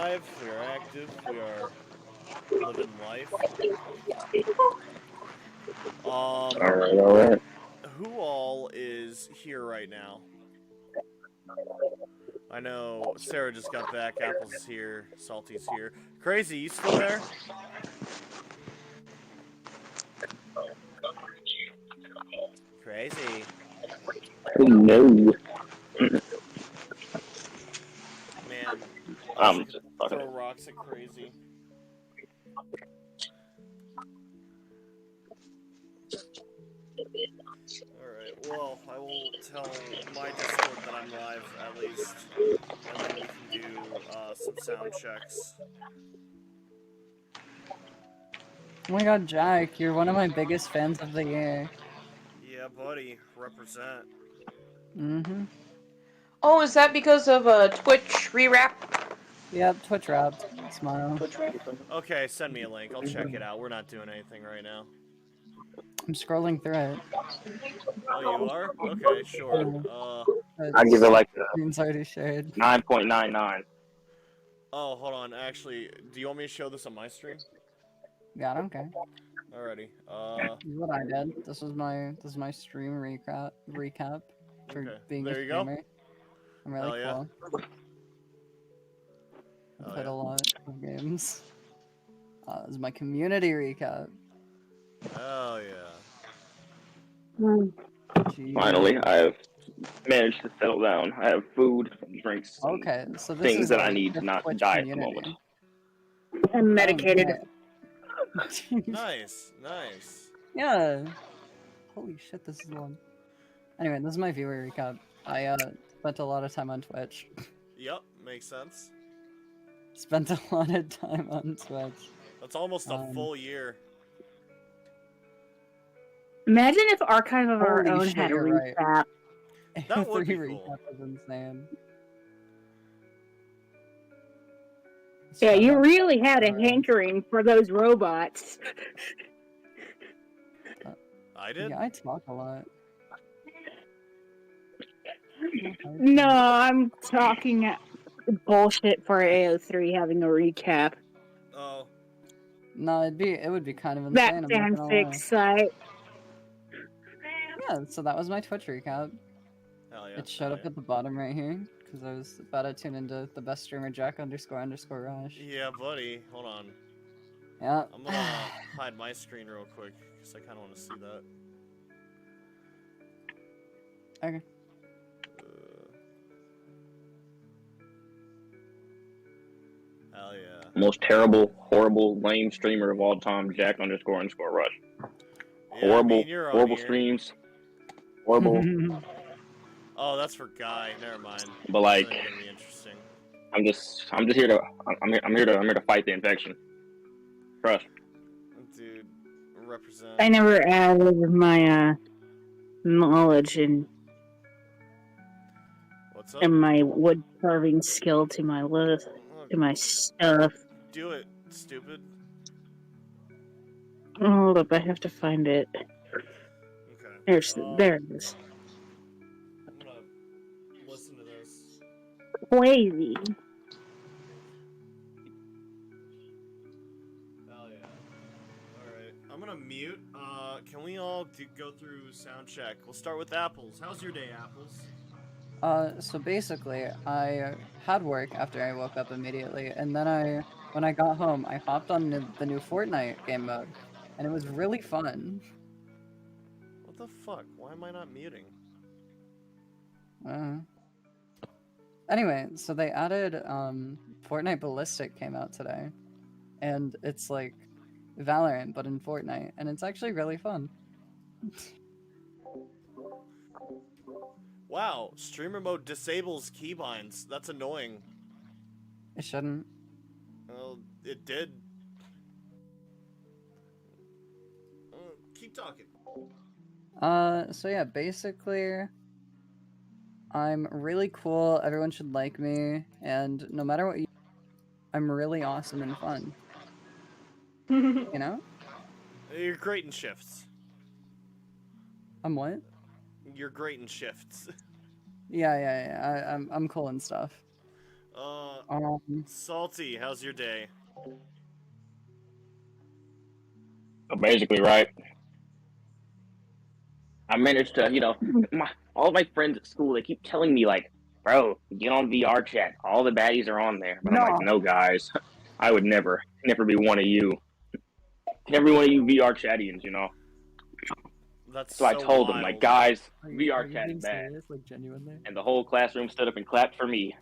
alive, we are active, we are living life. Alright. Who all is here right now? I know Sarah just got back, Apple's is here, Salty's here. Crazy, you still there? Crazy. No. Man, I wish I I'm could just fucking. throw rocks at Crazy. Alright, well, I will tell my Discord that I'm live, at least. And then we can do some sound checks. Oh my god, Jack, you're one of my biggest fans of the year. Yeah, buddy, represent. Mm-hmm. Oh, is that because of a Twitch rewrap? Yep, Twitch wrapped. Smile. Okay, send me a link, I'll check it out. We're not doing anything right now. I'm scrolling through it. Oh, you are? Okay, sure. I give it like a Screen's already shared. 9.99. Oh, hold on, actually, do you want me to show this on my stream? Yeah, I don't care. Alrighty, This is what I did. This is my stream recap for okay. being There a you go. streamer. I'm really Hell yeah. cool. I Hell played yeah. a lot of games. This is my community recap. Hell yeah. Jeez. Finally, I have managed to settle down. I have food, drinks, and Okay, so this things is that I like need the to not Twitch die at the community. moment. I'm medicated. Okay. Nice, nice. Yeah. Holy shit, this is long. Anyway, this is my viewer recap. I spent a lot of time on Twitch. Yep, makes sense. Spent a lot of time on Twitch. That's almost a full year. Imagine if Archive of Our Holy Own shit, had a you're right. recap. That would be Three cool. recap is insane. Yeah, Shut you up. really had a Alright. hankering for those robots. I did? Yeah, I talk a lot. No, I'm talking bullshit for AO3 having a recap. Oh. No, it would be kind of That insane. I'm not gonna lie. fanfic site. Yeah, so that was my Twitch recap. Hell yeah. It showed up at the bottom right here because I was about to tune into the best streamer Jack__Rush. Yeah, buddy. Hold on. Yeah. I'm gonna hide my screen real quick because I kind of want to see that. Okay. Hell yeah. Most terrible, horrible, lame streamer of all time, Jack__Rush. Yeah, Horrible, I mean, you're on horrible here. streams. Horrible. Oh, that's for Guy. Never mind. But like, That's not gonna be interesting. I'm just here to, I'm here to fight the infection. Trust. Dude, represent. I never added my knowledge and What's up? my wood carving skill to my list, to my stuff. Do it, stupid. Hold up, I have to find it. Okay. There it is. I'm gonna listen to this. Crazy. Hell yeah. Alright, I'm gonna mute. Can we all go through sound check? We'll start with Apples. How's your day, Apples? So basically, I had work after I woke up immediately, and then when I got home, I hopped on the new Fortnite game mode, and it was really fun. What the fuck? Why am I not muting? Anyway, so they added, Fortnite Ballistic came out today, and it's like Valorant, but in Fortnite, and it's actually really fun. Wow, streamer mode disables keybinds. That's annoying. It shouldn't. Well, it did. Keep talking. So yeah, basically, I'm really cool, everyone should like me, and no matter what I'm really awesome and fun. You know? You're great in shifts. I'm what? You're great in shifts. Yeah, I'm cool and stuff. Salty, how's your day? So basically, right. I managed to, all my friends at school, they keep telling me, like, bro, get on VR chat. All the baddies are on there. But I'm like, no, guys, I would never be one of you. Never one of you VR chattians, That's So I told them, like, guys, VR chat is bad. Serious? Like, genuinely? And the whole classroom stood up and clapped for me.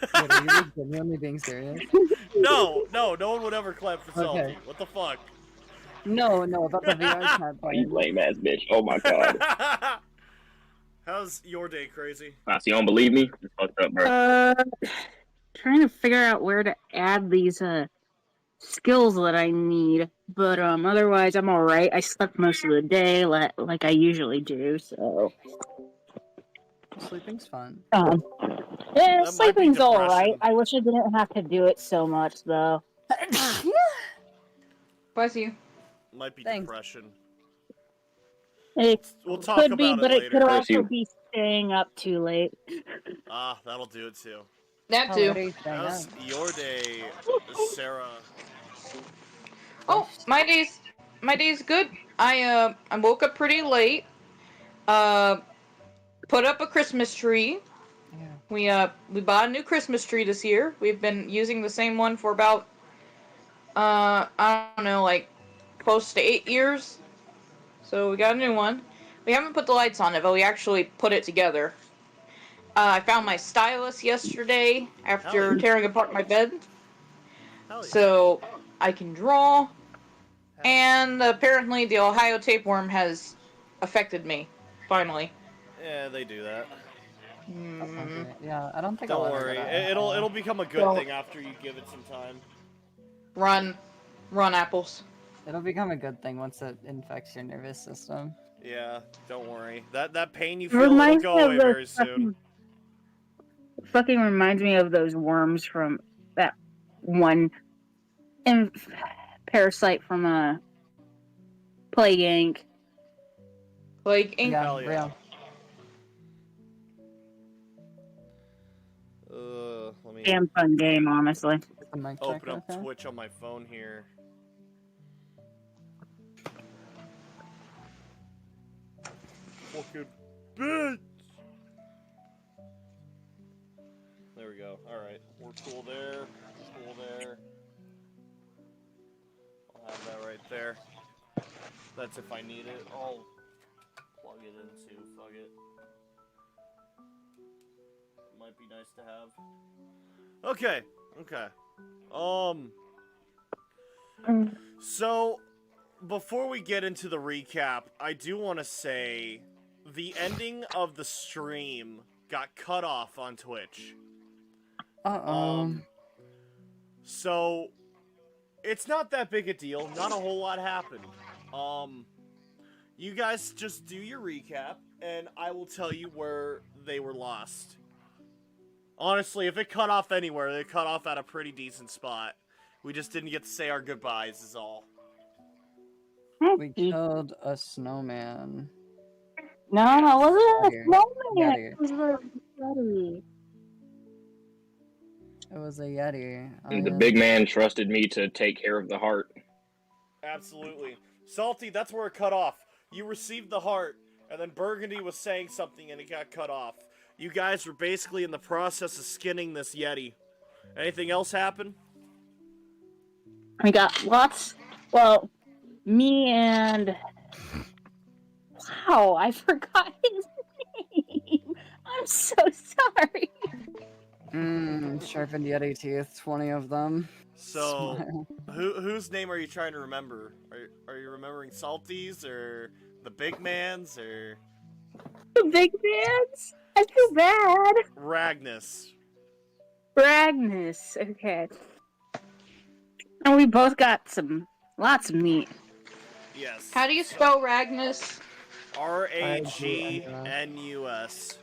Wait, are you like, genuinely being serious? No one would ever clap for Salty. Okay. What the fuck? No, about the VR chat Oh, part. you lame ass bitch. Oh my god. How's your day, Crazy? So you don't believe me? It's fucked up, bro. Trying to figure out where to add these skills that I need, but otherwise I'm all right. I slept most of the day, like I usually do. So Sleeping's fun. yeah, That sleeping's might be all right. depression. I wish I didn't have to do it so much, though. Bless you. Might be Thanks. depression. It We'll talk could about be, it but later. it could also you. be staying up too late. Ah, that'll do it too. That How too. late are you staying How's up? your day, Sarah? Oh, my day's good. I woke up pretty late. Put up a Christmas tree. Yeah. We bought a new Christmas tree this year. We've been using the same one for about I don't know, like close to 8 years. So we got a new one. We haven't put the lights on it, but we actually put it together. I found my stylus yesterday after Hell yeah. tearing apart my bed. Hell yeah. So I can draw. And apparently the Ohio tapeworm has affected me. Finally. Yeah, they do that. Mm. Okay, yeah, I don't think I'll Don't ever worry. get out. It'll become a good Well- thing after you give it some time. Run apples. It'll become a good thing once it infects your nervous system. Yeah, don't worry. That pain you It feel will reminds go me away of very those soon. fucking reminds me of those worms from that one parasite from Plague Inc. Like ink. Yeah, Hell yeah. real. Let me Damn fun game, honestly. Is the mic check open up okay? Twitch on my phone here. Fucking bitch! There we go. Alright, we're cool there. Cool there. I'll have that right there. That's if I need it. I'll plug it into. Fuck it. Might be nice to have. Okay. So, before we get into the recap, I do want to say the ending of the stream got cut off on Twitch. So, it's not that big a deal. Not a whole lot happened. You guys just do your recap, and I will tell you where they were lost. Honestly, if it cut off anywhere, it cut off at a pretty decent spot. We just didn't get to say our goodbyes, is all. We killed a snowman. No, it wasn't Here. a snowman. Here. It was a yeti. It was a yeti. And the big man trusted me to take care of the heart. Absolutely. Salty, that's where it cut off. You received the heart, and then Burgandy was saying something and it got cut off. You guys were basically in the process of skinning this yeti. Anything else happen? We got lots. Well, me and. Wow, I forgot his name. I'm so sorry. Sharpened yeti teeth, 20 of them. So, Smile. whose name are you trying to remember? Are you remembering Salty's, or the big man's, or... The big man's? I feel bad. Ragnus? Ragnus. Okay. And we both got lots of meat. Yes. How do you spell Ragnus? R-A-G-N-U-S.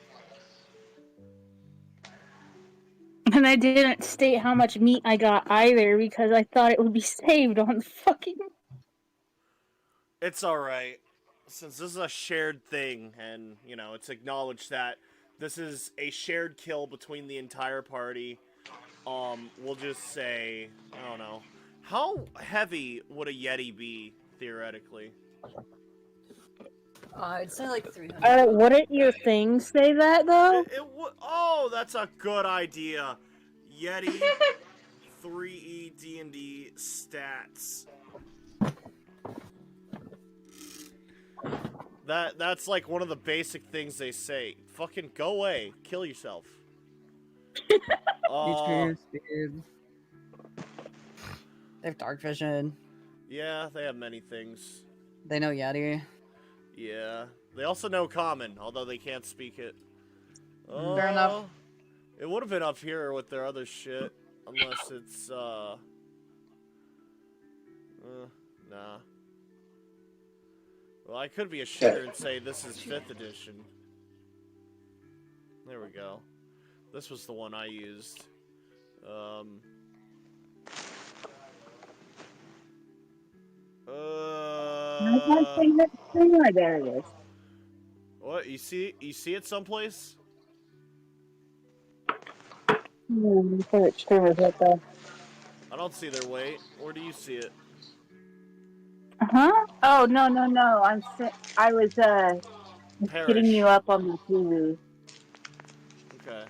And I didn't state how much meat I got either because I thought it would be saved on the fucking. It's alright. Since this is a shared thing, and, it's acknowledged that this is a shared kill between the entire party, we'll just say, I don't know. How heavy would a Yeti be, theoretically? I'd say like 300. Wouldn't your thing say that though? It would. Oh, that's a good idea. Yeti 3E D&D stats. That's like one of the basic things they say. Fucking go away. Kill yourself. Features, speed. They have dark vision. Yeah, they have many things. They know Yeti. Yeah. They also know common, although they can't speak it. Fair enough. It would have been up here with their other shit. Unless it's, nah. Well, I could be a shitter and say this is 5th edition. There we go. This was the one I used. I can't say that thing. There it is. What, you see it someplace? Which thing is it though? I don't see their weight. Where do you see it? Huh? Oh no. I was Perish. hitting you up on the TV. Okay.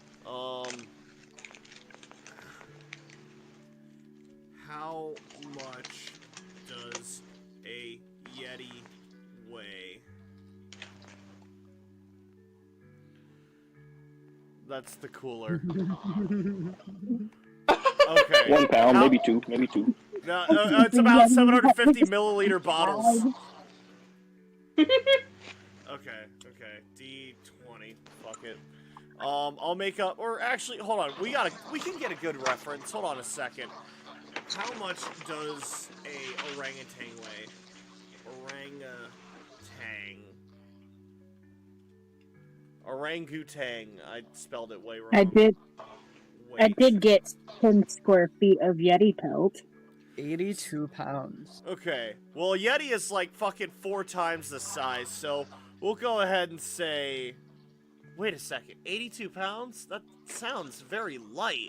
How much does a Yeti weigh? That's the cooler. Okay. 1 pound, How- maybe 2, maybe 2. No, it's about 750 milliliter bottles. Okay. D20. Fuck it. I'll make up, or actually, hold on. We can get a good reference. Hold on a second. How much does a orangutan weigh? Orangutan. I spelled it way wrong. I did Wait. get 10 square feet of Yeti pelt. 82 pounds. Okay. Well, a Yeti is like fucking 4 times the size, so we'll go ahead and say... Wait a second. 82 pounds? That sounds very light.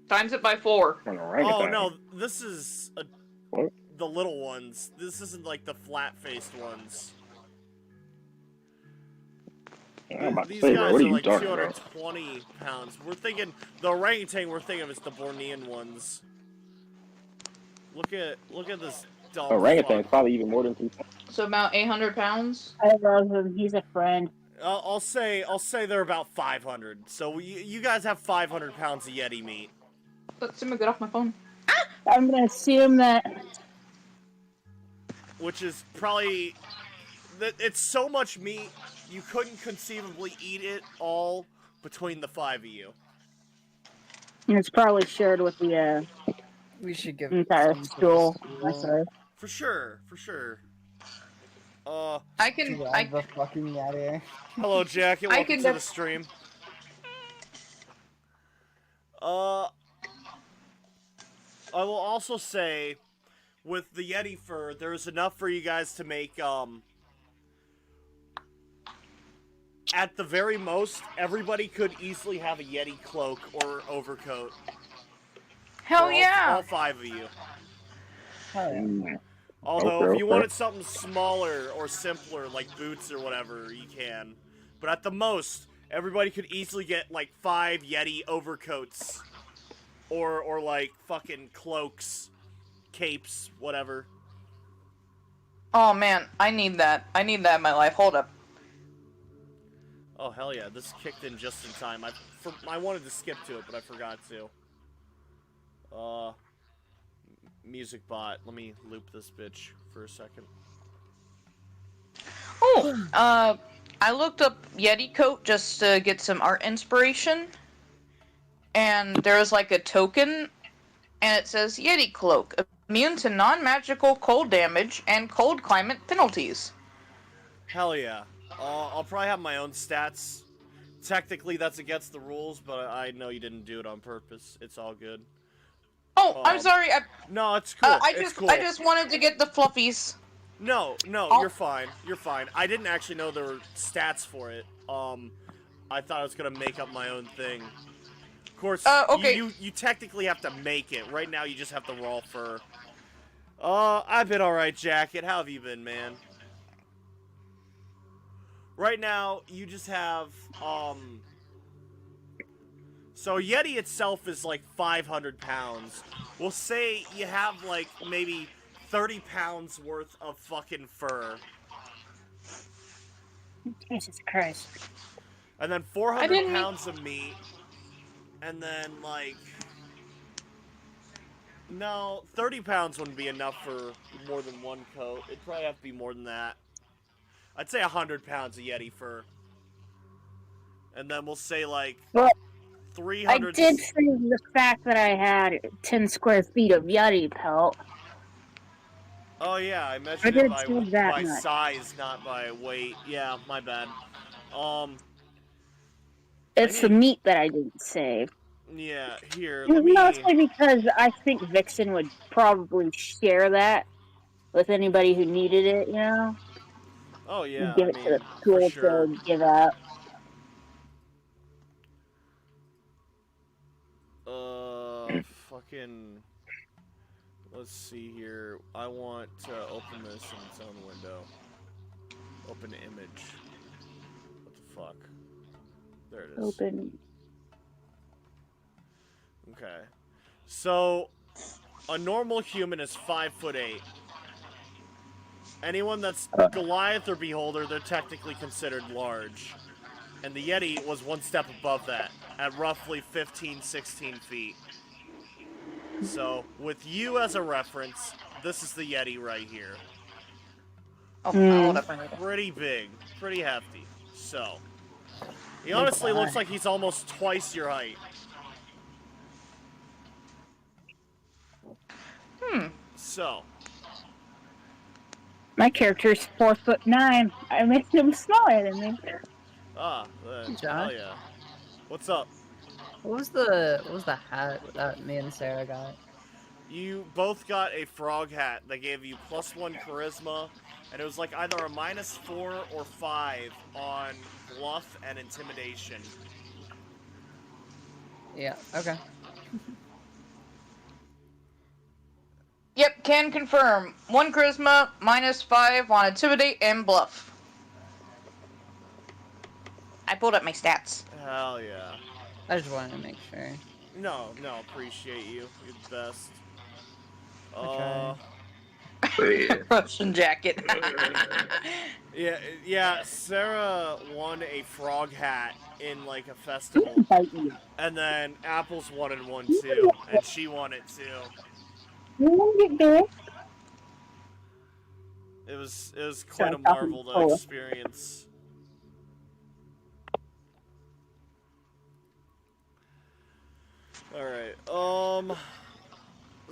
Times it by 4. An orangutan. Oh, no. This is What? the little ones. This isn't like the flat-faced ones. I'm about to These say, guys bro, what are are you like talking about? 220 pounds. We're thinking... The orangutan we're thinking of is the Bornean ones. Look at this dumb Orangutan is fuck. probably even more than 2 pounds. So about 800 pounds. I love him. He's a friend. I'll say they're about 500. So you guys have 500 pounds of Yeti meat. Let Simba get off my phone. I'm gonna assume that. Which is probably... It's so much meat, you couldn't conceivably eat it all between the 5 of you. It's probably shared with the We should give entire some sort school. of I say. For sure. I can. Drag the fucking Yeti. Hello, Jackie. I Welcome can to the def- stream. I will also say, with the Yeti fur, there's enough for you guys to make, at the very most, everybody could easily have a Yeti cloak or overcoat. Hell For yeah! all 5 of you. Oh, yeah. Mm. Although, Okay, if you okay. wanted something smaller or simpler, like boots or whatever, you can. But at the most, everybody could easily get, like, 5 Yeti overcoats. Or like, fucking cloaks, capes, whatever. Oh man, I need that. I need that in my life. Hold up. Oh, hell yeah, this kicked in just in time. I wanted to skip to it, but I forgot to. Music bot. Let me loop this bitch for a second. Oh, I looked up Yeti coat just to get some art inspiration. And there's like a token, and it says Yeti cloak, immune to non-magical cold damage and cold climate penalties. Hell yeah. I'll probably have my own stats. Technically, that's against the rules, but I know you didn't do it on purpose. It's all good. Oh, I'm sorry. No, it's cool. It's cool. I just wanted to get the fluffies. No, Oh. you're fine. You're fine. I didn't actually know there were stats for it. I thought I was gonna make up my own thing. Of course, okay. you technically have to make it. Right now, you just have the raw fur. I've been alright, Jacket. How have you been, man? Right now, you just have, so Yeti itself is like 500 pounds. We'll say you have like maybe 30 pounds worth of fucking fur. Jesus Christ. And then 400 pounds of meat. And then like... No, 30 pounds wouldn't be enough for more than one coat. It'd probably have to be more than that. I'd say 100 pounds of Yeti fur. And then we'll say like... Well, 300... I did say the fact that I had 10 square feet of Yeti pelt. Oh yeah, I measured it by much. size, not by weight. Yeah, my bad. It's the meat that I didn't save. Yeah, here, let me... Mostly because I think Vixen would probably share that with anybody who needed it, you know? Oh yeah, Give it to the school to give out. Fucking... Let's see here. I want to open this in its own window. Open image. What the fuck? There it is. Open. Okay. So, a normal human is 5'8". Anyone that's Goliath or Beholder, they're technically considered large. And the Yeti was one step above that, at roughly 15, 16 feet. So, with you as a reference, this is the Yeti right here. Oh, Pretty big, pretty hefty. So, he honestly looks like he's almost twice your height. So. My character is 4'9". I made him smaller than me. Hell yeah. What's up? What was the hat that me and Sarah got? You both got a frog hat that gave you +1 charisma, and it was like either a -4 or 5 on bluff and intimidation. Yeah, okay. Yep, can confirm. 1 charisma, -5 on intimidate and bluff. I pulled up my stats. Hell yeah. I just wanted to make sure. No, appreciate you. You're the best. Russian jacket. Yeah, Sarah won a frog hat in like a festival. And then Apples wanted one too, and she won it too. It was quite a marvel to experience. Alright,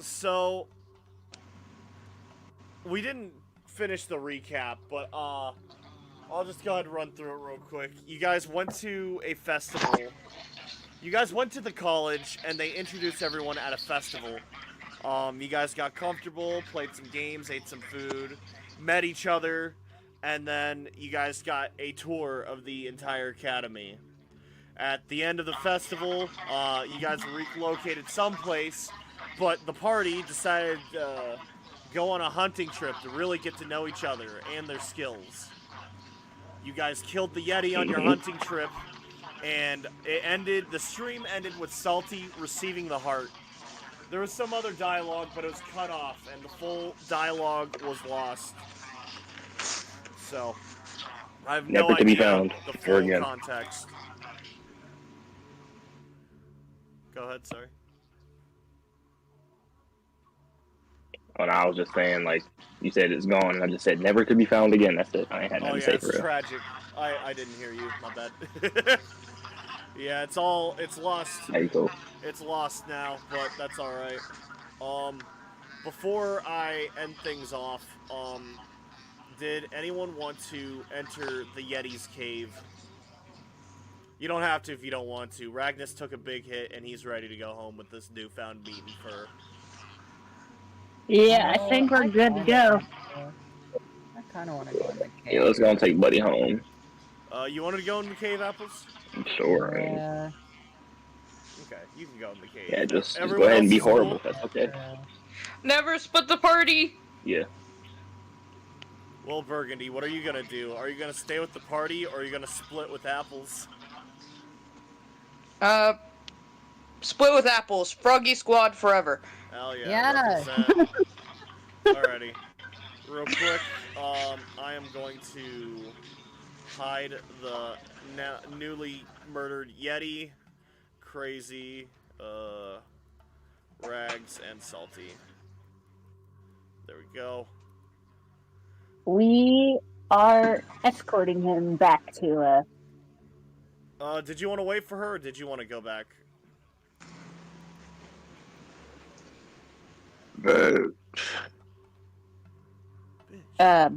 so we didn't finish the recap, but I'll just go ahead and run through it real quick. You guys went to a festival. You guys went to the college and they introduced everyone at a festival. You guys got comfortable, played some games, ate some food, met each other, and then you guys got a tour of the entire academy. At the end of the festival, you guys relocated someplace, but the party decided to go on a hunting trip to really get to know each other and their skills. You guys killed the Yeti on your hunting trip, and the stream ended with Salty receiving the heart. There was some other dialogue, but it was cut off, and the full dialogue was lost. So, I have no idea the full context. Go ahead, sorry. Oh, no, I was just saying, like, you said it's gone, and I just said never could be found again. That's it. I had nothing to say for it's real. Tragic. I didn't hear you. My bad. Yeah, it's lost. There you go. It's lost now, but that's alright. Before I end things off, did anyone want to enter the Yeti's cave? You don't have to if you don't want to. Ragnus took a big hit, and he's ready to go home with this newfound meat and fur. Yeah, I think we're good to go. I kind of want to go in the cave. Yeah, let's go and take Buddy home. You wanted to go in the cave, Apples? I'm sure. Yeah. Okay, you can go in the cave. Yeah, just go Everyone ahead and be else is cool? horrible. That's okay. Never split the party. Yeah. Well, Burgundy, what are you gonna do? Are you gonna stay with the party, or are you gonna split with apples? Split with apples. Froggy squad forever. Hell yeah, Yeah. represent. Alrighty. Real quick, I am going to hide the newly murdered Yeti, Crazy, Rags, and Salty. There we go. We are escorting him back to Did you want to wait for her, or did you want to go back? yeah,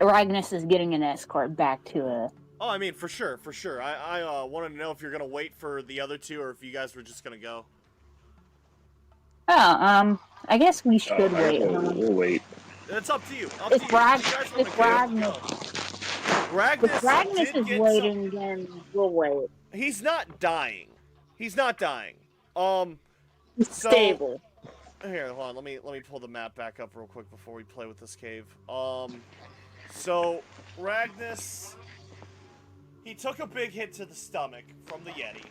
Ragnus is getting an escort back to Oh, I mean, for sure, for sure. I wanted to know if you're gonna wait for the other two, or if you guys were just gonna go. I guess we should wait. We'll wait. It's up to you. Up If to you. Ragnus Ragnus is did waiting, then we'll wait. He's not dying. He's not dying. He's So- stable. Here, hold on. Let me pull the map back up real quick before we play with this cave. So Ragnus, he took a big hit to the stomach from the Yeti,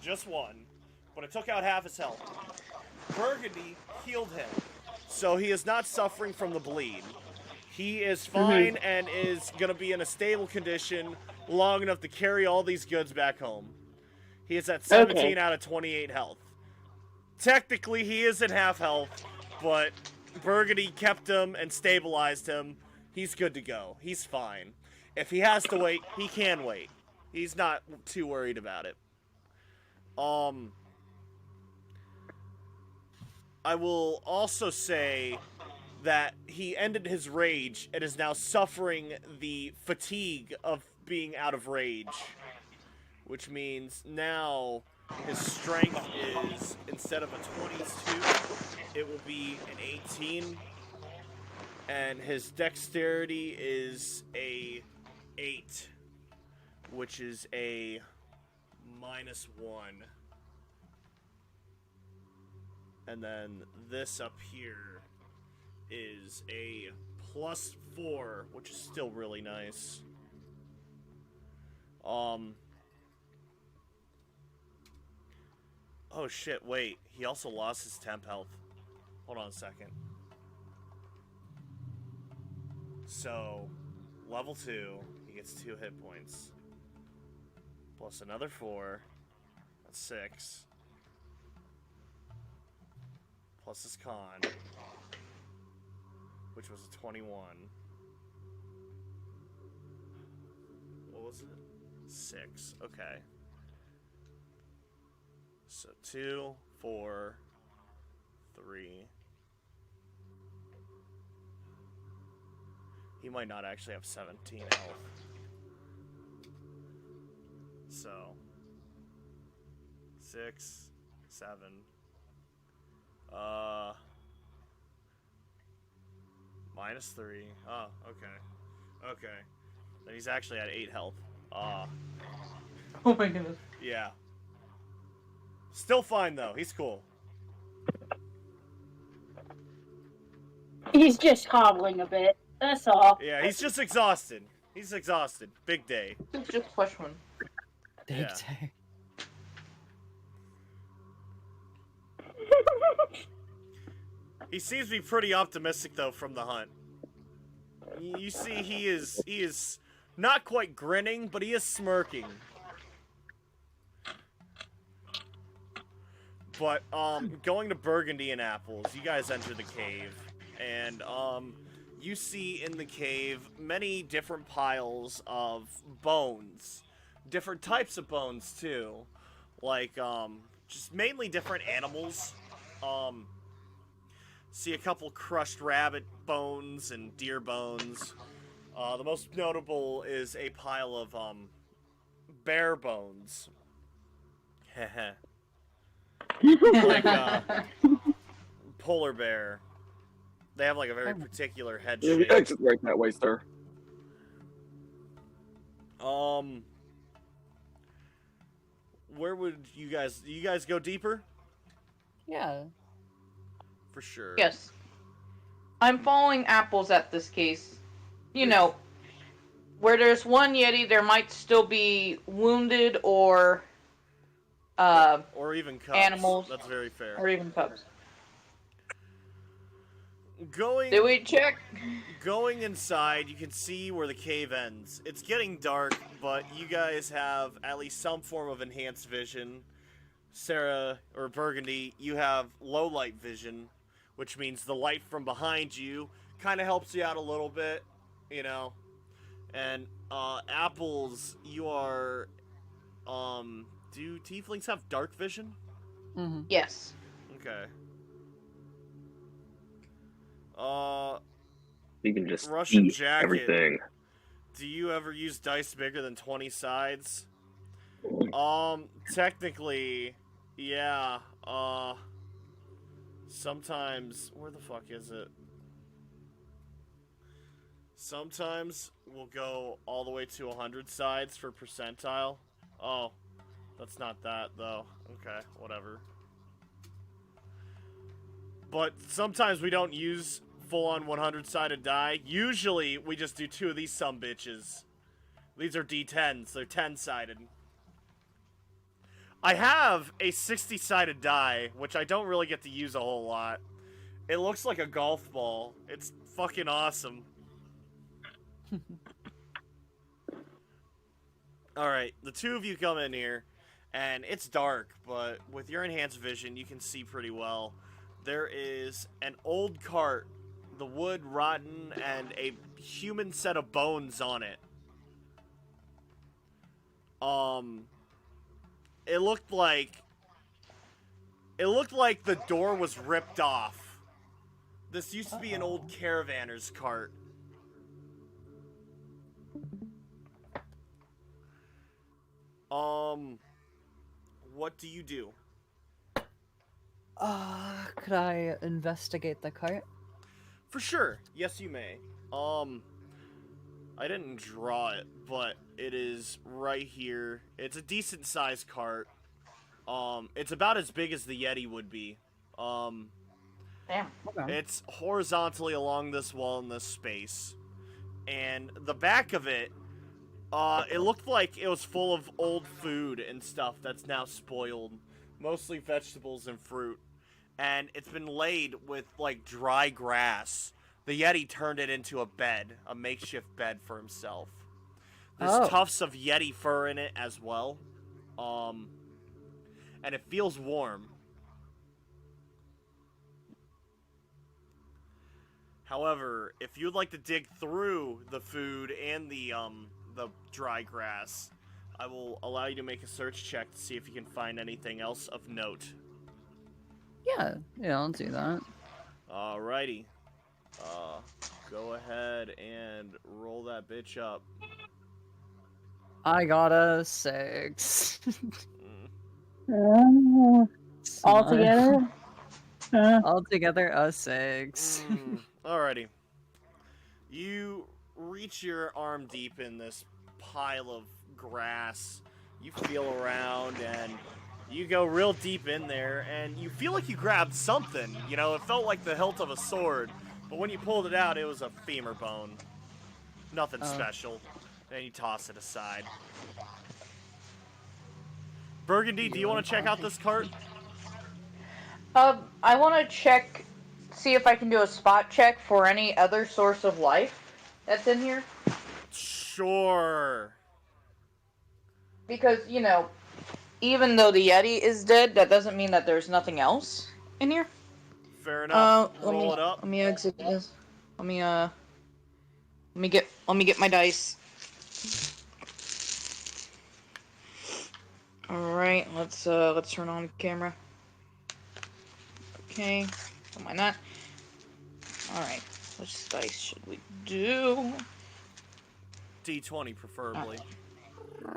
just one, but it took out half his health. Burgundy healed him, so he is not suffering from the bleed. He is fine and is gonna be in a stable condition long enough to carry all these goods back home. He is at 17 out of 28 health. Technically, he is at half health, but Burgundy kept him and stabilized him. He's good to go. He's fine. If he has to wait, he can wait. He's not too worried about it. I will also say that he ended his rage and is now suffering the fatigue of being out of rage. Which means now his strength is, instead of a 22, it will be an 18. And his dexterity is a 8, which is a -1. And then this up here is a +4, which is still really nice. Oh shit, wait. He also lost his temp health. Hold on a second. So, level 2, he gets 2 hit points. Plus another 4. That's 6. Plus his con, which was a 21. What was it? 6. Okay. So 2, 4, 3. He might not actually have 17 health. So 6, 7. -3. Oh, okay. Okay. Then he's actually at 8 health. Oh my goodness. Yeah. Still fine, though. He's cool. He's just hobbling a bit. That's all. Yeah, he's just exhausted. He's exhausted. Big day. It's just flesh one. Big Yeah. day. He seems to be pretty optimistic, though, from the hunt. You see, he is not quite grinning, but he is smirking. But, going to Burgundy and Apples, you guys enter the cave, and, you see in the cave many different piles of bones. Different types of bones, too. Like, just mainly different animals. See a couple crushed rabbit bones and deer bones. The most notable is a pile of, bear bones. Heh. Like, polar bear. They have, like, a very particular head Yeah, shape. the exit right that way, sir. where would you guys go deeper? Yeah. For sure. Yes. I'm following apples at this case. You know, where there's one Yeti, there might still be wounded or even cubs. animals. That's very fair. Or even cubs. Going Did we check? Going inside, you can see where the cave ends. It's getting dark, but you guys have at least some form of enhanced vision. Sarah, or Burgundy, you have low light vision, which means the light from behind you kind of helps you out a little bit, you know. And Apples, you are do tieflings have dark vision? Mm-hmm. Yes. Okay. You can just Russian see jacket. everything. Do you ever use dice bigger than 20 sides? Technically, yeah. Sometimes, where the fuck is it? Sometimes we'll go all the way to 100 sides for percentile. Oh, that's not that, though. Okay, whatever. But sometimes we don't use full-on 100-sided die. Usually, we just do 2 of these sumbitches. These are D10s. They're 10-sided. I have a 60-sided die, which I don't really get to use a whole lot. It looks like a golf ball. It's fucking awesome. Alright, the 2 of you come in here, and it's dark, but with your enhanced vision, you can see pretty well. There is an old cart, the wood rotten, and a human set of bones on it. It looked like the door was ripped off. This used to be an old caravanner's cart. What do you do? Could I investigate the cart? For sure. Yes, you may. I didn't draw it, but it is right here. It's a decent sized cart. It's about as big as the Yeti would be. Damn. Okay. It's horizontally along this wall in this space. And the back of it, it looked like it was full of old food and stuff that's now spoiled. Mostly vegetables and fruit. And it's been laid with, like, dry grass. The Yeti turned it into a bed, a makeshift bed for himself. There's tufts of Yeti fur in it as well. And it feels warm. However, if you'd like to dig through the food and the dry grass, I will allow you to make a search check to see if you can find anything else of note. Yeah, I'll do that. Alrighty. Go ahead and roll that bitch up. I got a 6. All together? Altogether a 6. Alrighty. You reach your arm deep in this pile of grass. You feel around and you go real deep in there and you feel like you grabbed something. You know, it felt like the hilt of a sword, but when you pulled it out, it was a femur bone. Nothing special. And you toss it aside. Burgundy, do you want to check out this cart? I want to check, see if I can do a spot check for any other source of life that's in here. Sure. Because, you know, even though the Yeti is dead, that doesn't mean that there's nothing else in here. Fair enough. Let Roll it up. me exit this. Let me get my dice. Alright, let's turn on camera. Okay, why not? Alright, which dice should we do? D20 preferably.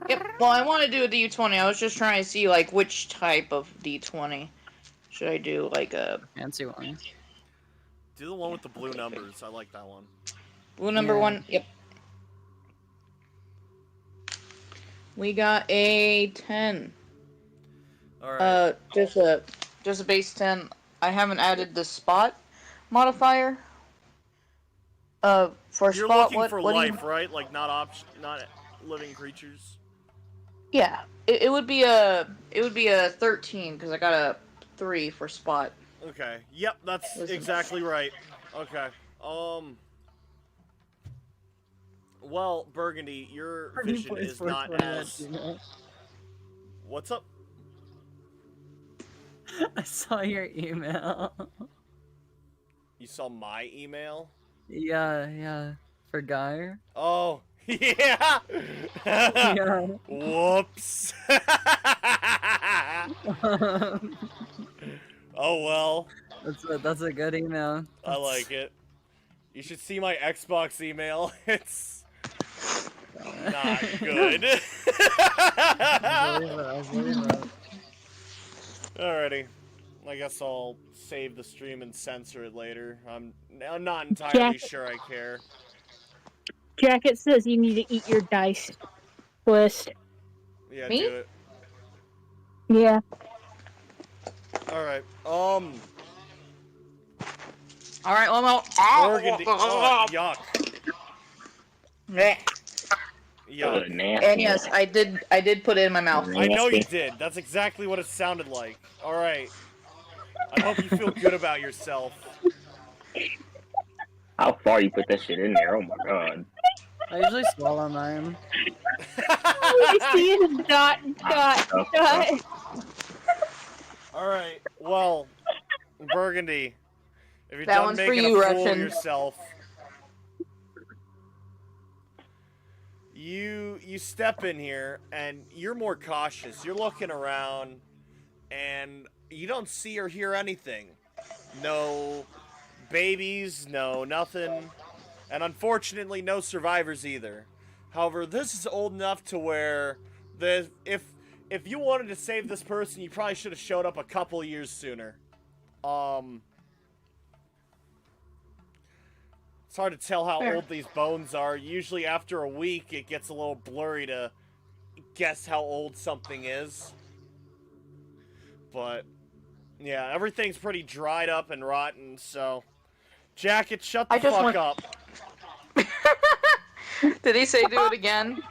Yep, well I want to do a D20, I was just trying to see like which type of D20. Should I do like a... Fancy one. Do the one with the blue numbers, I like that one. Blue number Yeah. 1, yep. We got a 10. All right. Just a base 10. I haven't added the spot modifier. For You're spot, looking for what do life, right? Like not living creatures. Yeah, it would be a 13 because I got a 3 for spot. Okay. Yep, that's Listen. exactly right. Okay. Well, Burgundy, your vision is not as. What's up? I saw your email. You saw my email? Yeah. For Guy. Oh, yeah. Yeah. Whoops. Oh well. That's a good email. I like it. You should see my Xbox email. It's not good. I believe it. Alrighty. I guess I'll save the stream and censor it later. I'm not entirely sure I care. Jacket says you need to eat your dice list. Yeah, Me? do it. Yeah. Alright. All right, well, Burgundy. Oh, yuck. Yuck. Nasty. And yes, I did put it in my mouth. I know you did. That's exactly what it sounded like. Alright. I hope you feel good about yourself. How far you put that shit in there? Oh my god. I usually swallow mine. I see it dot. Alright, well, Burgundy, if you're That done one's for making you, a fool of Russian. yourself, you step in here and you're more cautious. You're looking around and you don't see or hear anything. No babies, no nothing, and unfortunately no survivors either. However, this is old enough to where if you wanted to save this person, you probably should have showed up a couple years sooner. It's hard to tell how Fair. old these bones are. Usually after a week, it gets a little blurry to guess how old something is. But, yeah, everything's pretty dried up and rotten, so... Jacket, shut the I just fuck want- up. Did he say do it again?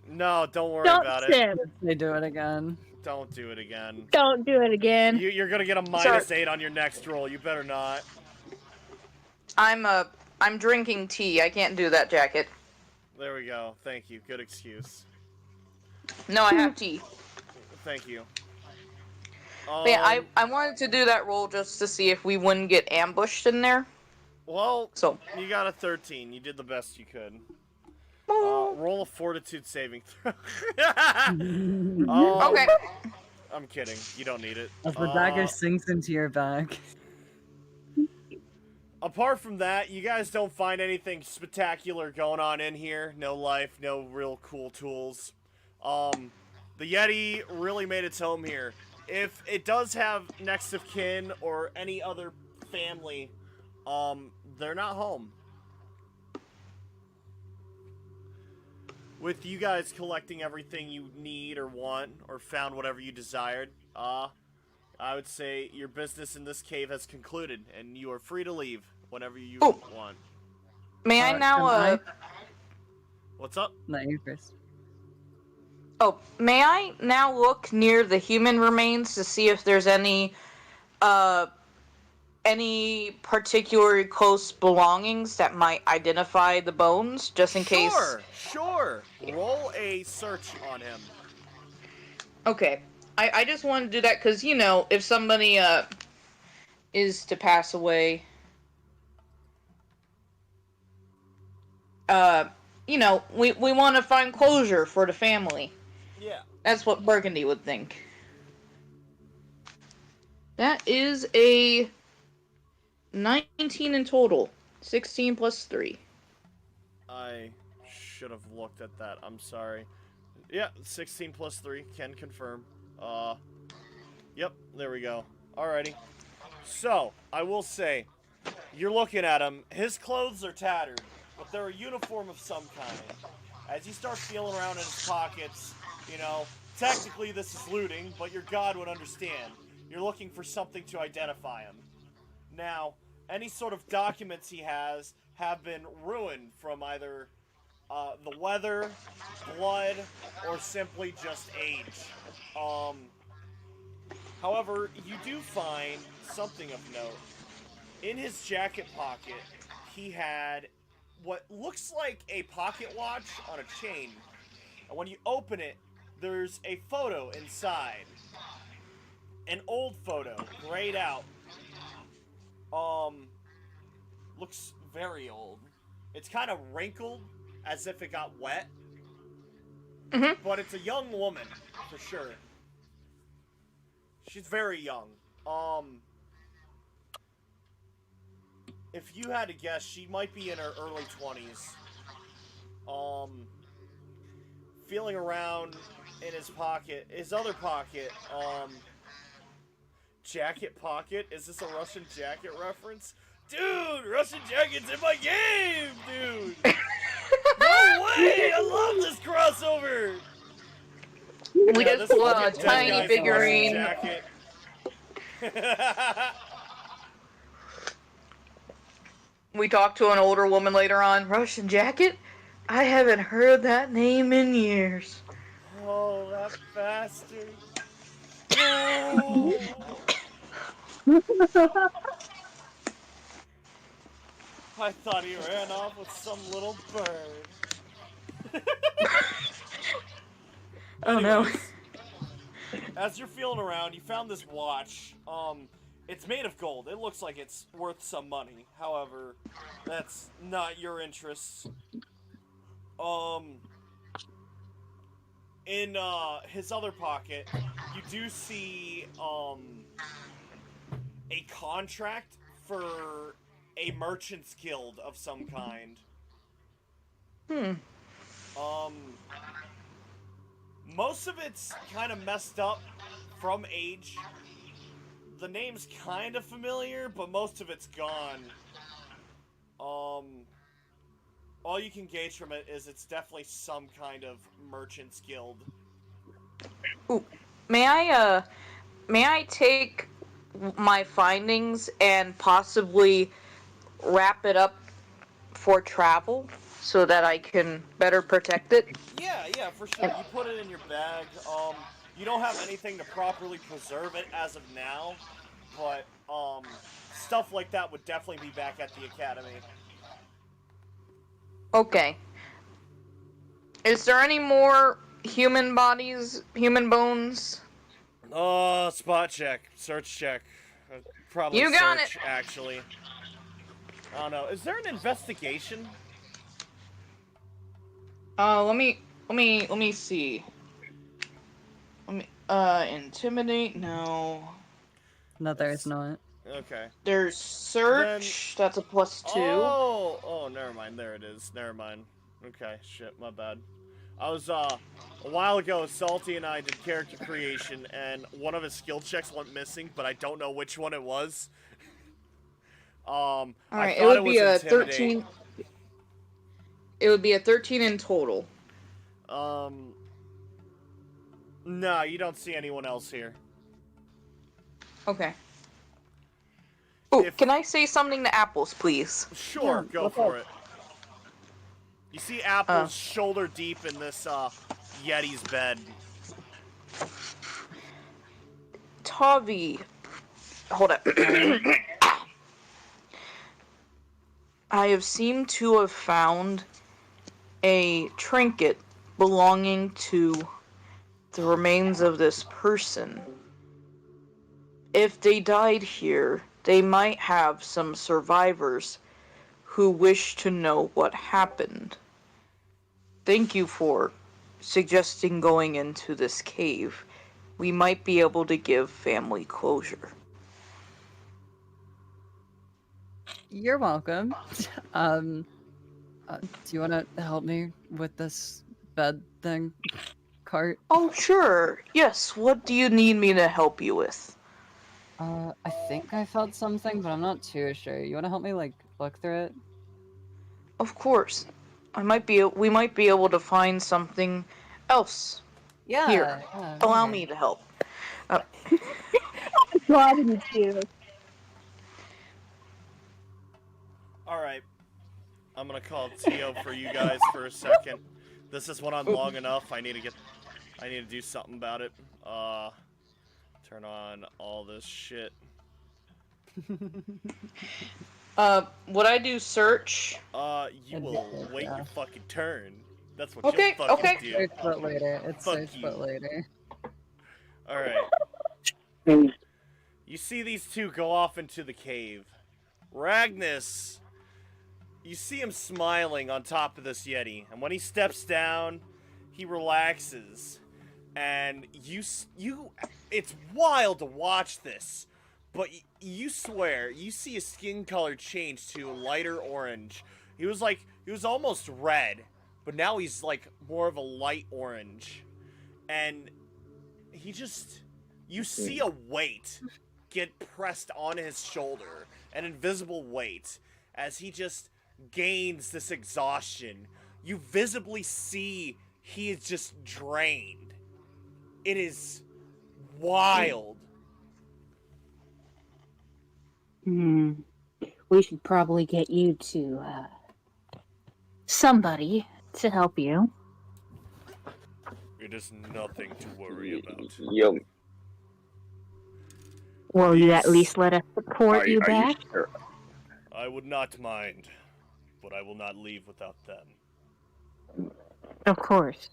No, don't worry Don't about it. Sim. They do it again. Don't do it again. Don't do it again. You're gonna get a -8 on your next roll. You better not. I'm drinking tea. I can't do that, Jacket. There we go. Thank you. Good excuse. No, I have tea. Thank you. But yeah, I wanted to do that roll just to see if we wouldn't get ambushed in there. Well, So. you got a 13. You did the best you could. Oh. Roll a fortitude saving throw. Okay. I'm kidding. You don't need it. As the dagger sinks into your back. Apart from that, you guys don't find anything spectacular going on in here. No life, no real cool tools. The Yeti really made its home here. If it does have next of kin or any other family, they're not home. With you guys collecting everything you need or want, or found whatever you desired, I would say your business in this cave has concluded, and you are free to leave whenever you want. May I now, What's up? Not you first. Oh, may I now look near the human remains to see if there's any particularly close belongings that might identify the bones, just in case? Sure. Roll a search on him. Okay. I just want to do that because, you know, if somebody is to pass away, you know, we want to find closure for the family. Yeah. That's what Burgundy would think. That is a 19 in total. 16 plus 3. I should have looked at that. I'm sorry. Yeah, 16 plus 3. Can confirm. Yep, there we go. Alrighty. So, I will say, you're looking at him. His clothes are tattered, but they're a uniform of some kind. As you start feeling around in his pockets, you know, technically this is looting, but your god would understand. You're looking for something to identify him. Now, any sort of documents he has have been ruined from either the weather, blood, or simply just age. However, you do find something of note. In his jacket pocket, he had what looks like a pocket watch on a chain. And when you open it, there's a photo inside. An old photo, grayed out. Looks very old. It's kind of wrinkled, as if it got wet. Mm-hmm. But it's a young woman, for sure. She's very young. If you had to guess, she might be in her early 20s. Feeling around in his pocket, his other pocket, jacket pocket? Is this a Russian jacket reference? Dude, Russian jacket's in my game, dude! No way! I love this crossover! We Yeah, get this is like a a tiny Dhuggatti figurine. jacket. We talk to an older woman later on. Russian jacket? I haven't heard that name in years. Oh, that bastard. No! I thought he ran off with some little bird. Oh no. Anyways, as you're feeling around, you found this watch. It's made of gold. It looks like it's worth some money. However, that's not your interests. In his other pocket, you do see a contract for a merchant's guild of some kind. Most of it's kind of messed up from age. The name's kind of familiar, but most of it's gone. All you can gauge from it is it's definitely some kind of merchant's guild. Ooh, may I take my findings and possibly wrap it up for travel so that I can better protect it? Yeah, for sure. You put it in your bag. You don't have anything to properly preserve it as of now, but stuff like that would definitely be back at the academy. Okay. Is there any more human bodies, human bones? Spot check, search check. Probably You got search, actually. I don't know. Is there an investigation? Let me see. Intimidate? No. No, there is not. Okay. There's search. That's a +2. Oh, never mind. There it is. Never mind. Okay, shit, my bad. I was, a while ago, Salty and I did character creation, and one of his skill checks went missing, but I don't know which one it was. Alright, it would be a 13. It would be a 13 in total. No, you don't see anyone else here. Okay. Ooh, If- can I say something to Apples, please? Sure, Yeah, go go for for it. You see Apple's shoulder deep in this, Yeti's bed. Tavvi. Hold up. I have seemed to have found a trinket belonging to the remains of this person. If they died here, they might have some survivors who wish to know what happened. Thank you for suggesting going into this cave. We might be able to give family closure. You're welcome. Do you want to help me with this bed thing? Cart? Oh, sure. Yes, what do you need me to help you with? I think I felt something, but I'm not too sure. You want to help me, like, look through it? Of course. We might be able to find something else. Yeah. Here, yeah, allow here. me to help. God, me too. All right. I'm gonna call Tio for you guys for a second. This has went on long enough. I need to do something about it. Turn on all this shit. Would I do search? You will wait your fucking turn. That's what Okay, you'll fucking okay. do. Search but later. It's Fuck search but you. later. All right. You see these two go off into the cave. Ragnus, you see him smiling on top of this yeti, and when he steps down, he relaxes, and it's wild to watch this, but you swear you see his skin color change to lighter orange. He was almost red, but now he's like more of a light orange, and you see a weight get pressed on his shoulder, an invisible weight, as he just gains this exhaustion. You visibly see he is just drained. It is wild. We should probably get you to somebody to help you. It is nothing to worry about. Yo, Will you at least let us support you back? Sure? I would not mind, but I will not leave without them. Of course.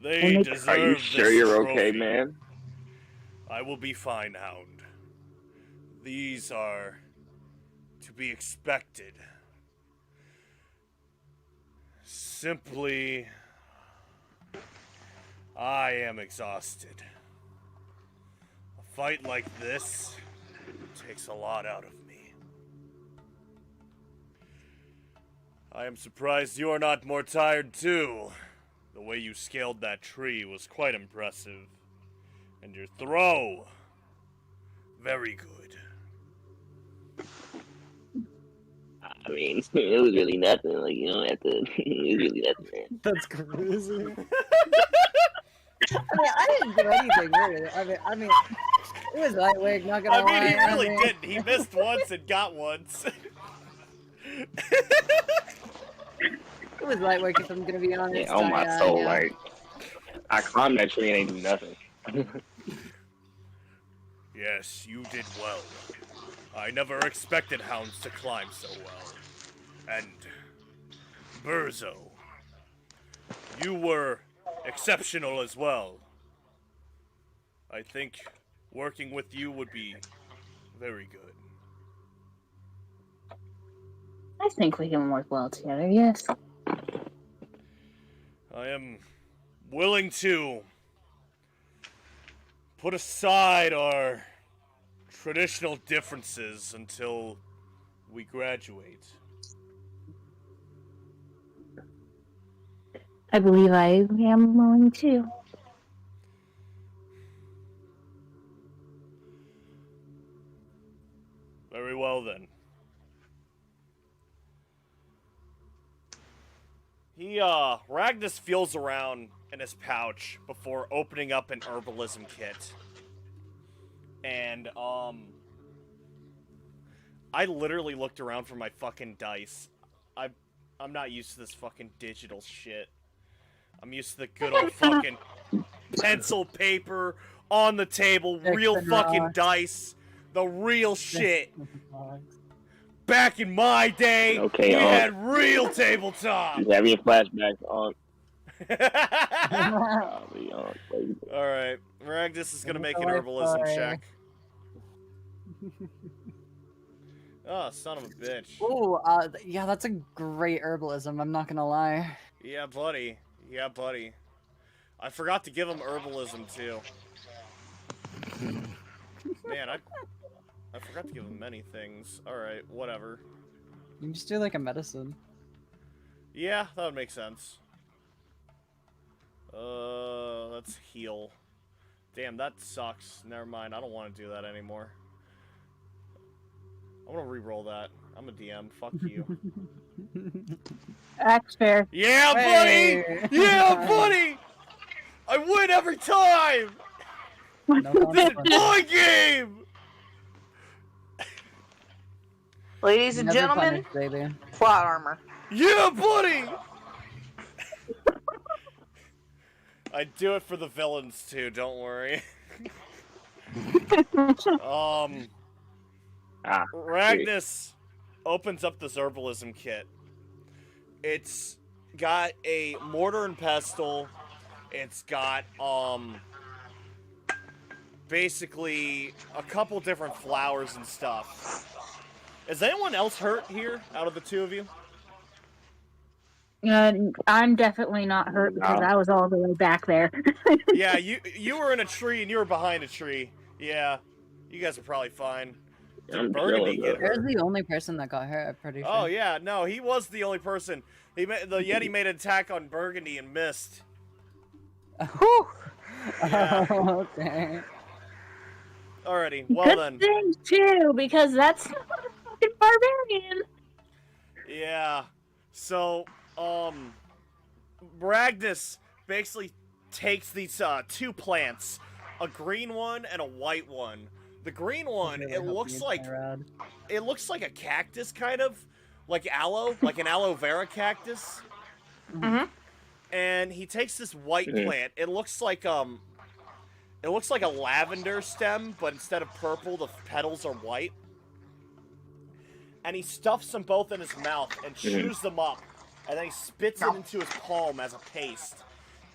They deserve Are you this sure you're okay, trophy. man? I will be fine, Hound. These are to be expected. Simply, I am exhausted. A fight like this takes a lot out of me. I am surprised you are not more tired too. The way you scaled that tree was quite impressive. And your throw, very good. I mean, it was really nothing. Like, you know, it was really nothing, man. That's crazy. I didn't do anything really. I mean, it was lightweight. Not gonna lie. I mean, he really didn't. He missed once and got once. It was lightweight, if I'm gonna be honest. Yeah, on my soul, yeah. like, I climbed that tree and ain't do nothing. Yes, you did well. I never expected hounds to climb so well. And Burzo, you were exceptional as well. I think working with you would be very good. I think we can work well together, yes. I am willing to put aside our traditional differences until we graduate. I believe I am willing to. Very well then. Ragnus feels around in his pouch before opening up an herbalism kit. And, I literally looked around for my fucking dice. I'm not used to this fucking digital shit. I'm used to the good old fucking pencil paper on the table, real fucking dice, the real shit. Back in my day, Okay, we had real tabletop. You have any flashbacks on? I'll be on. Alright, Ragnus is gonna make an herbalism check. Oh, son of a bitch. Ooh, yeah, that's a great herbalism, I'm not gonna lie. Yeah, buddy. Yeah, buddy. I forgot to give him herbalism, too. Man, I forgot to give him many things. Alright, whatever. You can just do like a medicine. Yeah, that would make sense. Let's heal. Damn, that sucks. Never mind, I don't want to do that anymore. I'm gonna re-roll that. I'm a DM. Fuck you. That's fair. Yeah, Hey. buddy! Yeah, buddy! I win every time! No This is consequences. my game! Ladies and Never gentlemen, punished, baby. plot armor. Yeah, buddy! I do it for the villains too, don't worry. Ragnus opens up this herbalism kit. It's got a mortar and pestle. It's got, basically a couple different flowers and stuff. Is anyone else hurt here out of the two of you? I'm definitely not hurt because I was all the way back there. Yeah, you were in a tree and you were behind a tree. Yeah, you guys are probably fine. Did Burgundy get You're hurt? the only person that got hurt, I'm pretty sure. Oh yeah, no, he was the only person. The Yeti made an attack on Burgundy and missed. Whew. Yeah. Oh, okay. Alrighty, well Good then. thing too, because that's not a fucking barbarian. Yeah. So, Ragnus basically takes these two plants, a green one and a white one. The green one, Really it hope looks you like get rad. it looks like a cactus kind of, like aloe, like an aloe vera cactus. Mm-hmm. And he takes this white plant. It looks like a lavender stem, but instead of purple, the petals are white. And he stuffs them both in his mouth and chews them up. And then he spits it into his palm as a paste.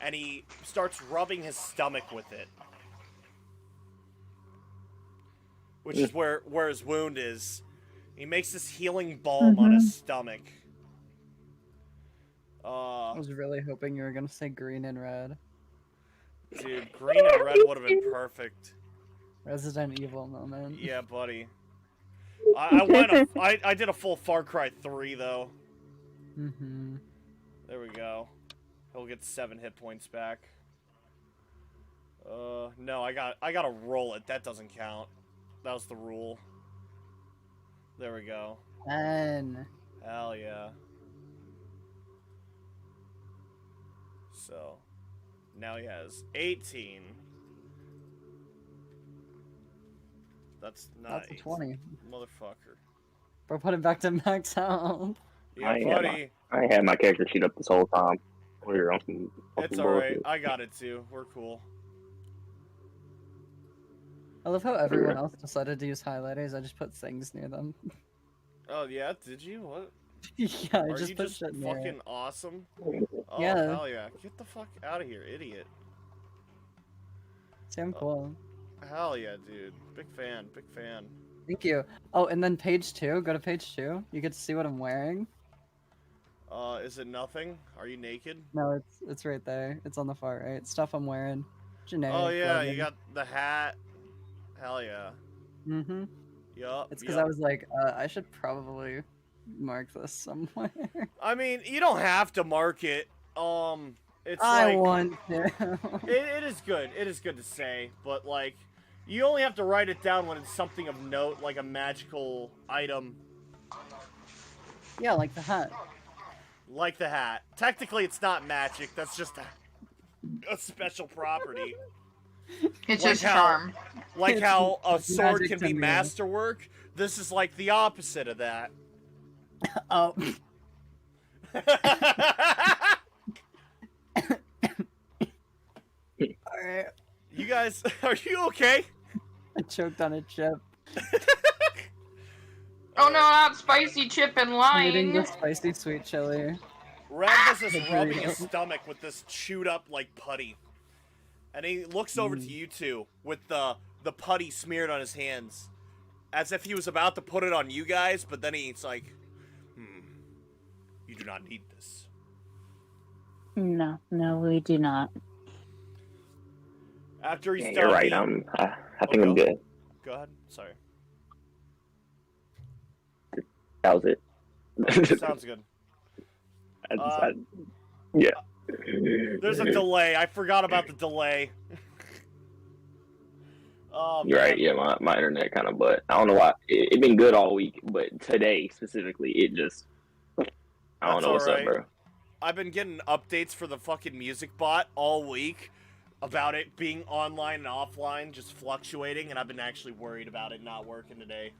And he starts rubbing his stomach with it. Which is where his wound is. He makes this healing balm on his stomach. I was really hoping you were gonna say green and red. Dude, green and red would have been perfect. Resident Evil moment. Yeah, buddy. I did a full Far Cry 3 though. Mm-hmm. There we go. He'll get 7 hit points back. No, I gotta roll it. That doesn't count. That was the rule. There we go. 10. Hell yeah. So, now he has 18. That's nice. That's a 20. Motherfucker. Bro, put it back to max health. Yeah, buddy. I had my character sheet up this whole time. We were on some It's alright. I got it too. We're cool. I love how everyone else decided to use highlighters. I just put things near them. Oh, yeah? Did you? What? Yeah, I Are just you put just shit near it. fucking awesome? Oh, Yeah. hell yeah. Get the fuck out of here, idiot. See, I'm cool. Hell yeah, dude. Big fan, big fan. Thank you. Oh, and then page 2. Go to page 2. You get to see what I'm wearing. Is it nothing? Are you naked? No, it's right there. It's on the far right. Stuff I'm wearing. Generic. Oh, yeah, you got the hat. Hell yeah. Mm-hmm. Yup. It's because I was like, I should probably mark this somewhere. I mean, you don't have to mark it. It's I like... want to. It is good. It is good to say, but, like, you only have to write it down when it's something of note, like a magical item. Yeah, like the hat. Like the hat. Technically, it's not magic. That's just a special property. It's Like just how- charm. Like It's how a sword magic can to be me. masterwork, this is like the opposite of that. Oh. Alright. You guys, are you okay? I choked on a chip. Oh no, not spicy chip and I'm eating lime. the spicy sweet chili. Ragnus is Ah! rubbing his stomach with this chewed up like putty. And he looks over to you two with the putty smeared on his hands. As if he was about to put it on you guys, but then he's like, you do not need this. No, we do not. After he's Yeah, done, you're right. he- I think I'm good. Go ahead. Sorry. That was it. Sounds good. Yeah. There's a delay. I forgot about the delay. Oh, You're man. right. Yeah, my internet kind of, but I don't know why. It been good all week, but today specifically, it just. I don't That's know what's alright. up, bro. I've been getting updates for the fucking music bot all week, about it being online and offline, just fluctuating, and I've been actually worried about it not working today.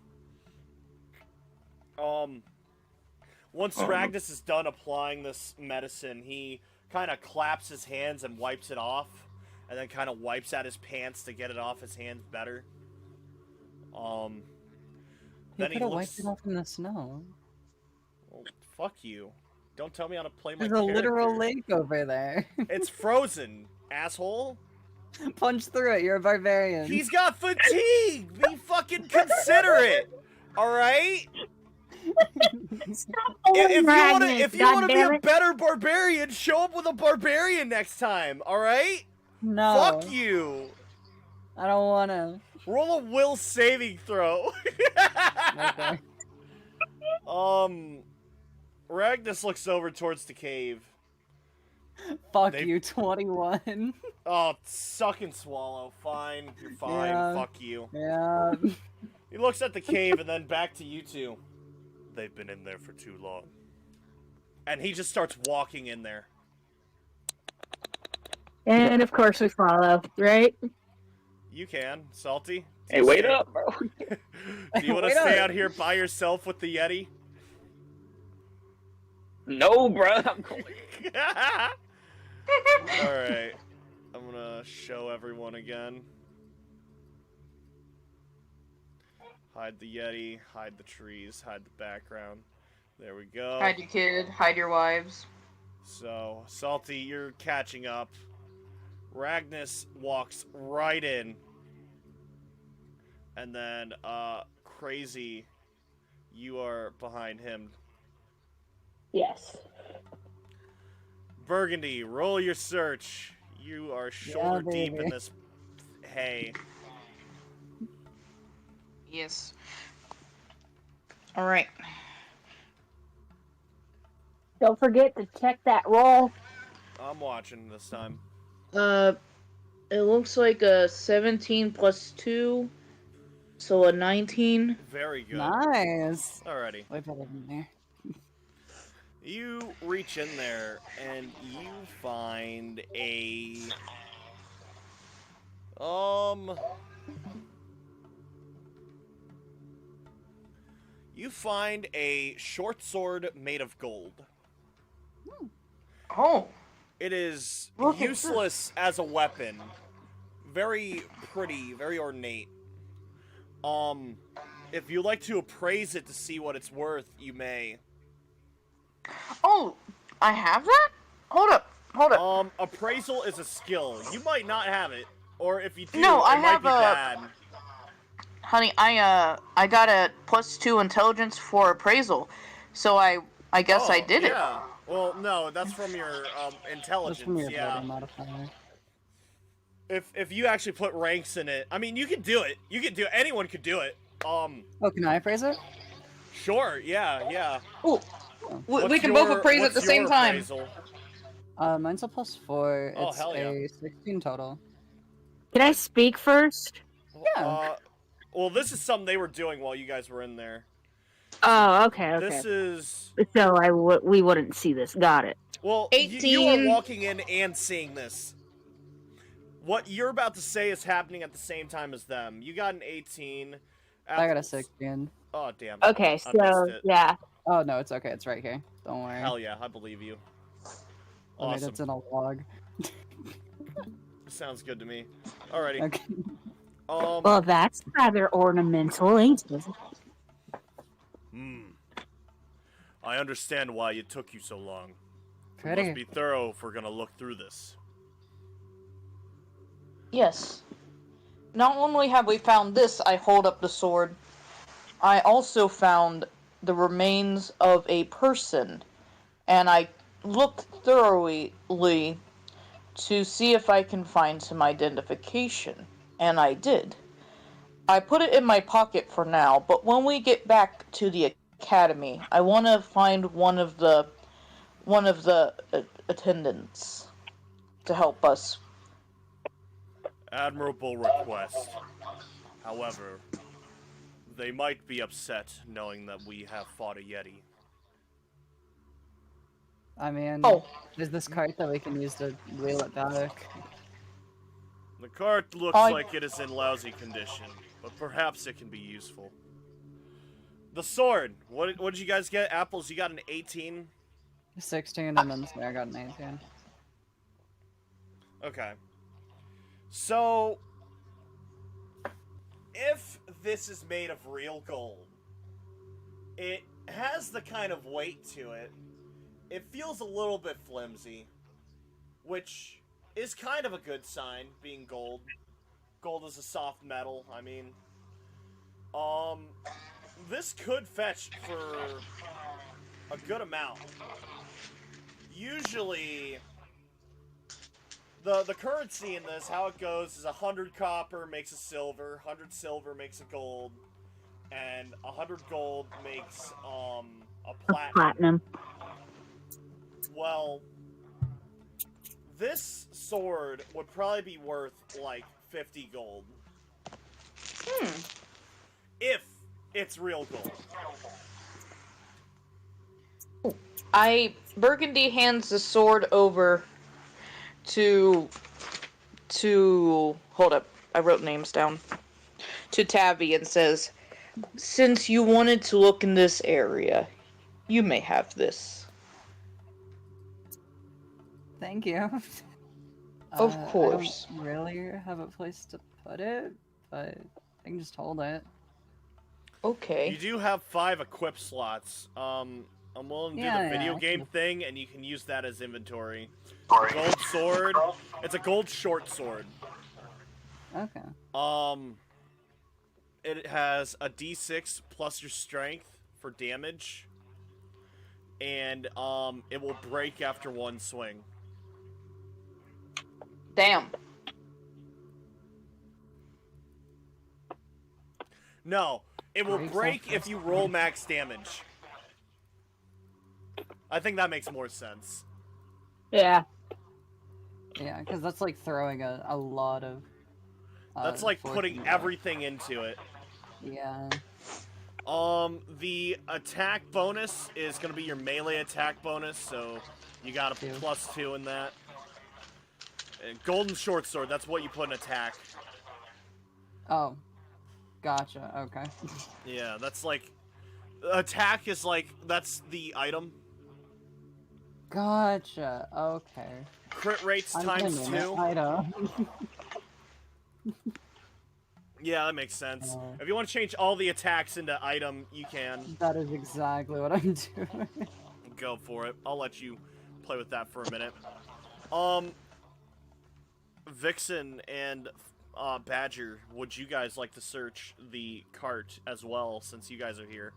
Once Ragnus is done applying this medicine, he kind of claps his hands and wipes it off, and then kind of wipes at his pants to get it off his hands better. You Then he could have looks... wiped it off in the snow. Well, fuck you. Don't tell me how to play my There's a character. literal lake over there. It's frozen, asshole. Punch through it, you're a barbarian. He's got fatigue! Be fucking considerate! Alright? If you wanna be a better barbarian, show up with a barbarian next time, alright? No. Fuck you! I don't wanna. Roll a will saving throw. Okay. Ragnus looks over towards the cave. Fuck you, 21. Oh, suck and swallow. Fine, you're fine. Yeah. Fuck you. Yeah. He looks at the cave and then back to you two. They've been in there for too long. And he just starts walking in there. And of course we follow, right? You can. Salty? Hey, wait up, bro. Do you want to Wait stay up. out here by yourself with the Yeti? No, bro. I'm going. Alright. I'm gonna show everyone again. Hide the Yeti, hide the trees, hide the background. There we go. Hide your kid, hide your wives. So, Salty, you're catching up. Ragnus walks right in. And then, Crazy, you are behind him. Yes. Burgandy, roll your search. You are shoulder deep in baby. this hay. Yes. Alright. Don't forget to check that roll. I'm watching this time. It looks like a 17 plus 2, so a 19. Very good. Nice. Alrighty. Way better than there. You reach in there and you find a you find a short sword made of gold. Oh. It is Look at useless as a weapon. Very pretty, very ornate. If you like to appraise it to see what it's worth, you may. Oh, I have that? Hold up. Appraisal is a skill. You might not have it, or if you do, No, it I might have be a- bad. Honey, I got a plus 2 intelligence for appraisal, so I guess I did it. Yeah. Well, no, that's from your That's intelligence. from your Yeah. ability modifier. If you actually put ranks in it, I mean, you can do it. You can do it. Anyone could do it. Oh, can I appraise it? Sure. Yeah. Ooh. What's We can both your- appraise at what's the same your time. appraisal? Mine's a +4. Oh, It's hell yeah. a 16 total. Can I speak first? Yeah. Well, this is something they were doing while you guys were in there. Oh, okay. This is So we wouldn't see this. Got it. well, you are 18. walking in and seeing this. What you're about to say is happening at the same time as them. You got an 18. I got a Apples- 16. Oh damn. Okay, I so missed it. yeah. Oh, no, it's okay. It's right here. Don't worry. Hell yeah, I believe you. I mean, Awesome. it's in a log. Sounds good to me. Alrighty. Okay. Well, that's rather ornamental, ain't it? I understand why it took you so long. We Pretty. must be thorough if we're gonna look through this. Yes. Not only have we found this, I hold up the sword. I also found the remains of a person, and I looked thoroughly to see if I can find some identification, and I did. I put it in my pocket for now, but when we get back to the academy, I want to find one of the attendants to help us. Admirable request. However, they might be upset knowing that we have fought a Yeti. I mean, Oh. there's this cart that we can use to wheel it back. The cart looks like it is in lousy condition, but perhaps it can be useful. The sword. What did you guys get? Apples, you got an 18? 16, and then Snare got an 18. Okay. So, if this is made of real gold, it has the kind of weight to it. It feels a little bit flimsy, which is kind of a good sign, being gold. Gold is a soft metal, I mean. This could fetch for a good amount. Usually, the currency in this, how it goes, is 100 copper makes a silver, 100 silver makes a gold, and 100 gold makes, a platinum. Well, this sword would probably be worth, like, 50 gold. If it's real gold. Burgundy hands the sword over to hold up, I wrote names down. To Tavvi and says, "Since you wanted to look in this area, you may have this." Thank you. Of course. I don't really have a place to put it, but I can just hold it. Okay. You do have 5 equip slots. I'm willing to do the video game thing, and you can use that as inventory. Gold sword. It's a gold short sword. Okay. It has a D6 plus your strength for damage, and it will break after 1 swing. Damn. No, it will break if you roll max damage. I think that makes more sense. Yeah. Yeah, because that's like throwing a lot of... That's like putting everything into it. Yeah. The attack bonus is going to be your melee attack bonus, so you got a +2 in that. Golden short sword, that's what you put in attack. Oh. Gotcha, okay. Yeah, that's like... Attack is like, that's the item. Gotcha, okay. Crit rates times 2. Item. Yeah, that makes sense. If you want to change all the attacks into item, you can. That is exactly what I'm doing. Go for it. I'll let you play with that for a minute. Vixen and Badger, would you guys like to search the cart as well, since you guys are here?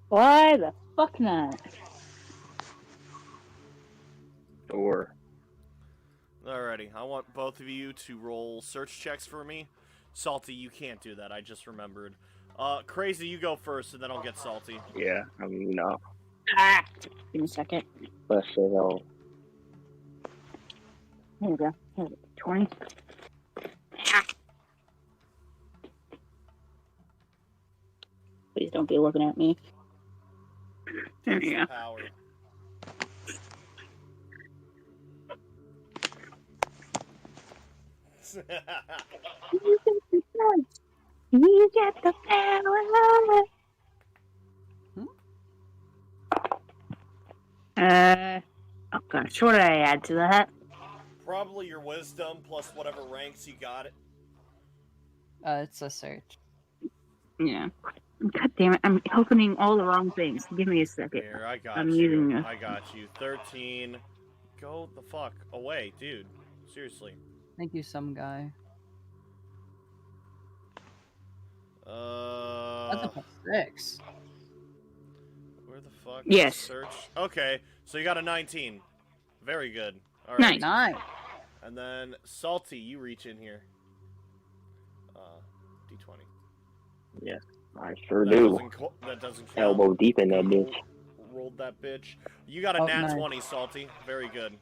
Why the fuck not? Sure. Alrighty, I want both of you to roll search checks for me. Salty, you can't do that, I just remembered. Crazy, you go first, and then I'll get Salty. Yeah, no. Ah! Give me a second. Let's say though. Here we go. Here we go. 20. Ah! Please don't be looking at me. There you go. Power. You get the power. Oh gosh, what did I add to that? Probably your wisdom plus whatever ranks you got it. It's a search. Yeah. God damn it, I'm opening all the wrong things. Give me a second. Here, I got I'm you. using I got you. 13. Go the fuck away, dude. Seriously. Thank you, some guy. That's a +6. Where the fuck? Yes. Search. Okay, so you got a 19. Very good. All right. Nice. And then Salty, you reach in here. D20. Yeah, I sure That do. that doesn't count. Elbow deep in that bitch. Rolled that bitch. You got a nat nice. 20, Salty. Very good.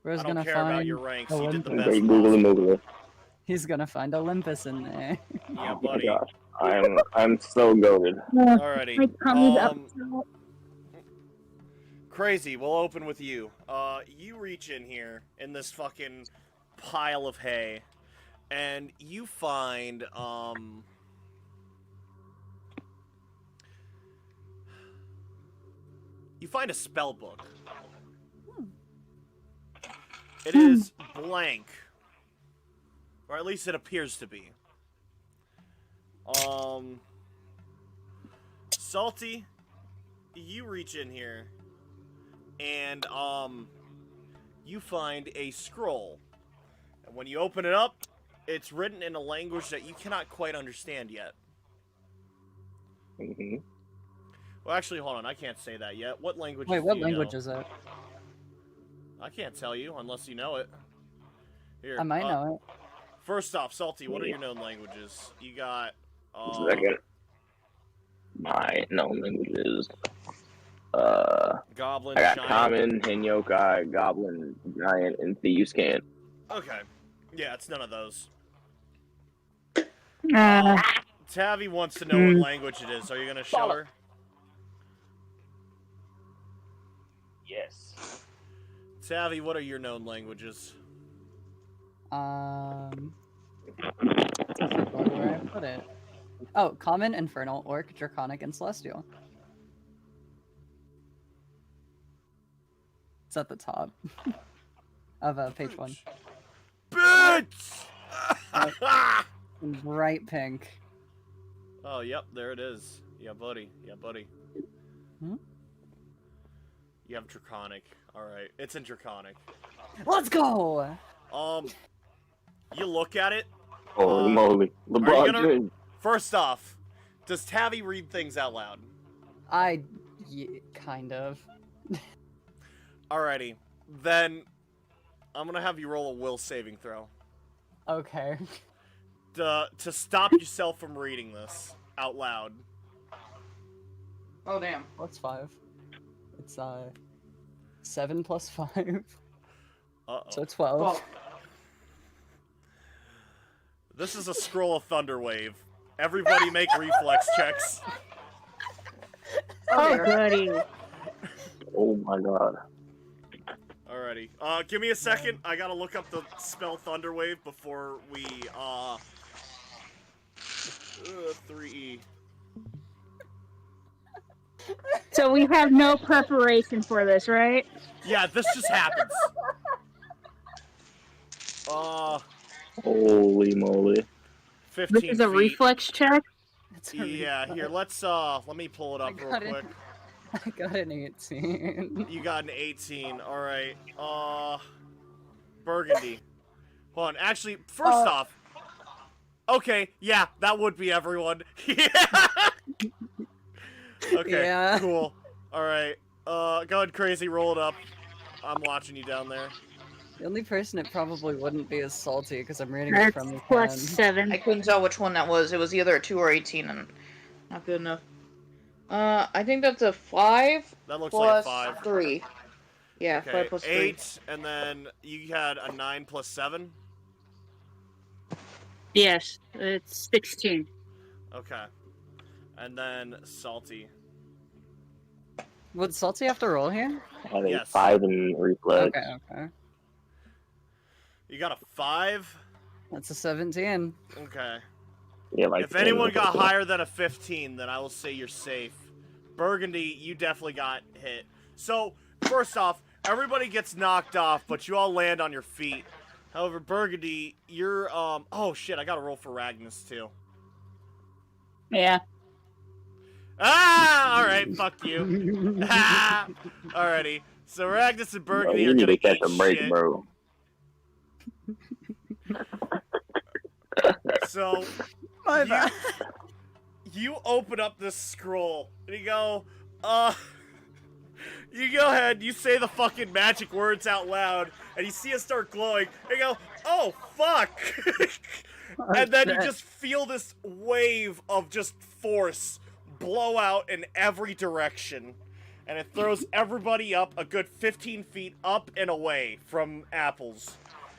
Bro's I don't gonna care find about your ranks. You did the best Great googly possible. moogly. He's gonna find Olympus in there. Yeah, Oh my buddy. gosh. I'm so goaded. Alrighty. My tummy's up. Crazy, we'll open with you. You reach in here in this fucking pile of hay, and you find, you find a spell book. It is blank. Or at least it appears to be. Salty, you reach in here, and, you find a scroll. And when you open it up, it's written in a language that you cannot quite understand yet. Mm-hmm. Well, actually, hold on, I can't say that yet. What language Wait, do what you language know? is it? I can't tell you unless you know it. Here, I might know it. First off, Salty, what are your known languages? You got, Second. My known languages. Goblin, I got Giant. Common, Hinyokai, Goblin, Giant, and Thieves' Cant. Okay. Yeah, it's none of those. Uh, Tavvi wants to know what language it is. Are you gonna show her? Yes. Tavvi, what are your known languages? Where would I put it? Oh, Common, Infernal, Orc, Draconic, and Celestial. It's at the top of page 1. Bitch! In bright pink. Oh, yep, there it is. Yeah, buddy. Yeah, buddy. Hmm? You have Draconic. Alright, it's in Draconic. Let's go! You look at it. Holy moly. Are you LeBron gonna- James. First off, does Tavvi read things out loud? Kind of. Alrighty. Then, I'm gonna have you roll a will saving throw. Okay. To stop yourself from reading this out loud. Oh damn. What's 5? It's 7 plus 5. Uh-oh. So 12. Well, This is a scroll of Thunderwave. Everybody make reflex checks. oh, dear. goody. Oh my god. Alrighty. Give me a second. I gotta look up the spell Thunderwave before we, 3E. So we have no preparation for this, right? Yeah, this just happens. Holy moly. 15 This is a feet. reflex check? It's a Yeah, here, reflex. let me pull it up real got it. quick. I got an 18. You got an 18, alright. Burgandy. Hold on, actually, first off. Okay, yeah, that would be everyone. Yeah! Okay, Yeah. cool. Alright, go ahead, Crazy, roll it up. I'm watching you down there. The only person it probably wouldn't be is Salty, because I'm reading it That's from the plus pen. 7. I couldn't tell which one that was. It was either a 2 or 18, and not good enough. I think that's a 5 That looks plus like a 5. 3. Yeah, Okay, 5 plus 3. 8, and then you had a 9 plus 7? Yes, it's 16. Okay. And then Salty. Would Salty have to roll here? I have a Yes. 5 in reflex. Okay, okay. You got a 5? That's a 17. Okay. Yeah, like If anyone 10. got higher than a 15, then I will say you're safe. Burgandy, you definitely got hit. So, first off, everybody gets knocked off, but you all land on your feet. However, Burgandy, you're, oh shit, I gotta roll for Ragnus, too. Yeah. Ah! Alright, fuck you. Ah! Alrighty. So, Ragnus and Bro, Burgandy you are need gonna to catch eat a break, shit. bro. So, My you, bad. you open up this scroll, and you go, you go ahead, you say the fucking magic words out loud, and you see it start glowing, and you go, oh, fuck! And then you just feel this wave of just force blow out in every direction, and it throws everybody up a good 15 feet up and away from Apples.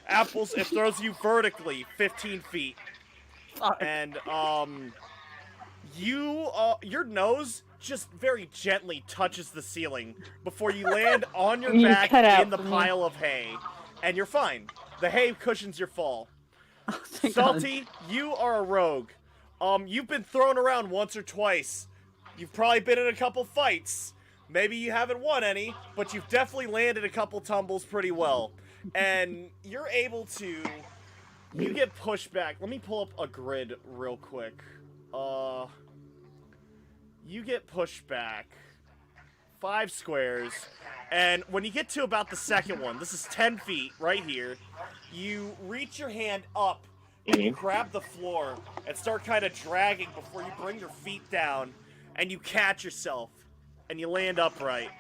Apples, it throws you vertically 15 feet. Fuck. And, your nose just very gently touches the ceiling before you land on your You back cut out in the for me. pile of hay, and you're fine. The hay cushions your fall. Oh, thank God. Salty, you are a rogue. You've been thrown around once or twice. You've probably been in a couple fights. Maybe you haven't won any, but you've definitely landed a couple tumbles pretty well. And you're able to... You get pushed back. Let me pull up a grid real quick. You get pushed back 5 squares, and when you get to about the second one, this is 10 feet right here, you reach your hand up and you grab the floor and start kind of dragging before you bring your feet down, and you catch yourself and you land upright.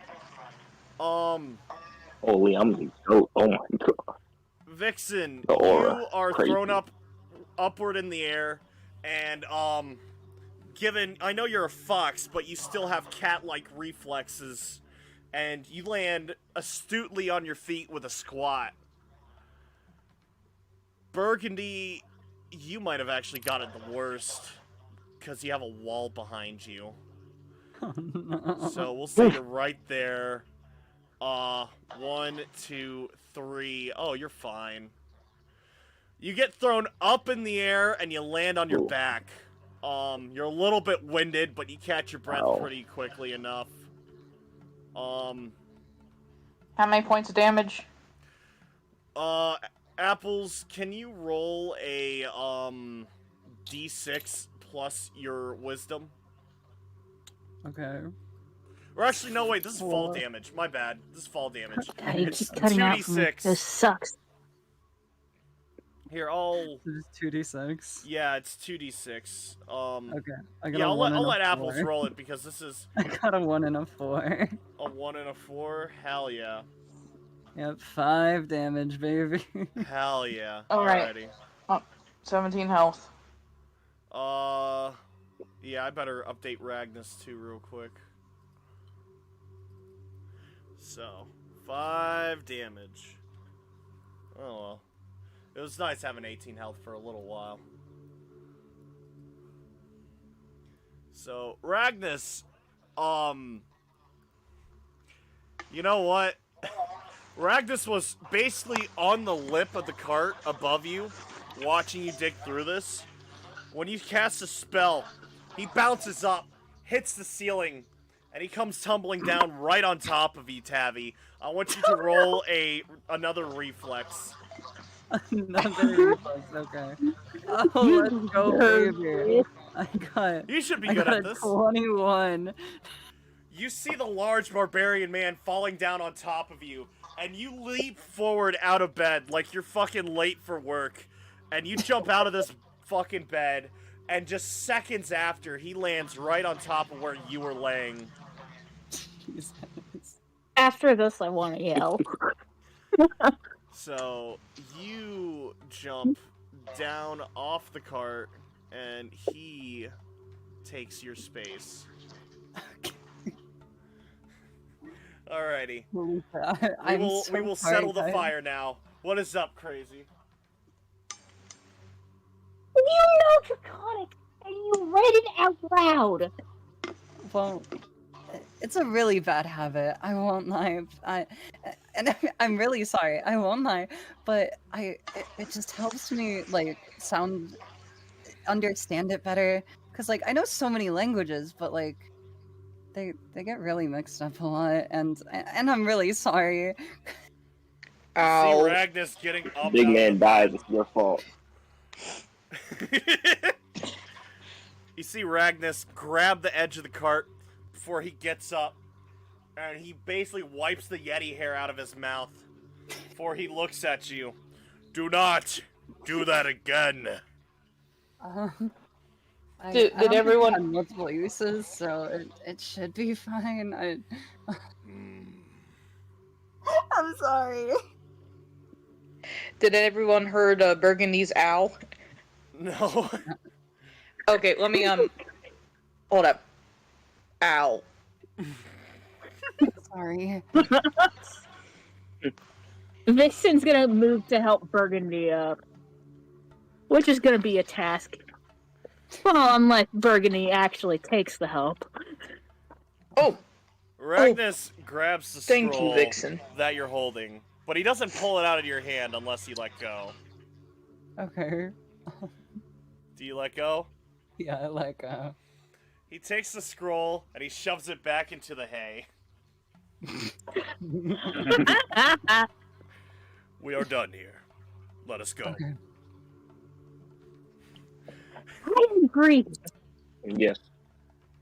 Holy, I'm so. Oh my god. Vixen, The aura, you are crazy. thrown upward in the air, and given I know you're a fox, but you still have cat-like reflexes, and you land astutely on your feet with a squat. Burgundy, you might have actually got it the worst, because you have a wall behind you. Oh, no. So we'll say you're right there. 1, 2, 3. Oh, you're fine. You get thrown up in the air and you land on your back. You're a little bit winded, but you catch your breath pretty quickly enough. How many points of damage? Apples, can you roll a D6 plus your wisdom? Okay. Or actually, no, wait, this is fall damage. My bad. This is fall damage. God, you It's keep cutting out from me. 2d6. This sucks. Here, I'll... This is 2d6. Yeah, it's 2d6. Okay. I got Yeah, a I'll 1 and a let Apples 4. roll it because this is I got a 1 and a 4. a 1 and a 4. Hell yeah. Yep, 5 damage, baby. Hell yeah. Alright. Alrighty. 17 health. Yeah, I better update Ragnus too real quick. So, 5 damage. Oh well. It was nice having 18 health for a little while. So, Ragnus, you know what? Ragnus was basically on the lip of the cart above you, watching you dig through this. When you cast a spell, he bounces up, hits the ceiling, and he comes tumbling down right on top of you, Tavvi. I want you to roll another reflex. Another reflex, okay. Oh, let's go, baby. You should be I good got at a this. 21. You see the large barbarian man falling down on top of you, and you leap forward out of bed like you're fucking late for work, and you jump out of this fucking bed, and just seconds after, he lands right on top of where you were laying. Jesus. After this, I want to yell. So, you jump down off the cart, and he takes your space. Alrighty. We will settle the fire now. What is up, Crazy? You know Draconic, and you read it out loud. Well, it's a really bad habit. I won't lie. I'm really sorry. I won't lie, but it just helps me like understand it better. Cause like I know so many languages, but like they get really mixed up a lot, and I'm really sorry. See Ragnus getting up. Big out man of dies. It's your fault. You see Ragnus grab the edge of the cart before he gets up, and he basically wipes the yeti hair out of his mouth before he looks at you. Do not do that again. I Did don't think it everyone- had multiple uses, so it should be fine. I'm sorry. Did everyone heard Burgundy's owl? No. Okay, let me hold up. Ow. Sorry. Vixen's gonna move to help Burgundy up, which is gonna be a task. Well, unless Burgundy actually takes the help. Oh, Ragnus grabs the thank you, scroll Vixen. that you're holding, But he doesn't pull it out of your hand unless you let go. Okay. Do you let go? Yeah, I let go. He takes the scroll and he shoves it back into the hay. We are done here. Let us go. Okay. I agree. Yes.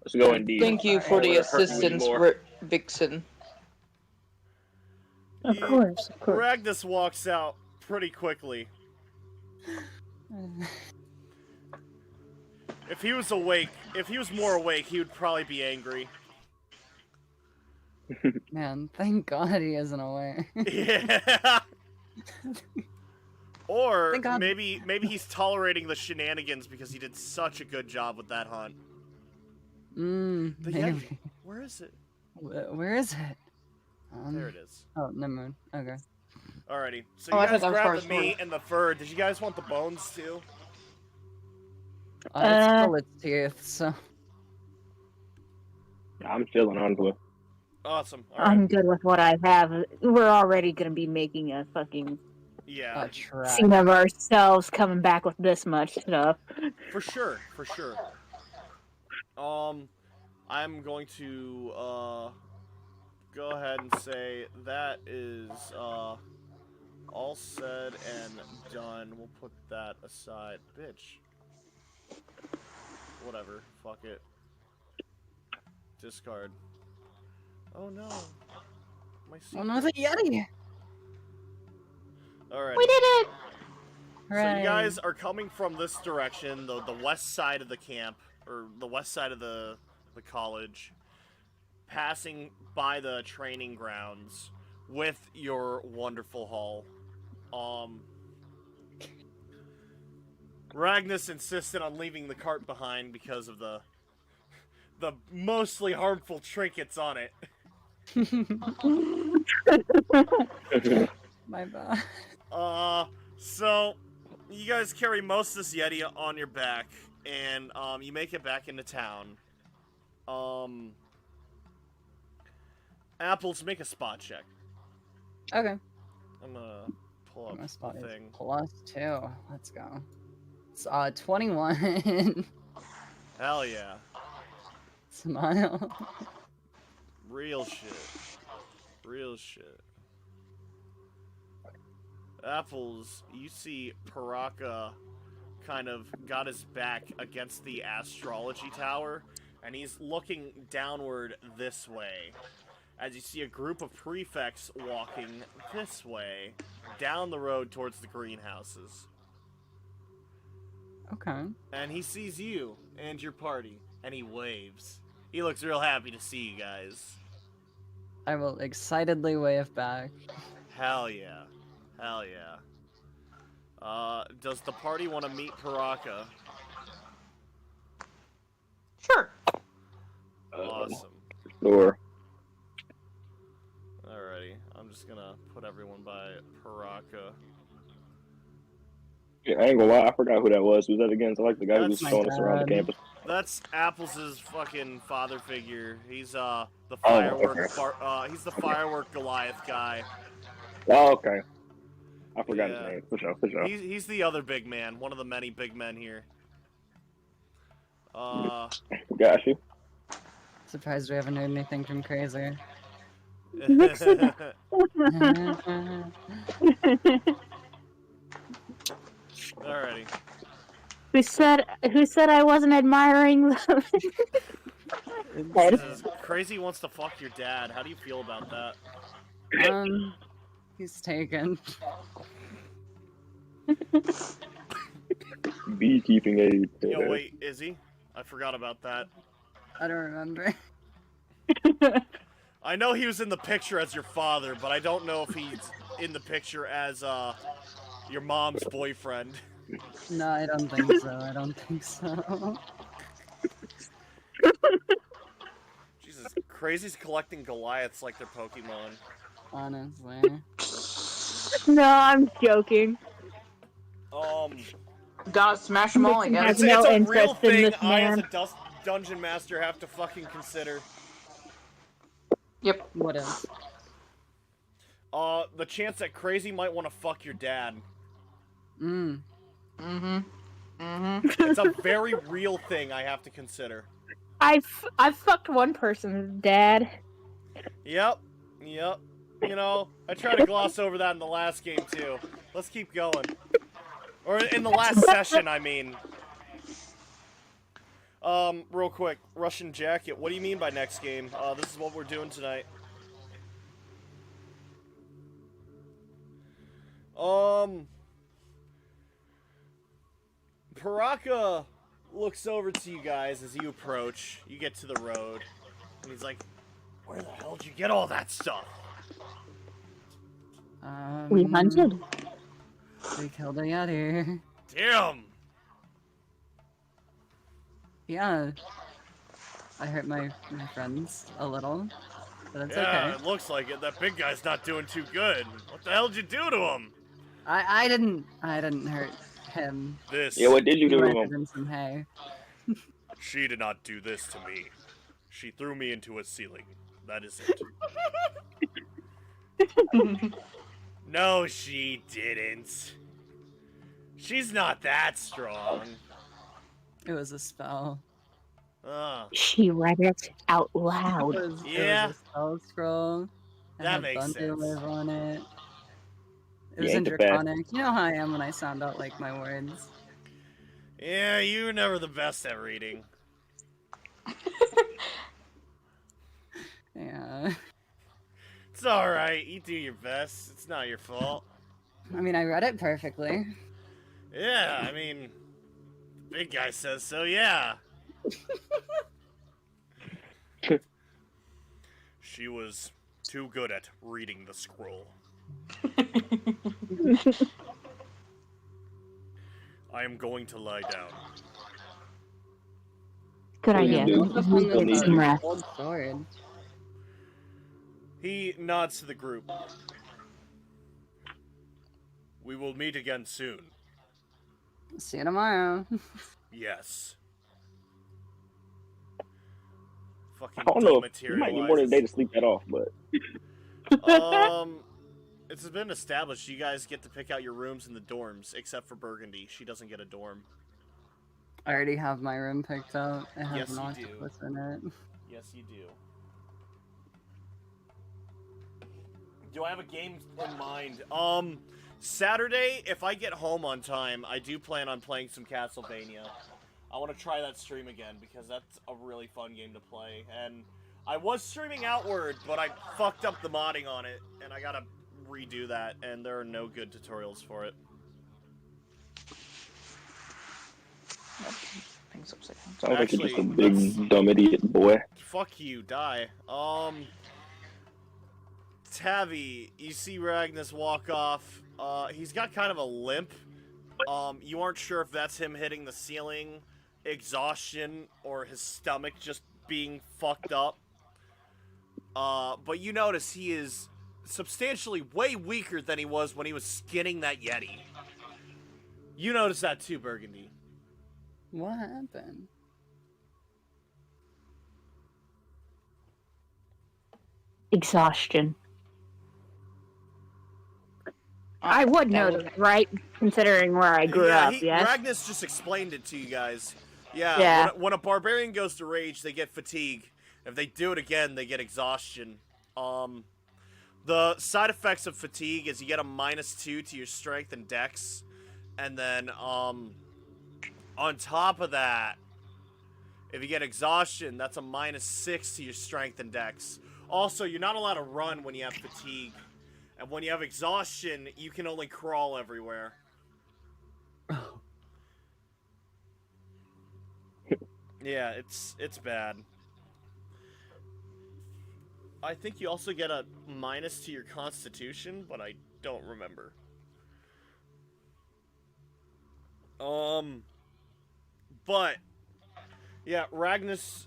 Let's go indeed. Thank you for the Or hurt you assistance, anymore. Vixen. Of course, of course. Ragnus walks out pretty quickly. If he was more awake, he would probably be angry. Man, thank God he isn't away. Yeah. Or Thank God. maybe he's tolerating the shenanigans because he did such a good job with that hunt. The Maybe. Yeti. Where is it? Where is it? There it is. Oh, never mind. Okay. Alrighty. So Oh, you I guys thought that was grabbed for the a meat and the fur. Did you guys want the bones too? It's full its teeth, so. I'm chilling, honestly. Awesome. Alright. I'm good with what I have. We're already gonna be making a fucking Yeah. A track. scene of ourselves coming back with this much stuff. For sure. For sure. I'm going to go ahead and say that is all said and done. We'll put that aside. Bitch. Whatever. Fuck it. Discard. Oh no. My Oh no, the Yeti! Alright. We did it! So you guys are coming from this direction, the west side of the camp, or the west side of the college, passing by the training grounds with your wonderful haul. Ragnus insisted on leaving the cart behind because of the mostly harmful trinkets on it. My bad. So you guys carry most of this Yeti on your back, and you make it back into town. Apples, make a spot check. Okay. I'm gonna pull up My spot the is thing. +2. Let's go. It's 21. Hell yeah. Smile. Real shit. Real shit. Apples, you see Paraka kind of got his back against the astrology tower, and he's looking downward this way. As you see a group of prefects walking this way, down the road towards the greenhouses. Okay. And he sees you and your party, and he waves. He looks real happy to see you guys. I will excitedly wave back. Hell yeah. Hell yeah. Does the party want to meet Paraka? Sure. Awesome. Sure. Alrighty, I'm just gonna put everyone by Paraka. Yeah, I ain't gonna lie, I forgot who that was. Who's that again? I like the guy who was That's showing us around the my campus. That's Apples' fucking father figure. He's the Oh, firework okay. he's the firework Goliath guy. Oh, okay. I forgot Yeah. his name. For sure, for sure. He's the other big man, one of the many big men here. Got you. Surprised we haven't heard anything from Crazy. Alrighty. Who said I wasn't admiring them? Crazy wants to fuck your dad. How do you feel about that? He's taken. Beekeeping aid. Yo, wait, is he? I forgot about that. I don't remember. I know he was in the picture as your father, but I don't know if he's in the picture as your mom's boyfriend. No, I don't think so. I don't think so. Jesus, Crazy's collecting Goliaths like they're Pokemon. Honestly. No, I'm joking. Gotta smash them all, I guess. It's, no it's a real interest in thing this I, as a man. dungeon master, have to fucking consider. Yep. What else? the chance that Crazy might want to fuck your dad. It's a very real thing I have to consider. I've fucked one person's dad. Yep. You know, I tried to gloss over that in the last game too. Let's keep going. Or in the last session, I mean. Real quick, Russian Jacket, what do you mean by next game? This is what we're doing tonight. Paraka looks over to you guys as you approach. You get to the road, and he's like, "Where the hell did you get all that stuff?" We hunted. We killed a yeti. Damn! Yeah. I hurt my friends a little, but it's Yeah, okay. it looks like it. That big guy's not doing too good. What the hell did you do to him? I didn't hurt him. This. Yeah, what did you do to Planted him? in some hay. She did not do this to me. She threw me into a ceiling. That is it. No, she didn't. She's not that strong. It was a spell. She read it out loud. It was Yeah. a spell scroll. It That had makes Thunder sense. Live on it. It You was in ain't the best. Draconic. You know how I am when I sound out like my words. Yeah, you're never the best at reading. Yeah. It's alright. You do your best. It's not your fault. I mean, I read it perfectly. Yeah, I mean, the big guy says so, yeah. She was too good at reading the scroll. I am going to lie down. Good Please idea. do. What's the fun Still with need a some rest. gold sword? He nods to the group. We will meet again soon. See you tomorrow. Yes. Fucking I don't know. You might need more than a day to sleep that off, but It's been established you guys get to pick out your rooms in the dorms, except for Burgundy. She doesn't get a dorm. I already have my room picked out. It has Yes, an you do. octopus in it. Yes, you do. Do I have a game in mind? Saturday, if I get home on time, I do plan on playing some Castlevania. I want to try that stream again, because that's a really fun game to play. And I was streaming Outward, but I fucked up the modding on it, and I gotta redo that, and there are no good tutorials for it. Things upside down. sounds like you're just a Actually, big dumb idiot boy. Fuck you, die. Tavvi, you see Ragnus walk off. He's got kind of a limp. You aren't sure if that's him hitting the ceiling, exhaustion, or his stomach just being fucked up. But you notice he is substantially way weaker than he was when he was skinning that yeti. You notice that too, Burgundy. What happened? Exhaustion. I would know that, right? Considering where I grew up, yes? Ragnus just explained it to you guys. Yeah, Yeah. when a barbarian goes to rage, they get fatigue. If they do it again, they get exhaustion. The side effects of fatigue is you get a -2 to your strength and dex. And then, on top of that, if you get exhaustion, that's a -6 to your strength and dex. Also, you're not allowed to run when you have fatigue. And when you have exhaustion, you can only crawl everywhere. Yeah, it's bad. I think you also get a minus to your constitution, but I don't remember. But yeah, Ragnus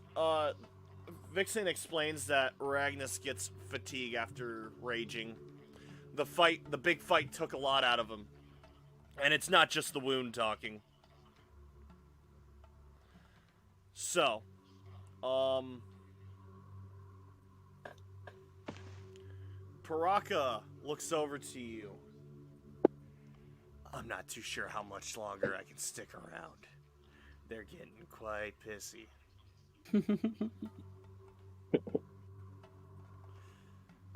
Vixen explains that Ragnus gets fatigue after raging. The big fight took a lot out of him. And it's not just the wound talking. So, Paraka looks over to you. I'm not too sure how much longer I can stick around. They're getting quite pissy.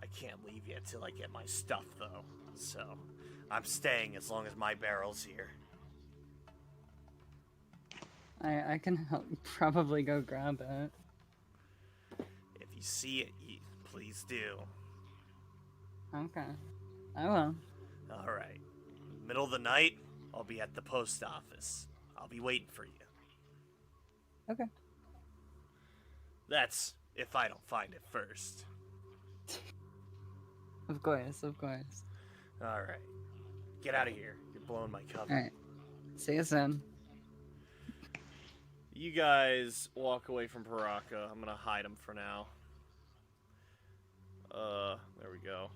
I can't leave yet till I get my stuff, though. So, I'm staying as long as my barrel's here. I can help, probably go grab it. If you see it, please do. Okay. I will. Alright. Middle of the night, I'll be at the post office. I'll be waiting for you. Okay. That's if I don't find it first. Of course, of course. Alright. Get out of here. You're blowing my cover. Alright. See you soon. You guys walk away from Baraka. I'm gonna hide him for now. There we go.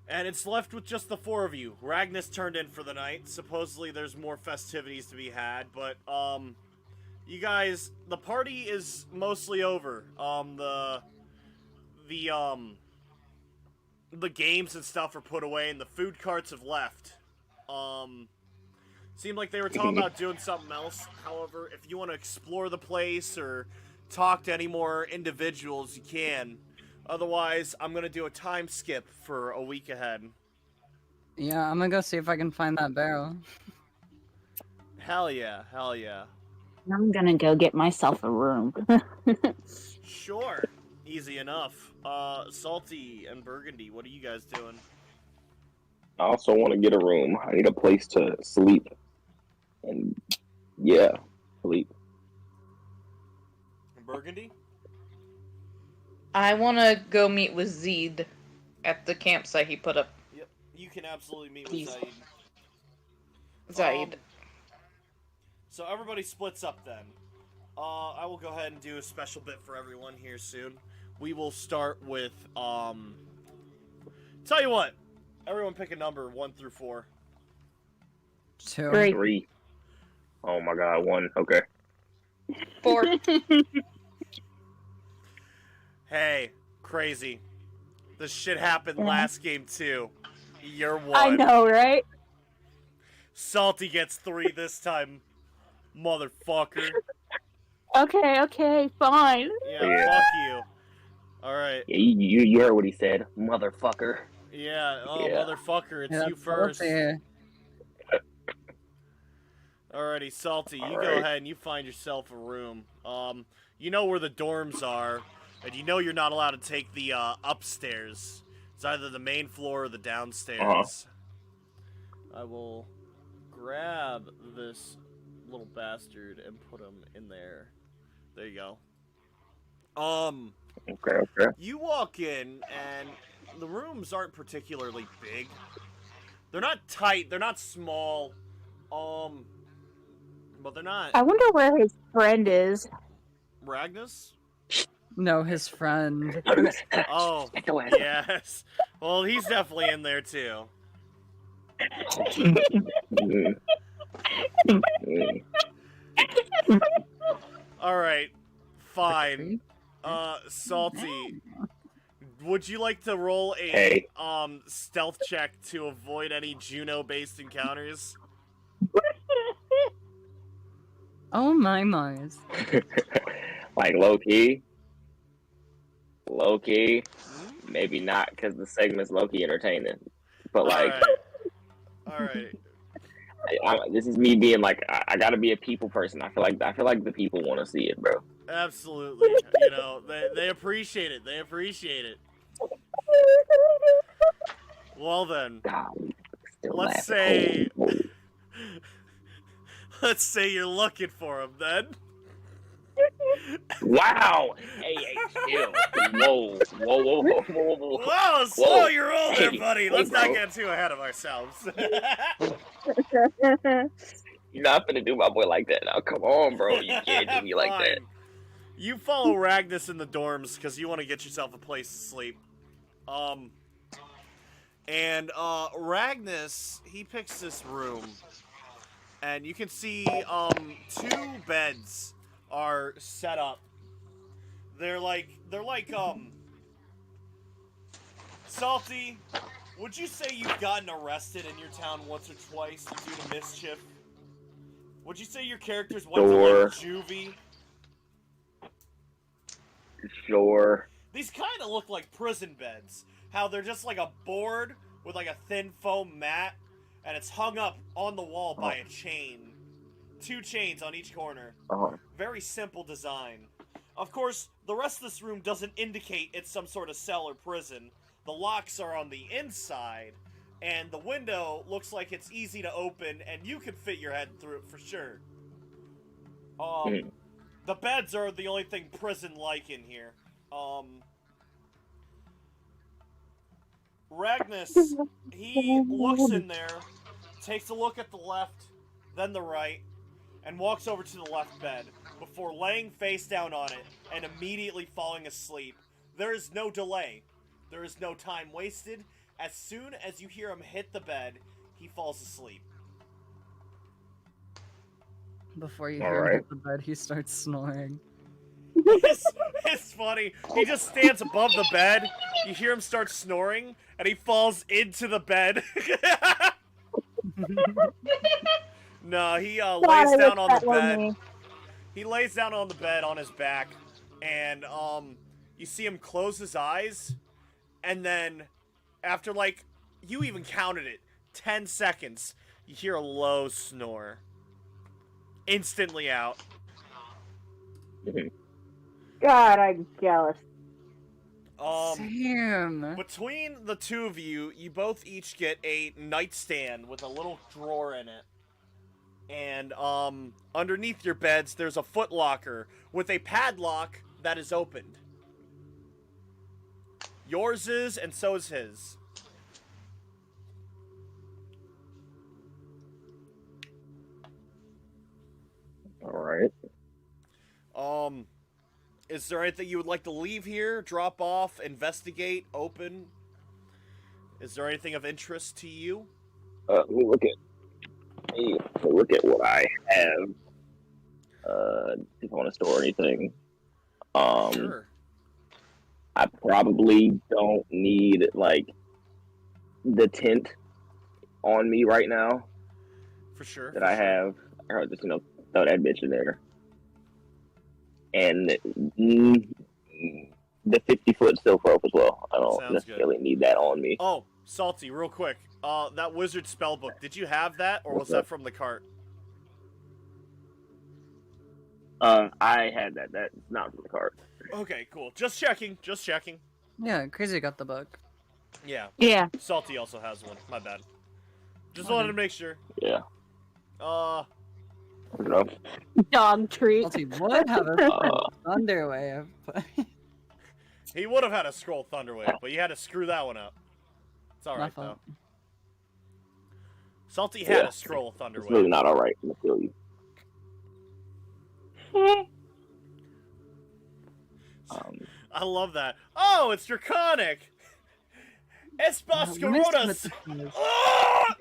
And it's left with just the four of you. Ragnus turned in for the night. Supposedly there's more festivities to be had, but, you guys, the party is mostly over. The games and stuff are put away, and the food carts have left. Seemed like they were talking about doing something else. However, if you want to explore the place or talk to any more individuals, you can. Otherwise, I'm going to do a time skip for a week ahead. Yeah, I'm gonna go see if I can find that barrel. Hell yeah, hell yeah. I'm gonna go get myself a room. Sure. Easy enough. Salty and Burgundy, what are you guys doing? I also want to get a room. I need a place to sleep. And yeah, sleep. And Burgundy? I want to go meet with Zed at the campsite he put up. Yep, you can absolutely meet with Please. Zaid. Zaid. So everybody splits up then. I will go ahead and do a special bit for everyone here soon. We will start with, tell you what. Everyone pick a number, 1 through 4. 2. 3. Oh my god, 1. Okay. 4. Hey, crazy. This shit happened last game too. You're 1. I know, right? Salty gets 3 this time, motherfucker. Okay, fine. Yeah, fuck you. Alright. Yeah, you heard what he said, motherfucker. Yeah, Yeah. motherfucker, it's Yeah, you first. Salty. Alrighty, Salty, you go Alright. ahead and you find yourself a room. You know where the dorms are, and you know you're not allowed to take the, upstairs. It's either the main floor or the downstairs. I will grab this little bastard and put him in there. There you go. Okay. You walk in, and the rooms aren't particularly big. They're not tight, they're not small. But they're not. I wonder where his friend is. Ragnus? No, his friend. Oh, yes. Well, he's definitely in there, too. Alright, fine. Salty, would you like to roll a, Hey. stealth check to avoid any Juno-based encounters? Oh my Mars. Like low key, maybe not because the segment's low key entertaining. But like, Alright. this is me being like, I gotta be a people person. I feel like the people want to see it, bro. Absolutely. You know, they appreciate it. They appreciate it. Well then, God, still let's laughing. say... Let's say you're looking for him, then. Wow! Hey, chill. Whoa. Whoa, slow your roll there, Hey, buddy. hey, Let's not bro. get too ahead of ourselves. You're not gonna do my boy like that now. Come on, bro. You can't do me like that. Fine. You follow Ragnus in the dorms because you want to get yourself a place to sleep. Ragnus, he picks this room. And you can see, 2 beds are set up. They're like, Salty, would you say you've gotten arrested in your town once or twice due to mischief? Would you say your characters went to like juvie? Sure. These kind of look like prison beds. How they're just like a board with like a thin foam mat, and it's hung up on the wall by a chain. 2 chains on each corner. Very simple design. Of course, the rest of this room doesn't indicate it's some sort of cell or prison. The locks are on the inside, and the window looks like it's easy to open, and you could fit your head through it for sure. The beds are the only thing prison-like in here. Ragnus, he looks in there, takes a look at the left, then the right, and walks over to the left bed, before laying face down on it, and immediately falling asleep. There is no delay. There is no time wasted. As soon as you hear him hit the bed, he falls asleep. Before you hear him hit the bed, he starts snoring. It's funny. He just stands above the bed, you hear him start snoring, and he falls into the bed. No, he lays down on the bed. He lays down on the bed on his back, and you see him close his eyes, and then after like, you even counted it, 10 seconds, you hear a low snore. Instantly out. God, I'm jealous. Sam. Between the two of you, you both each get a nightstand with a little drawer in it. And, underneath your beds, there's a footlocker with a padlock that is opened. Yours is, and so is his. Alright. Is there anything you would like to leave here, drop off, investigate, open? Is there anything of interest to you? Let me look at what I have. If I want to store anything. Sure. I probably don't need, like, the tent on me right now. For sure. That I have. I'll just, throw that bitch in there. And the 50-foot silk rope as well. I don't necessarily need that on me. Oh, Salty, real quick. That wizard spellbook, did you have that, or was that from the cart? I had that. That's not from the cart. Okay, cool. Just checking. Yeah, Crazy got the book. Yeah. Yeah. Salty also has one. My bad. Just wanted to make sure. Yeah. No. Dog treat. Salty would have a Thunderwave. He would have had a scroll Thunderwave, but you had to screw that one up. It's alright, though. Salty had a scroll Thunderwave. It's really not alright. I'm gonna kill you. I love that. Oh, it's Draconic! Espascarotas! Oh!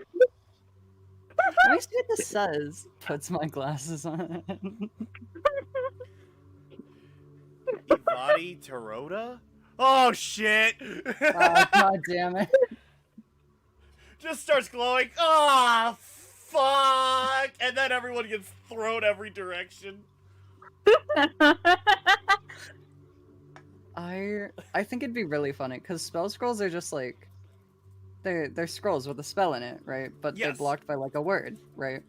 Let me see what this says. Puts my glasses on. Dhuggatti Tarota? Oh, shit! God damn it. Just starts glowing. Ah, fuck! And then everyone gets thrown every direction. I think it'd be really funny, because spell scrolls are just like... They're scrolls with a spell in it, right? But they're blocked by like a word, right?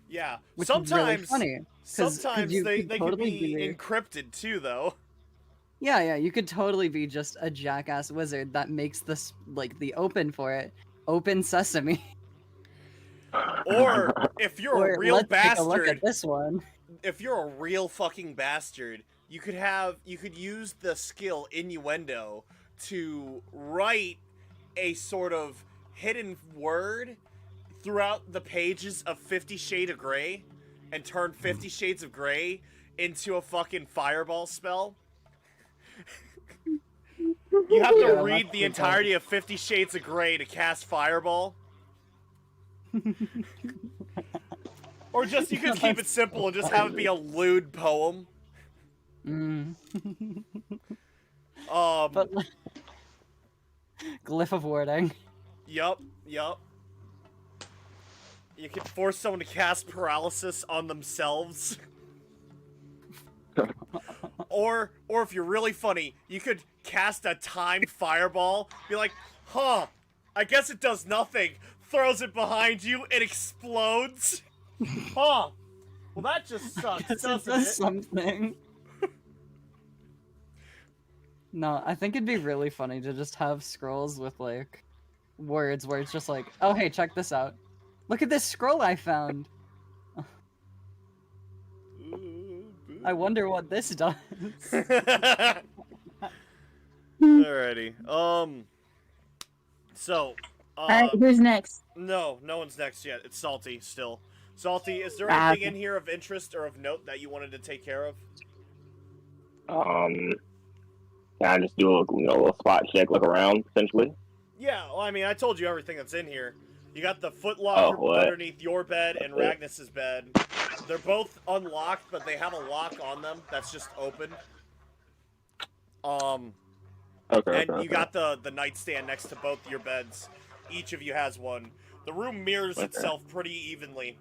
Yeah. Which sometimes, is really funny. Sometimes they totally could be encrypted too, though. Yeah, you could totally be just a jackass wizard that makes this, like, the open for it. Open sesame. Or, if you're a real bastard... Take a look at this one. If you're a real fucking bastard, you could use the skill Innuendo to write a sort of hidden word throughout the pages of 50 Shades of Grey and turn 50 Shades of Grey into a fucking fireball spell. You have to read the entirety of 50 Shades of Grey to cast fireball. Or just, you could keep it simple and just have it be a lewd poem. Glyph of warding. Yup. You can force someone to cast paralysis on themselves. or if you're really funny, you could cast a timed fireball, be like, huh, I guess it does nothing. Throws it behind you, it explodes. Huh. Well, that just sucks, doesn't it? Something. No, I think it'd be really funny to just have scrolls with, like, words where it's just like, oh, hey, check this out. Look at this scroll I found. I wonder what this does. Alrighty. So, Alright, who's next? no one's next yet. It's Salty still. Salty, is there anything in here of interest or of note that you wanted to take care of? Can I just do a little spot check, look around, essentially? Yeah, well, I mean, I told you everything that's in here. You got the footlocker underneath your bed and Ragnus's bed. They're both unlocked, but they have a lock on them that's just open. Okay. And you got the nightstand next to both your beds. Each of you has one. The room mirrors itself pretty evenly.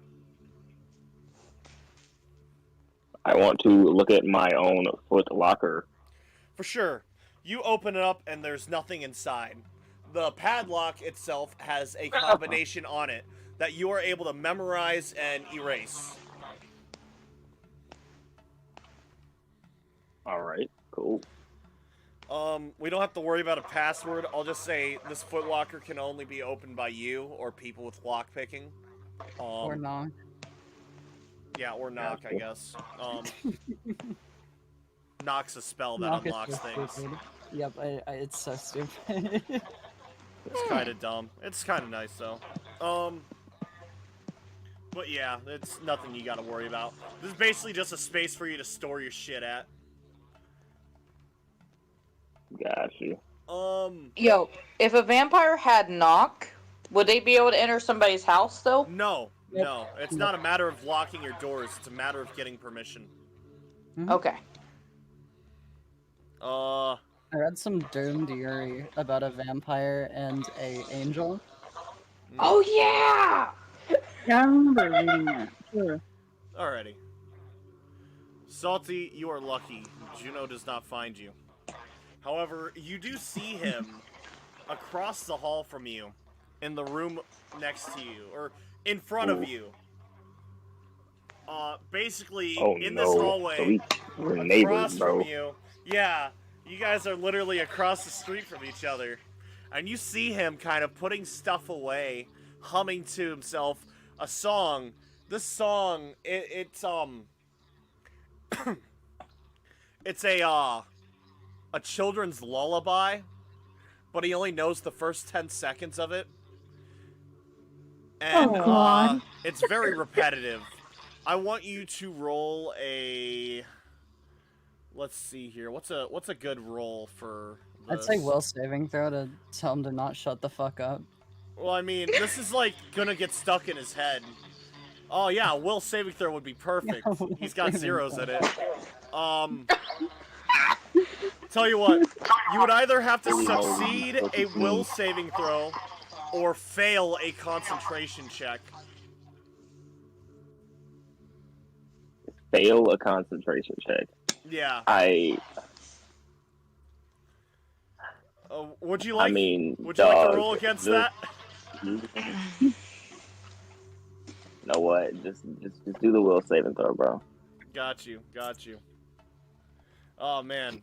I want to look at my own foot locker. For sure. You open it up and there's nothing inside. The padlock itself has a combination on it that you are able to memorize and erase. Alright, cool. We don't have to worry about a password. I'll just say this footlocker can only be opened by you or people with lockpicking. Or knock. Yeah, or knock, I guess. Knock's a spell that Knock is unlocks so things. stupid. Yep, it's so stupid. It's kind of dumb. It's kind of nice, though. But yeah, it's nothing you gotta worry about. This is basically just a space for you to store your shit at. Got you. Yo, if a vampire had knock, would they be able to enter somebody's house, though? No. It's not a matter of locking your doors. It's a matter of getting permission. Okay. I read some Doomed Yuri about a vampire and a angel. Oh, yeah! Yeah, I remember reading that. Sure. Alrighty. Salty, you are lucky. Juno does not find you. However, you do see him across the hall from you, in the room next to you, or in front of you. Basically, in this hallway, we're neighbors, across bro. from you. Yeah, you guys are literally across the street from each other. And you see him kind of putting stuff away, humming to himself a song. This song, it's a children's lullaby, but he only knows the first 10 seconds of it. And it's very repetitive. I want you to roll a... Let's see here. What's a good roll for this? I'd say will saving throw to tell him to not shut the fuck up. Well, I mean, this is like gonna get stuck in his head. Oh yeah, will saving throw would be perfect. Yeah, He's got zeros in it. Tell you what, you would either have to succeed a will saving throw or fail a concentration check. Fail a concentration check. Yeah. Would you like? I mean, would you like to roll against that? You know what? Just do the will saving throw, bro. Got you. Oh man.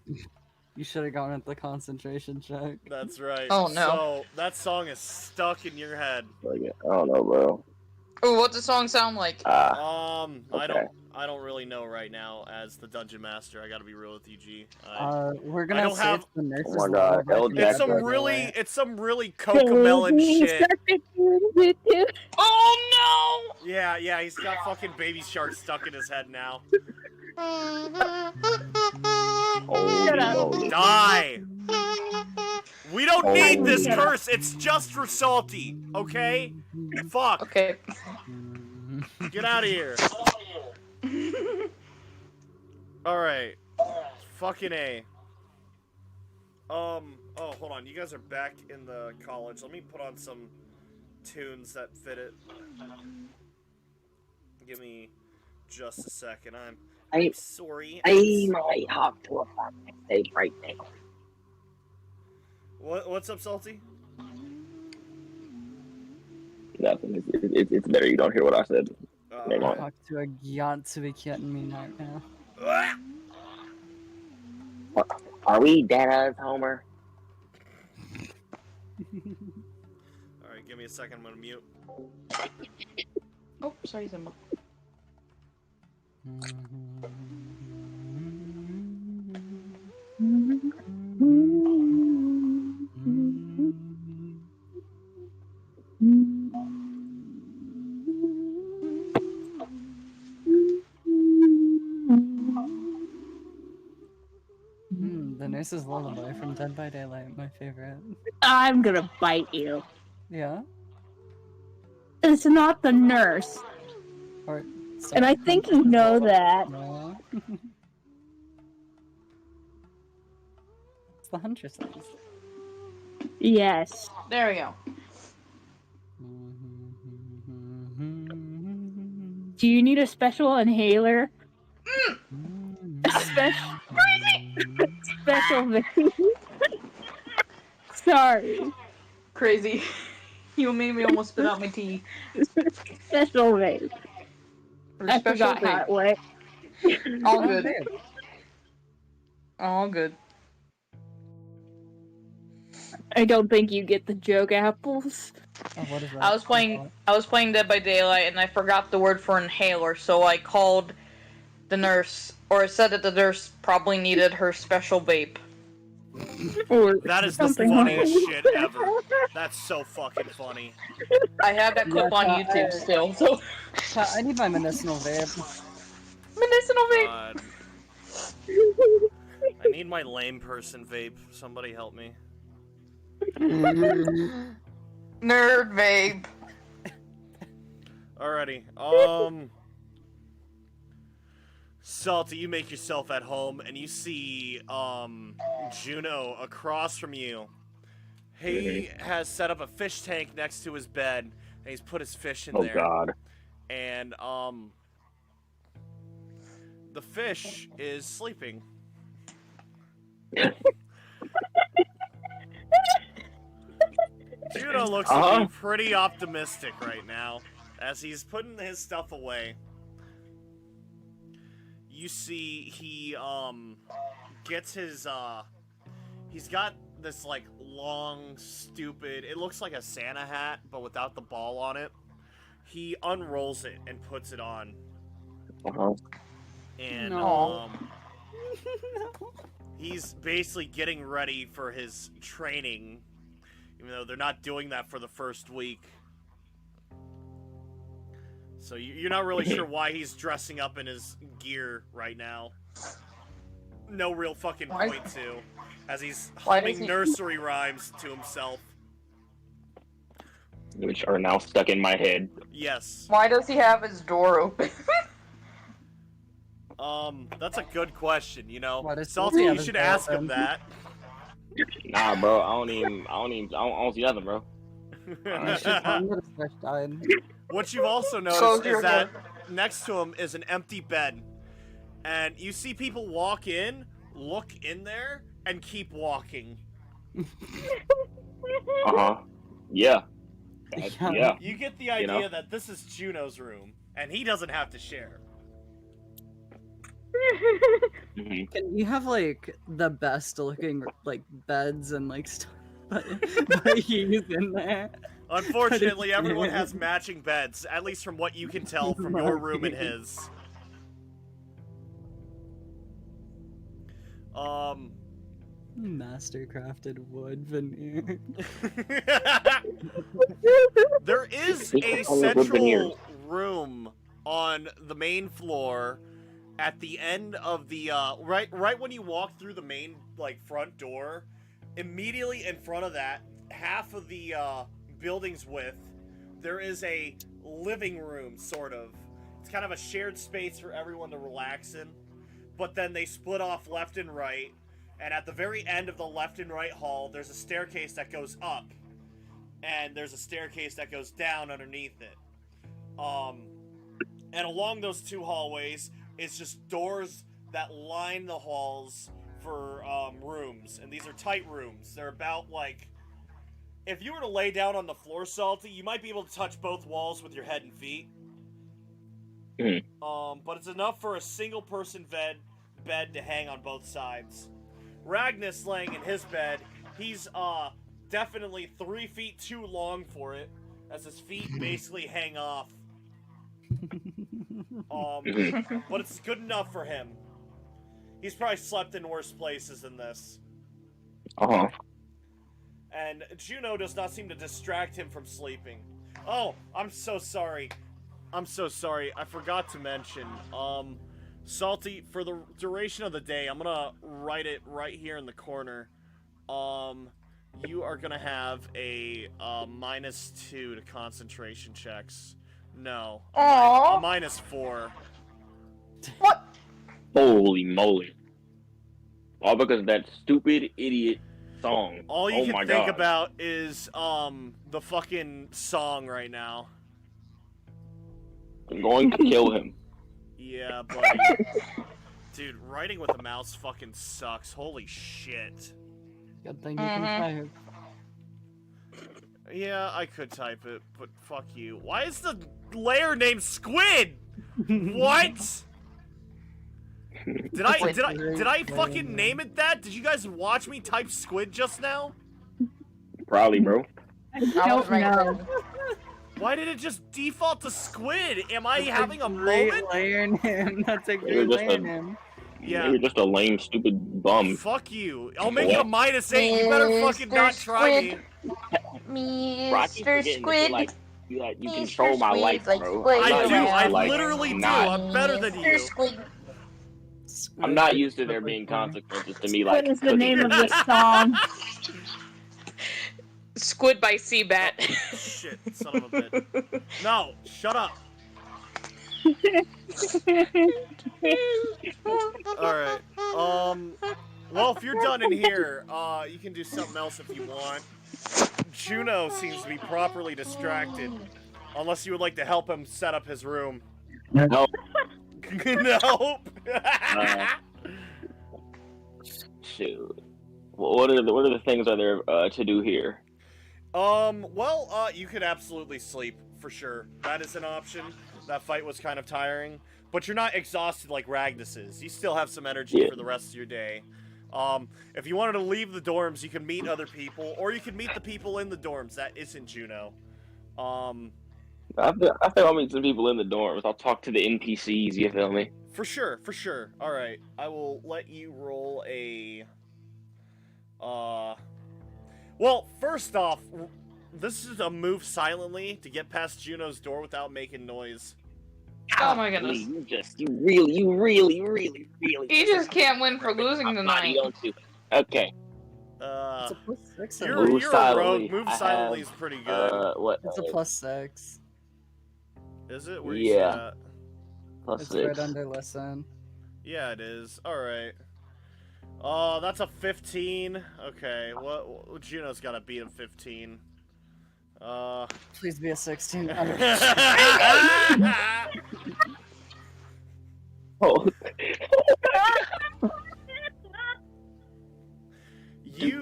You should have gone with the concentration check. That's right. Oh, no. So that song is stuck in your head. Like, I don't know, bro. Ooh, what's the song sound like? Okay. I don't really know right now as the dungeon master. I gotta be real with you, G. We're gonna don't have- the nurses. Oh my God, level, El but It's Jack some really Cocomelon shit. Oh Yeah, he's got fucking Baby Shark stuck in his head now. Holy. Die! We don't need this curse. It's just for Salty, okay? Fuck. Okay. Get out of here. Alright. Fucking A. Oh, hold on. You guys are back in the college. Let me put on some tunes that fit it. Give me just a second. I'm sorry. I might have to attack my stage right now. What's up, Salty? Nothing. It's better you don't hear what I said. Hang on. Talk to a yacht to be kidding me right now. Are we dead, Homer? Alright, give me a second. I'm gonna mute. Oh, sorry, Simba. The Nurse's Lullaby from Dead by Daylight, my favorite. I'm gonna bite you. Yeah? It's not the nurse. Or, And I think you know that. No. It's the Huntresses. Yes. There we go. Do you need a special inhaler? Special vape. Sorry. Crazy. You made me almost spit out my tea. Special vape. Or I special forgot how vape. it went. All good. All good. I don't think you get the joke, Apples. Oh, what is that? I was playing Dead by Daylight and I forgot the word for inhaler, so I called the nurse, or said that the nurse probably needed her special vape. Or That is the something funniest like shit ever. That's so fucking funny. I have that clip on YouTube still, so I need my medicinal vape. medicinal vape. God. I need my lame person vape. Somebody help me. Nerd vape. Alrighty. Salty, you make yourself at home, and you see, Juno across from you. He has set up a fish tank next to his bed, and he's put his fish in there. Oh God. And, the fish is sleeping. Juno looks to be pretty optimistic right now, as he's putting his stuff away. You see, he, gets his, he's got this, like, long, stupid, it looks like a Santa hat, but without the ball on it. He unrolls it and puts it on. And, No. he's basically getting ready for his training, even though they're not doing that for the first week. So you're not really sure why he's dressing up in his gear right now. No real fucking point to, as he's humming nursery rhymes to himself. Which are now stuck in my head. Yes. Why does he have his door open? That's a good question, you know. Why does Salty, he have you his should door ask him open? that. Nah, bro. I don't see nothing, bro. What you've also Close noticed your is that door. next to him is an empty bed. And you see people walk in, look in there, and keep walking. Yeah. Yeah. You get the idea know? that this is Juno's room, and he doesn't have to share. Can you have like the best looking like beds and like stuff, but he's in there? Unfortunately, everyone has matching beds, at least from what you can tell from your room and his. Master-crafted wood veneer. There is a central room on the main floor at the end of the right when you walk through the main like front door. Immediately in front of that, half of the building's width, there is a living room, sort of. It's kind of a shared space for everyone to relax in, but then they split off left and right, And at the very end of the left and right hall, there's a staircase that goes up. And there's a staircase that goes down underneath it. And along those two hallways, it's just doors that line the halls for rooms. And these are tight rooms. They're about, like... If you were to lay down on the floor, Salty, you might be able to touch both walls with your head and feet. But it's enough for a single-person bed to hang on both sides. Ragnus laying in his bed, he's definitely 3 feet too long for it, as his feet basically hang off. But it's good enough for him. He's probably slept in worse places than this. And Juno does not seem to distract him from sleeping. Oh, I'm so sorry. I'm so sorry. I forgot to mention, Salty, for the duration of the day, I'm gonna write it right here in the corner. You are gonna have a -2 to concentration checks. No. A -4. What? Holy moly. All because of that stupid idiot song. All you can my think God. about is, the fucking song right now. I'm going to kill him. Yeah, buddy. Dude, writing with a mouse fucking sucks. Holy shit. Good thing you can type. Yeah, I could type it, but fuck you. Why is the layer named Squid? What? Did I fucking name it that? Did you guys watch me type Squid just now? Probably, bro. I don't know. Why did it just default to Squid? Am I having a great moment? layer name. That's a You're great just layer a- name. Yeah. You're just a lame, stupid bum. Fuck you. I'll make it a -8. You better fucking not try me. Rocky, Mr. forgetting Squid. that you control my Squid, life, like bro. Squid. I I'm do. not used I to, like, literally do. not- I'm better than you. Squid. I'm not used to there being consequences to me, like. What is the name of this song? Squid by Seabat. Shit, son of a bitch. No, shut up. Alright. Well, if you're done in here, you can do something else if you want. Juno seems to be properly distracted. Unless you would like to help him set up his room. No. Nope. Shoot. What are the things are there to do here? Well, you could absolutely sleep, for sure. That is an option. That fight was kind of tiring. But you're not exhausted like Ragnus is. You still have some energy for the rest of your day. If you wanted to leave the dorms, you can meet other people, or you can meet the people in the dorms. That isn't Juno. I think I'll meet some people in the dorms. I'll talk to the NPCs, you feel me? For sure, for sure. Alright, I will let you roll a... Well, first off, this is a move silently to get past Juno's door without making noise. Oh my goodness. You really. You just can't win for losing tonight. Don't you? Okay. It's a +6. You're Move a rogue. silently. Move I silently have, is pretty good. What? It's a +6. Is it? Where you see yeah. that? Plus It's 6. right under listen. Yeah, it is. Alright. That's a 15. Okay, what Juno's gotta beat a 15. Please be a 16. Oh. You... Do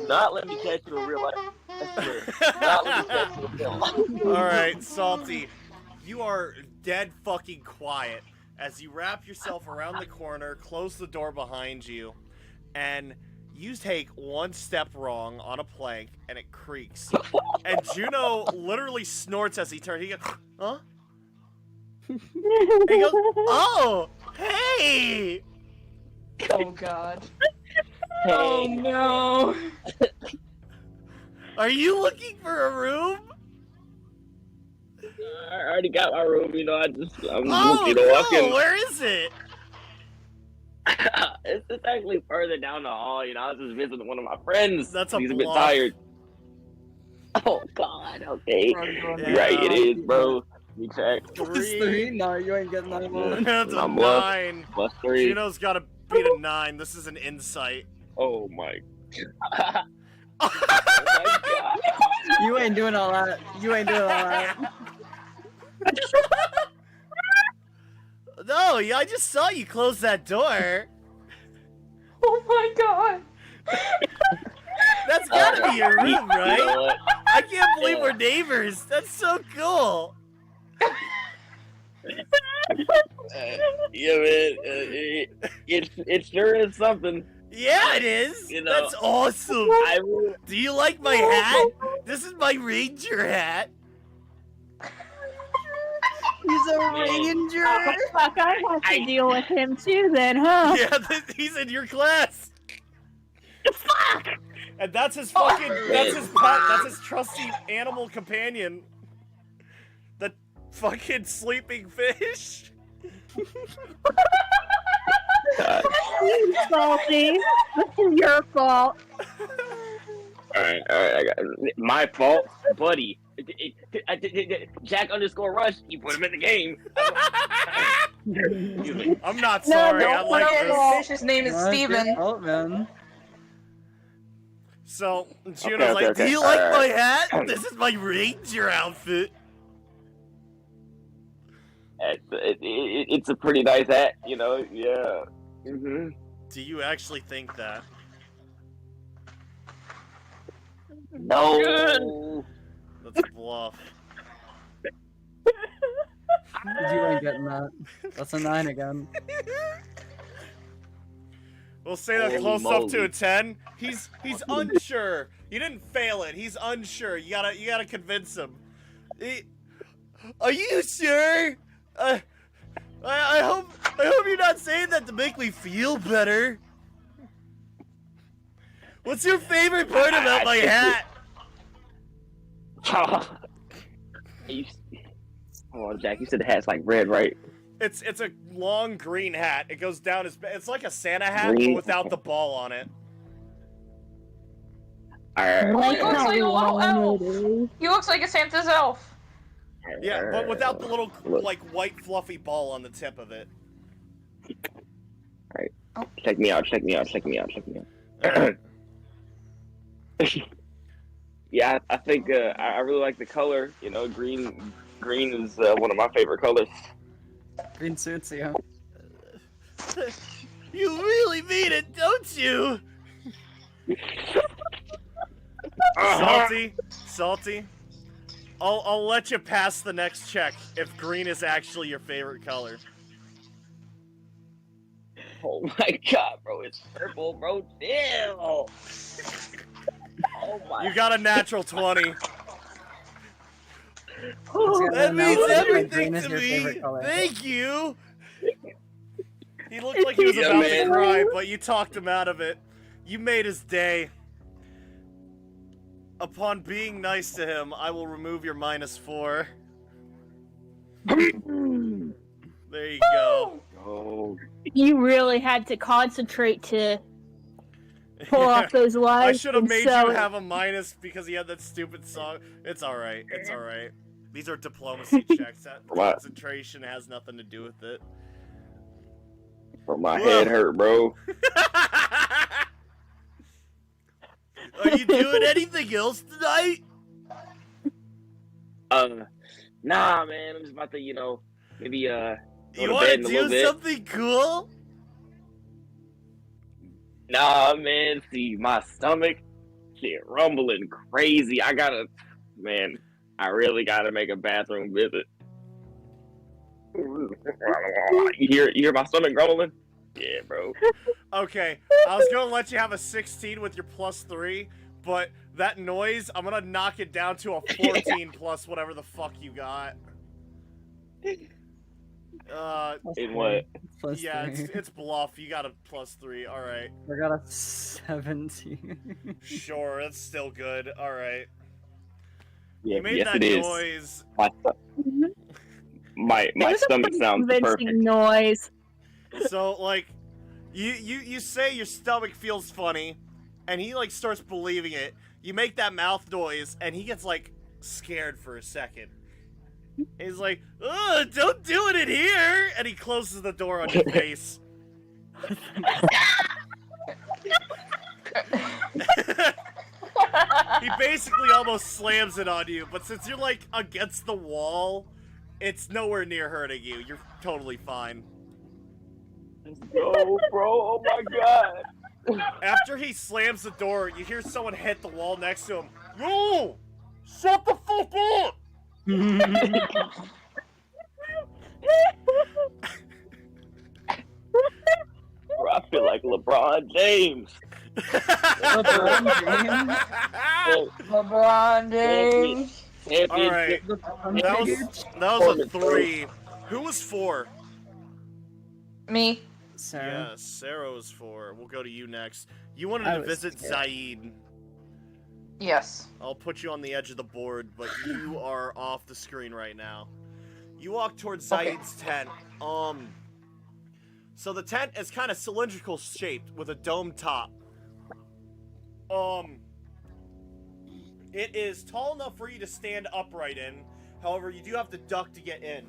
not let me catch you in real life. I swear. Do not let me catch you in real life. Alright, Salty. You are dead fucking quiet as you wrap yourself around the corner, close the door behind you, and you take one step wrong on a plank, and it creaks. And Juno literally snorts as he turns. He goes, huh? And he goes, oh, hey! Oh god. Hey. Oh no. Are you looking for a room? I already got my room, I'm Oh, you know, walking. cool. Where is it? It's actually further down the hall, I was just visiting one of my friends. That's a He's a bit bluff. tired. Oh god, okay. Yeah. Right, it is, bro. You check. It's 3? No, you ain't getting that one. That's a I'm bluff. 9. +3. Juno's gotta beat a 9. This is an insight. Oh my. Oh my god. You ain't doing all that. You ain't doing all that. No, yeah, I just saw you close that door. Oh my god. That's gotta be your room, You know right? what? I can't believe we're neighbors. That's so cool. Yeah, man. It sure is something. Yeah, it is. You know, That's awesome. I will. Do you like my hat? This is my ranger hat. He's a ranger. Oh, fuck, I have to deal with him too then, huh? Yeah, he's in your class. Fuck! And that's his fucking, that's his pet, that's his trusty animal companion. The fucking sleeping fish. Salty. This is your fault. Alright, I got my fault, buddy. Jack_Rush, you put him in the game. I'm not sorry, I Don't like forget this. the fish's name is Steven. Oh man. So, Juno's like, okay. do you like my hat? This is my ranger outfit. It's a pretty nice hat, you know, yeah. Mm-hmm. Do you actually think that? No. That's a bluff. You ain't getting that. That's a 9 again. We'll say that Holy close up to a moly. 10. He's unsure. You didn't fail it. He's unsure. You gotta convince him. Are you sure? I hope you're not saying that to make me feel better. What's your favorite part about my hat? Oh, Jack, you said the hat's like red, right? It's a long green hat. It goes down his. It's like a Santa hat, Green? but without the ball on it. Alright. Like He looks how like we a little wanted elf. it. He looks like a Santa's elf. Yeah, but without the little Look. like white fluffy ball on the tip of it. Check me out. Yeah, I think I really like the color. You know, green is one of my favorite colors. Green suits you. You really mean it, don't you? Salty. I'll let you pass the next check if green is actually your favorite color. Oh my god, bro, it's purple, bro. Chill. Oh my. You got a natural 20. It's That gonna means announce that everything green is to your me. favorite color. Thank you. He looked like he was Yeah, about man. to cry, but you talked him out of it. You made his day. Upon being nice to him, I will remove your -4. There you go. Oh, You really had to concentrate to pull off those I lines. should have and made so- you have a minus because he had that stupid song. It's alright. It's alright. These are diplomacy checks. That What? concentration has nothing to do with it. bro, my Whoa. head hurt, bro. Are you doing anything else tonight? Nah, man, I'm just about to, maybe go You to want bed to in a little do bit. something cool? Nah, man, see, my stomach, shit, rumbling crazy. I really gotta make a bathroom visit. You hear my stomach grumbling? Yeah, bro. Okay, I was gonna let you have a 16 with your +3, but that noise, I'm gonna knock it down to a 14 plus whatever the fuck you got. In what? Plus Yeah, 3. it's bluff. You got a +3. All right, I got a 17. sure, that's still good. All right, Yeah, you made yes, that it is. noise. My It was a stomach pretty sounds convincing perfect. noise. So like, you say your stomach feels funny, and he like starts believing it. You make that mouth noise, and he gets like scared for a second. He's like, "Ugh, don't do it in here!" And he closes the door on your face. He basically almost slams it on you, but since you're like against the wall, it's nowhere near hurting you. You're totally fine. Let's go, bro. Oh my god. After he slams the door, you hear someone hit the wall next to him. Yo! Shut the fuck up! Bro, I feel like LeBron James. LeBron James. All right, that was a 3. Who was 4? Me. Sarah. Yeah, Sarah was 4. We'll go to you next. You wanted I to was visit scared. Zaid. Yes. I'll put you on the edge of the board, but you are off the screen right now. You walk towards Okay. Zaid's tent. So the tent is kind of cylindrical shaped with a dome top. It is tall enough for you to stand upright in. However, you do have to duck to get in.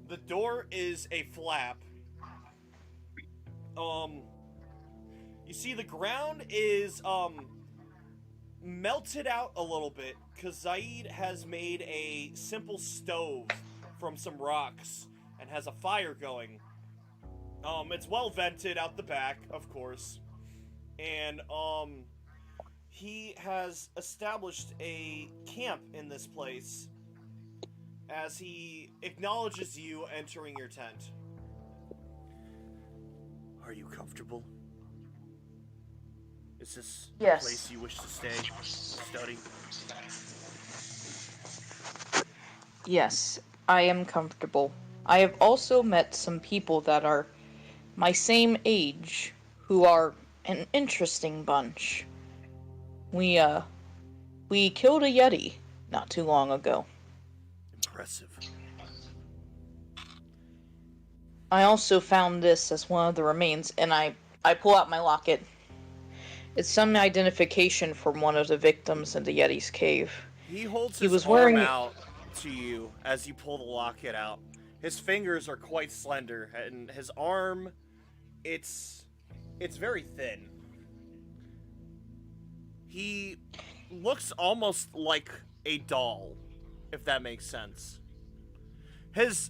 The door is a flap. You see the ground is, melted out a little bit because Zaid has made a simple stove from some rocks and has a fire going. It's well vented out the back, of course. And, he has established a camp in this place as he acknowledges you entering your tent. Are you comfortable? Is this Yes. a place you wish to stay, study? Yes, I am comfortable. I have also met some people that are my same age who are an interesting bunch. We killed a yeti not too long ago. Impressive. I also found this as one of the remains, and I pull out my locket. It's some identification from one of the victims in the yeti's cave. He holds He his was arm wearing- out to you as you pull the locket out. His fingers are quite slender, and his arm, it's very thin. He looks almost like a doll, if that makes sense.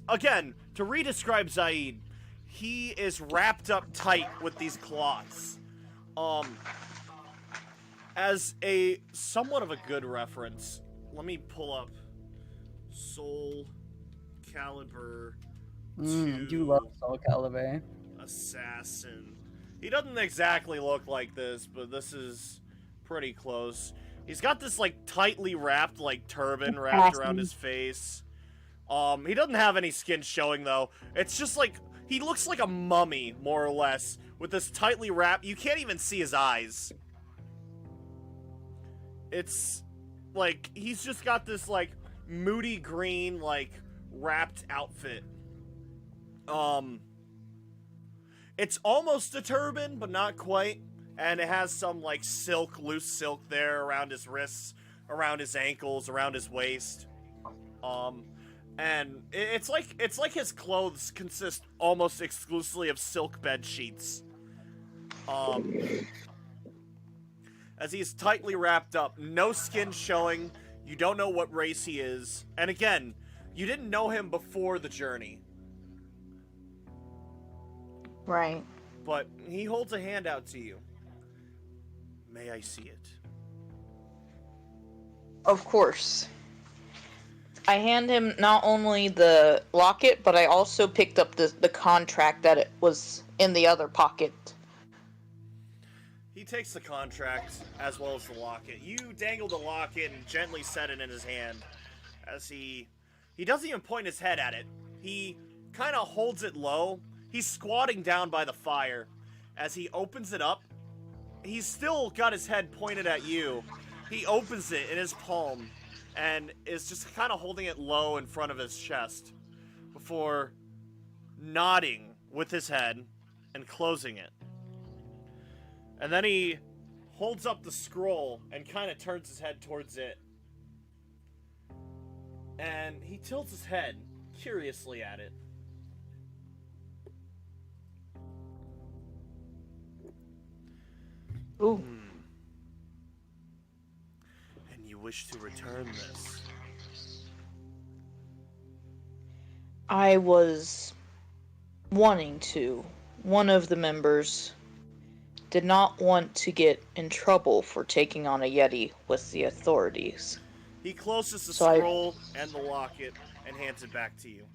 Again, to re-describe Zaid, he is wrapped up tight with these cloths. As a somewhat of a good reference, let me pull up Soul Calibur You love Soul Calibur. Assassin. He doesn't exactly look like this, but this is pretty close. He's got this like tightly wrapped like turban wrapped around his face. He doesn't have any skin showing though. It's just like he looks like a mummy more or less with this tightly wrapped. You can't even see his eyes. It's like he's just got this like moody green like wrapped outfit. It's almost a turban, but not quite. And it has some like silk, loose silk there around his wrists, around his ankles, around his waist. And it's like his clothes consist almost exclusively of silk bed sheets. As he's tightly wrapped up, no skin showing. You don't know what race he is. And again, you didn't know him before the journey. Right. But he holds a hand out to you. May I see it? Of course. I hand him not only the locket, but I also picked up the contract that it was in the other pocket. He takes the contract as well as the locket. You dangle the locket and gently set it in his hand as he doesn't even point his head at it. He kind of holds it low. He's squatting down by the fire. As he opens it up, he's still got his head pointed at you. He opens it in his palm and is just kind of holding it low in front of his chest before nodding with his head and closing it. And then he holds up the scroll and kind of turns his head towards it. And he tilts his head curiously at it. Ooh. wish to return this? I was wanting to. One of the members did not want to get in trouble for taking on a yeti with the authorities. He closes the So I- scroll and the locket and hands it back to you.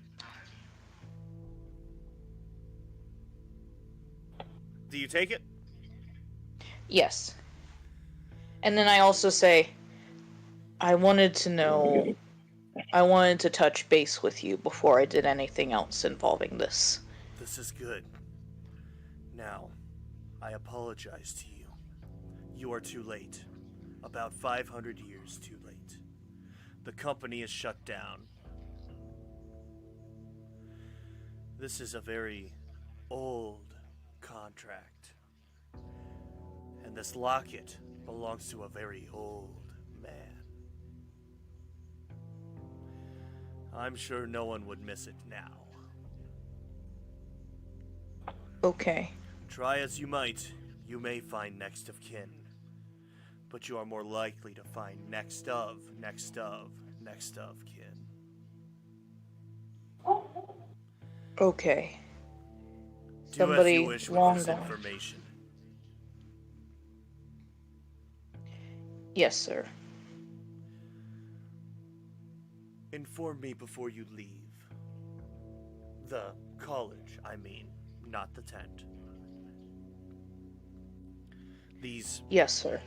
Do you take it? Yes. And then I also say, I wanted to touch base with you before I did anything else involving this. This is good. Now, I apologize to you. You are too late. About 500 years too late. The company is shut down. This is a very old contract. And this locket belongs to a very old man. I'm sure no one would miss it now. Okay. Try as you might, you may find next of kin. But you are more likely to find next of kin. Okay. Do as Somebody you wish with long this gone. information. Yes, sir. Inform me before you leave. The college, I mean, not the tent. These Yes, sir.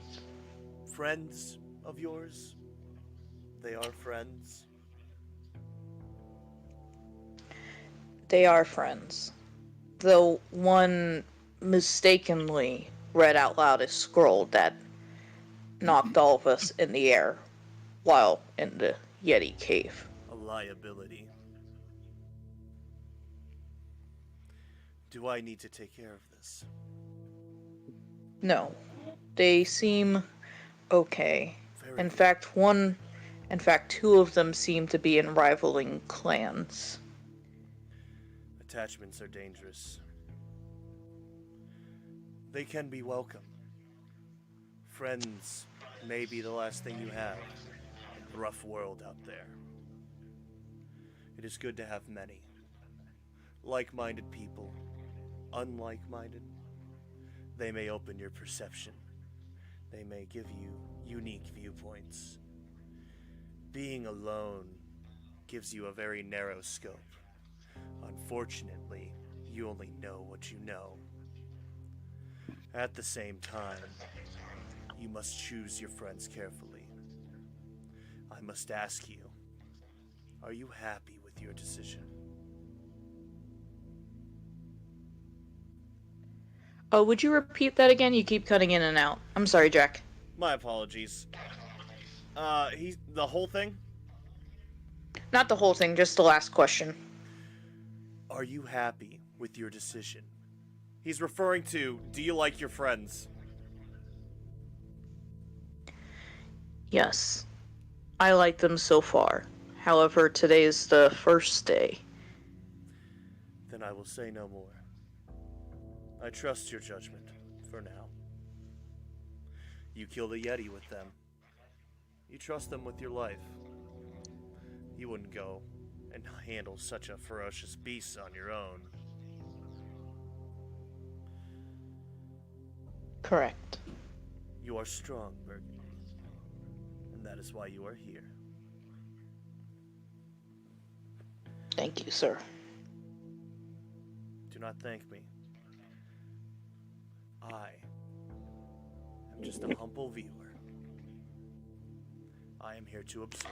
friends of yours, they are friends. They are friends. Though one mistakenly read out loud a scroll that knocked all of us in the air while in the Yeti cave. A liability. Do I need to take care of this? No. They seem okay. Very In good. fact, two of them seem to be in rivaling clans. Attachments are dangerous. They can be welcome. Friends may be the last thing you have in the rough world out there. It is good to have many. Like-minded people, unlike-minded. They may open your perception. They may give you unique viewpoints. Being alone gives you a very narrow scope. Unfortunately, you only know what you know. At the same time, you must choose your friends carefully. I must ask you, are you happy with your decision? Oh, would you repeat that again? You keep cutting in and out. I'm sorry, Jack. My apologies. The whole thing? Not the whole thing, just the last question. Are you happy with your decision? He's referring to, do you like your friends? Yes. I like them so far. However, today is the first day. Then I will say no more. I trust your judgment, for now. You killed a yeti with them. You trust them with your life. You wouldn't go and handle such a ferocious beast on your own. Correct. You are strong, Burgandy. And that is why you are here. Thank you, sir. Do not thank me. I am just a humble viewer. I am here to observe.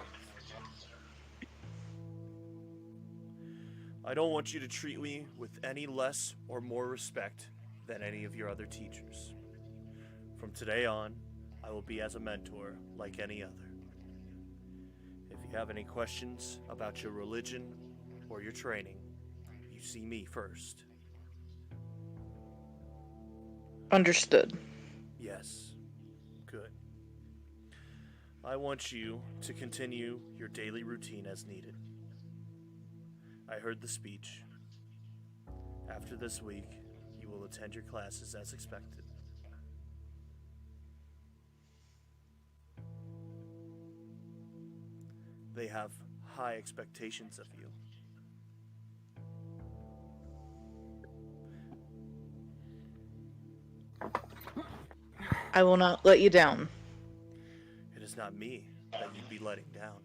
I don't want you to treat me with any less or more respect than any of your other teachers. From today on, I will be as a mentor like any other. If you have any questions about your religion or your training, you see me first. Understood. Yes. Good. I want you to continue your daily routine as needed. I heard the speech. After this week, you will attend your classes as expected. they have high expectations of you. I will not let you down. It is not me that you'd be letting down.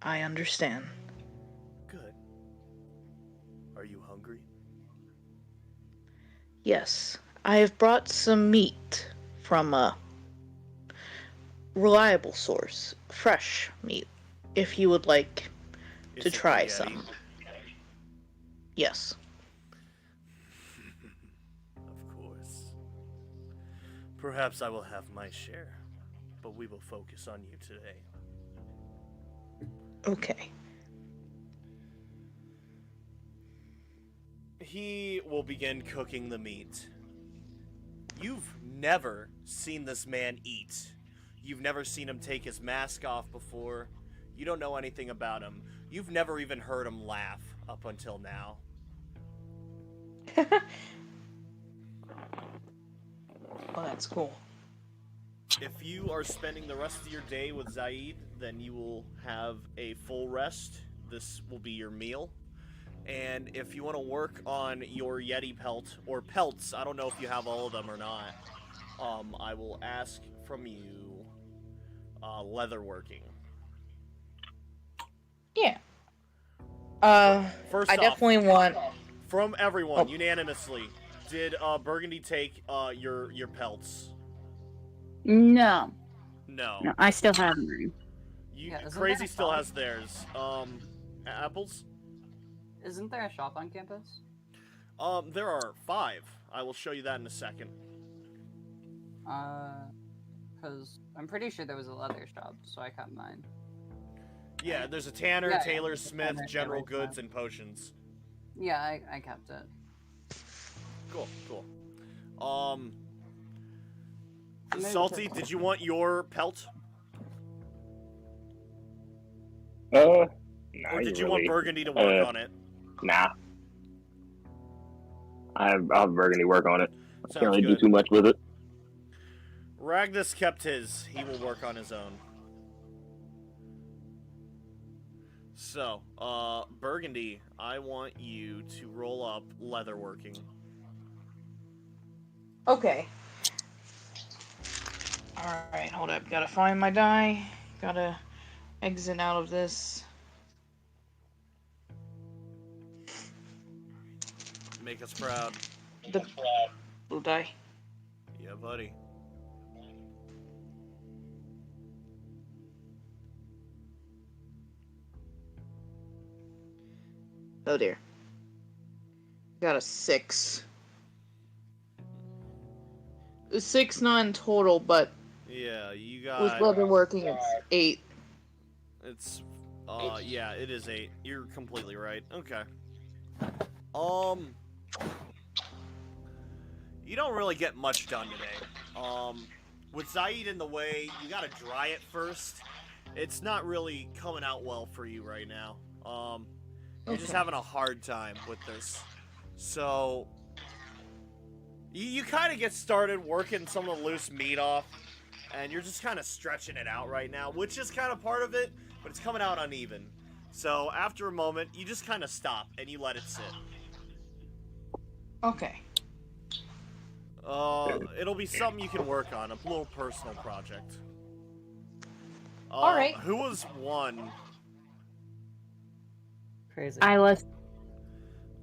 I understand. Good. Are you hungry? Yes, I have brought some meat from a reliable source. Fresh meat, if you would like Is to it the try Yeti? some. Yes. Of course. Perhaps I will have my share, but we will focus on you today. Okay. He will begin cooking the meat. You've never seen this man eat. You've never seen him take his mask off before. You don't know anything about him. You've never even heard him laugh up until now. Well, that's cool. If you are spending the rest of your day with Zaid, then you will have a full rest. This will be your meal. And if you want to work on your Yeti pelt, or pelts, I don't know if you have all of them or not, I will ask from you leather working. Yeah. First I off, definitely want. from everyone, Oh. unanimously, did Burgundy take your pelts? No, No. no, I still have mine. Yeah, isn't Crazy there a still shop? has theirs. Apples? Isn't there a shop on campus? There are 5. I will show you that in a second. Because I'm pretty sure there was a leather shop, so I kept mine. Yeah, there's a tanner, Yeah, tailor, yeah, smith, tanner, general tailor, goods, smith. and potions. Yeah, I kept it. Cool, cool. Maybe Salty, put- did you want your pelt? Not Or did you want really. Burgundy to work on it? Nah. I'll have Burgundy work on it. I Sounds can't really do good. too much with it. Ragnus kept his. He will work on his own. So, Burgundy, I want you to roll up leatherworking. Okay. Alright, hold up. Gotta find my die. Gotta exit out of this. Make us proud. The blue die. Yeah, buddy. Oh dear. Got a 6. 6 not in total, but Yeah, you with got... leather working, it's 8. It's, yeah, it is 8. You're completely right. Okay. You don't really get much done today. With Zaid in the way, you gotta dry it first. It's not really coming out well for you right now. You're just Okay. having a hard time with this. So, you kind of get started working some of the loose meat off, and you're just kind of stretching it out right now, which is kind of part of it, but it's coming out uneven. So, after a moment, you just kind of stop, and you let it sit. Okay. It'll be something you can work on, a little personal project. Alright. Who was 1? Crazy. I was.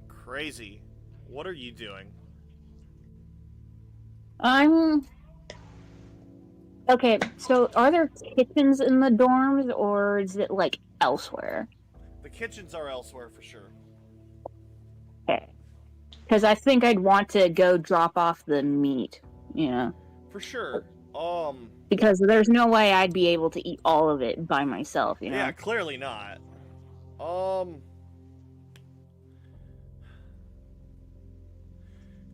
Crazy. What are you doing? I'm. Okay, so are there kitchens in the dorms, or is it like elsewhere? The kitchens are elsewhere for sure. Okay. Because I think I'd want to go drop off the meat, you know? For sure. Because there's no way I'd be able to eat all of it by myself, you know? Yeah, clearly not.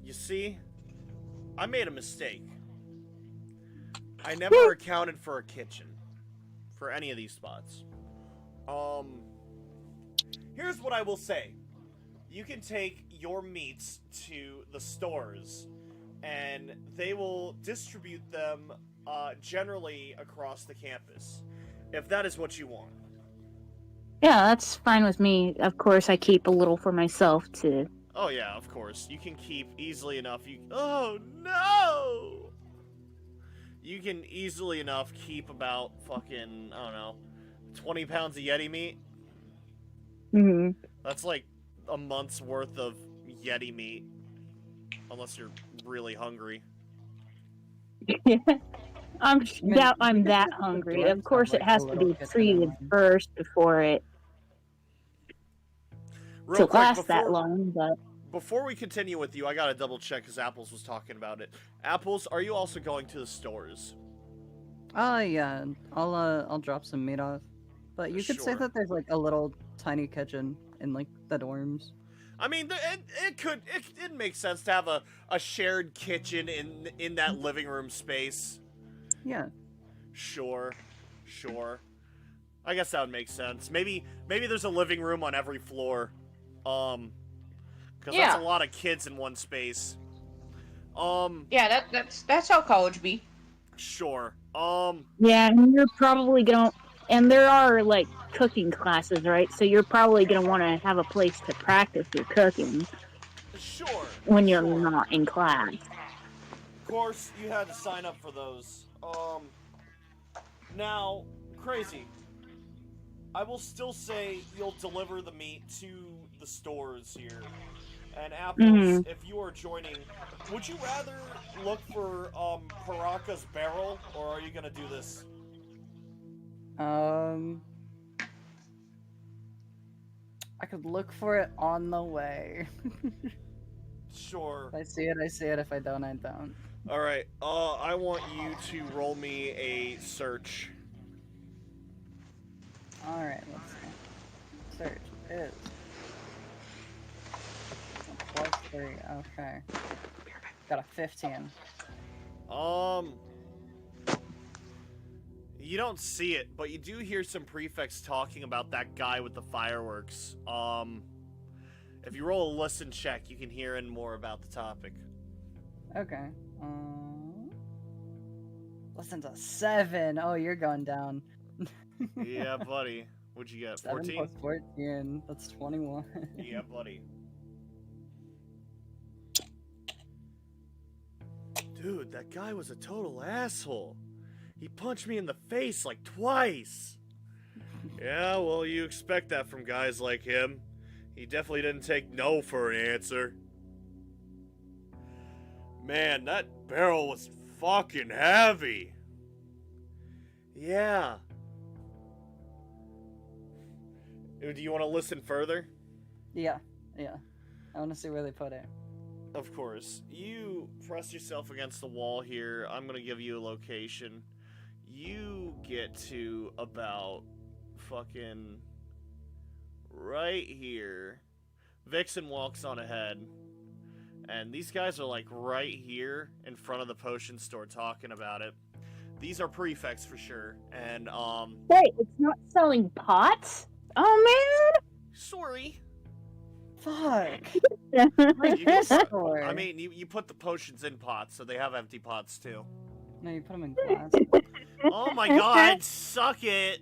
You see, I made a mistake. I never accounted for a kitchen for any of these spots. Here's what I will say. You can take your meats to the stores, and they will distribute them generally across the campus. if that is what you want. Yeah, that's fine with me. Of course, I keep a little for myself too. Oh yeah, of course. You can keep easily enough. Oh no! You can easily enough keep about fucking, I don't know, 20 pounds of Yeti meat. Hmm. That's like a month's worth of Yeti meat. Unless you're really hungry. I'm mean, I'm you could that just- the hungry. dwarves Of course, have, it like, has a to little be kitchen treated inline. first before it Real to quick, last that long. But before we continue with you, I gotta double check because Apples was talking about it. Apples, are you also going to the stores? Oh yeah, I'll drop some meat off. But you could say Sure. that there's like a little tiny kitchen in like the dorms. I mean, it makes sense to have a shared kitchen in that living room space. Yeah. Sure. I guess that would make sense. Maybe there's a living room on every floor. Because Yeah. that's a lot of kids in one space. Yeah, that's how college be. Sure. yeah, and you're probably gonna. And there are like cooking classes, right? So you're probably gonna want to have a place to practice your cooking Sure. when you're Sure. not in class. Of course, you had to sign up for those. Now, crazy. I will still say you'll deliver the meat to the stores here. And Apples, if you are joining, would you rather look for Paraka's barrel, or are you gonna do this? I could look for it on the way. Sure. If I see it, I see it. If I don't, I don't. All right. I want you to roll me a search. All right, let's see. Search is +3. Okay. Got a 15. You don't see it, but you do hear some prefects talking about that guy with the fireworks. If you roll a listen check, you can hear in more about the topic. Okay. Listen to 7. Oh, you're going down. Yeah, buddy. What'd you get? 7 14? plus 14. That's 21. Yeah, buddy. Dude, that guy was a total asshole. He punched me in the face like twice. Yeah, well, you expect that from guys like him. He definitely didn't take no for an answer. Man, that barrel was fucking heavy. Yeah. Do you want to listen further? Yeah. I want to see where they put it. Of course. You press yourself against the wall here. I'm going to give you a location. You get to about fucking right here. Vixen walks on ahead. And these guys are like right here in front of the potion store talking about it. These are prefects for sure. And Wait, it's not selling pots? Oh sorry. Fuck. man! You can Store. I mean, you put the potions in pots, so they have empty pots too. No, you put them in glass. Oh my god, suck it.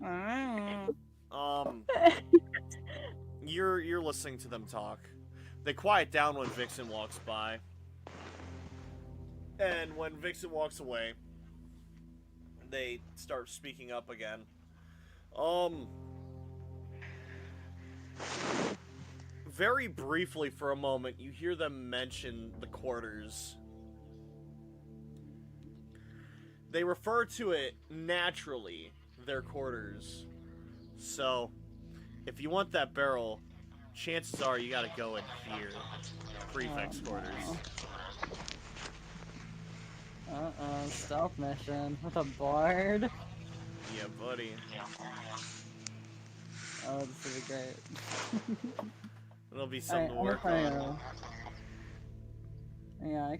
Mm. You're listening to them talk. They quiet down when Vixen walks by. And when Vixen walks away, they start speaking up again. Very briefly for a moment, you hear them mention the quarters. They refer to it naturally, their quarters. So, if you want that barrel, chances are you gotta go in here. Prefect's quarters. Uh-oh, stealth mission with a bard. Yeah, buddy. Oh, this will be great. It'll be something to Alright, work on. Yeah,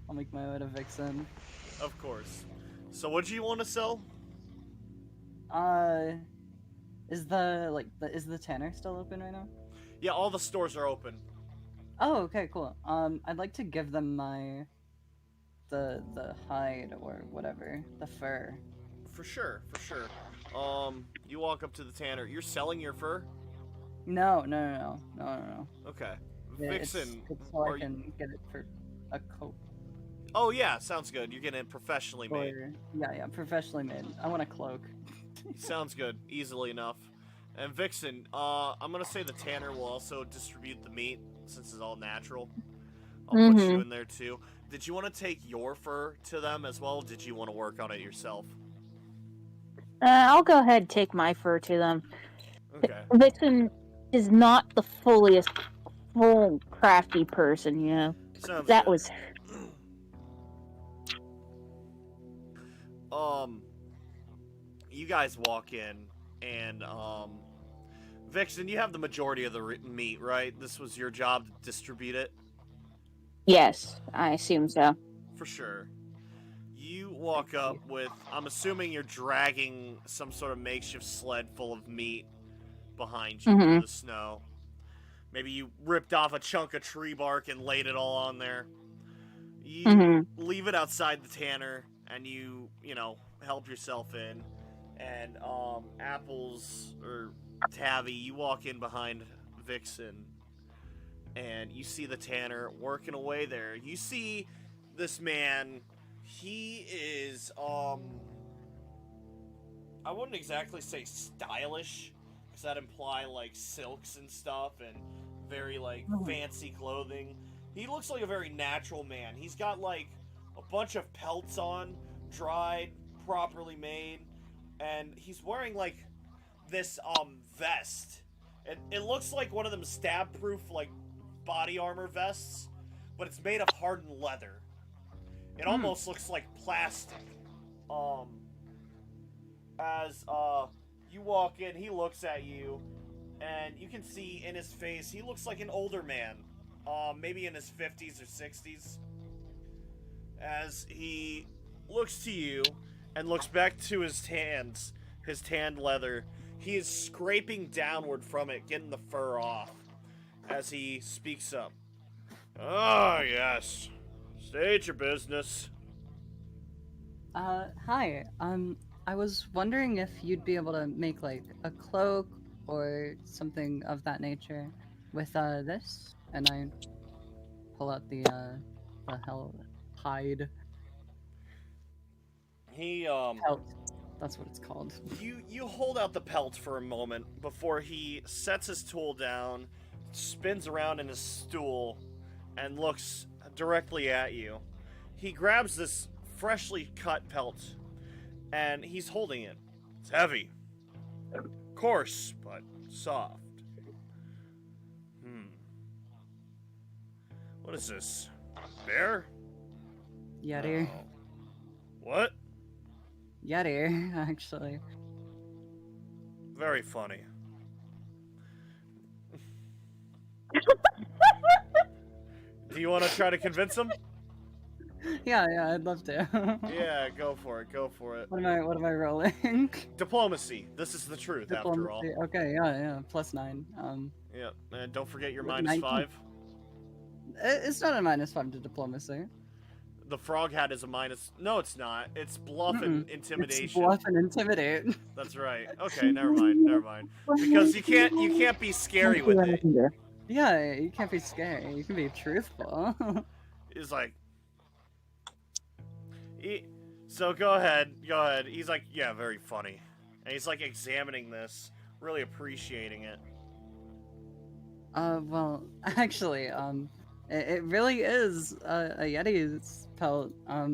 I'll make my way to Vixen. Of course. So what do you want to sell? Is the Tanner still open right now? Yeah, all the stores are open. Oh, okay, cool. I'd like to give them the hide or whatever, the fur. For sure, for sure. You walk up to the tanner. You're selling your fur? No. Okay. It's Vixen, so are I can get it for a coat. Oh yeah, sounds good. You're getting it professionally made. Or, yeah, professionally made. I want a cloak. Sounds good. Easily enough. And Vixen, I'm gonna say the tanner will also distribute the meat since it's all natural. I'll put you in there too. Did you want to take your fur to them as well? Or did you want to work on it yourself? I'll go ahead and take my fur to them. Okay. Vixen is not the full crafty person, you know. Sounds That good. was You guys walk in, and Vixen, you have the majority of the meat, right? This was your job to distribute it. yes, I assume so. For sure. You walk up with, I'm assuming you're dragging some sort of makeshift sled full of meat behind you through the snow. Maybe you ripped off a chunk of tree bark and laid it all on there. You leave it outside the tanner, and you know, help yourself in. And Apples, or Tavvi, you walk in behind Vixen, and you see the tanner working away there. You see this man, he is, I wouldn't exactly say stylish, because that'd imply, like, silks and stuff, and very, like, fancy clothing. He looks like a very natural man. He's got, like, a bunch of pelts on, dried, properly made, and he's wearing, like, this, vest. It looks like one of them stab-proof, like, body armor vests, but it's made of hardened leather. It almost looks like plastic. As you walk in, he looks at you, and you can see in his face, he looks like an older man. Maybe in his 50s or 60s. As he looks to you, and looks back to his hands, his tanned leather, he is scraping downward from it, getting the fur off, as he speaks up. Ah, yes. State your business. Hi. I was wondering if you'd be able to make, like, a cloak or something of that nature with, this. And I pull out the hide. He, Pelt. That's what it's called. You hold out the pelt for a moment before he sets his tool down, spins around in his stool, and looks directly at you. He grabs this freshly cut pelt, and he's holding it. It's heavy. Coarse, but soft. What is this? Bear? Yeti. Oh. What? Yeti, actually. Very funny. Do you want to try to convince him? Yeah, I'd love to. Yeah, go for it. Go for it. What am I rolling? Diplomacy. This is the truth, after all. Diplomacy. Okay, yeah. +9. Yeah, and don't forget your With -5. 19. It's not a -5 to diplomacy. The frog hat is a minus. No, it's not. It's bluff and intimidation. It's bluff and intimidate. That's right. Okay, never mind. Because you can't be scary with it. Yeah, you can't be scary. You can be truthful. He's like, so go ahead. He's like, yeah, very funny, and he's like examining this, really appreciating it. Well, actually, it really is a Yeti's pelt. I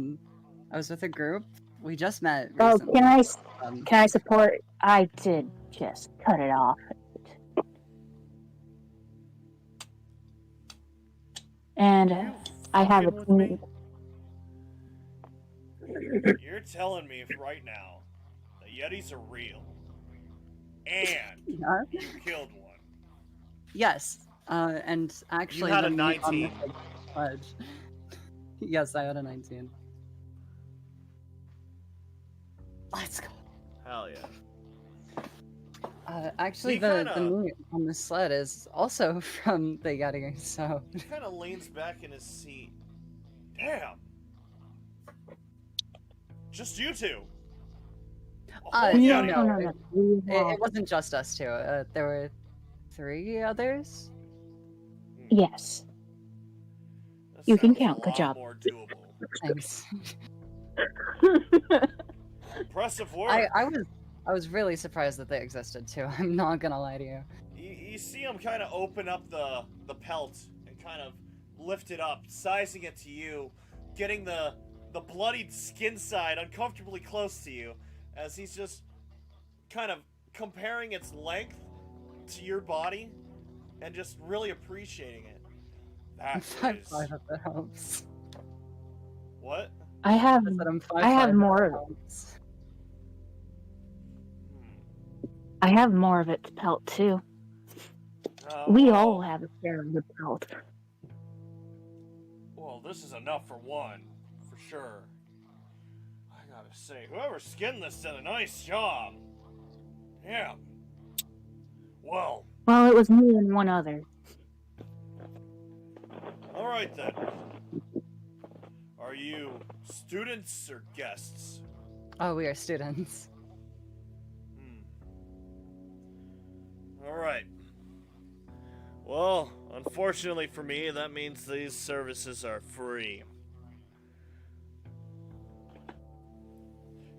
was with a group. We just met recently. Oh, can I support? I did just cut it off. And I have a team. You're telling me right now the Yetis are real, and Yeah. you killed one. Yes. And actually, You had a when we on the 19. pledge. Yes, I had a 19. Let's go. Hell yeah. Actually, He the kinda- meat on the sled is also from the Yeti, so... He kind of leans back in his seat. Damn. Just you two. A whole No, yeti. no. We It have- wasn't just us two. There were 3 others. Yes. That You can sounds a count. Good lot job. more doable. Thanks. Impressive work. I was really surprised that they existed too. I'm not gonna lie to you. You see him kind of open up the pelt and kind of lift it up, sizing it to you, getting the bloodied skin side uncomfortably close to you, as he's just kind of comparing its length to your body and just really appreciating it. That I'm is 5'5" if that helps. what? I have I said I'm 5'5" I have if more that of it. helps. I have more of its pelt too. We Well, all have a share of the pelt. Well, this is enough for one, for sure. I gotta say, whoever skinned this did a nice job. Yeah. Well, Well, it was me and one other. alright then. Are you students or guests? Oh, we are students. Alright. Well, unfortunately for me, that means these services are free.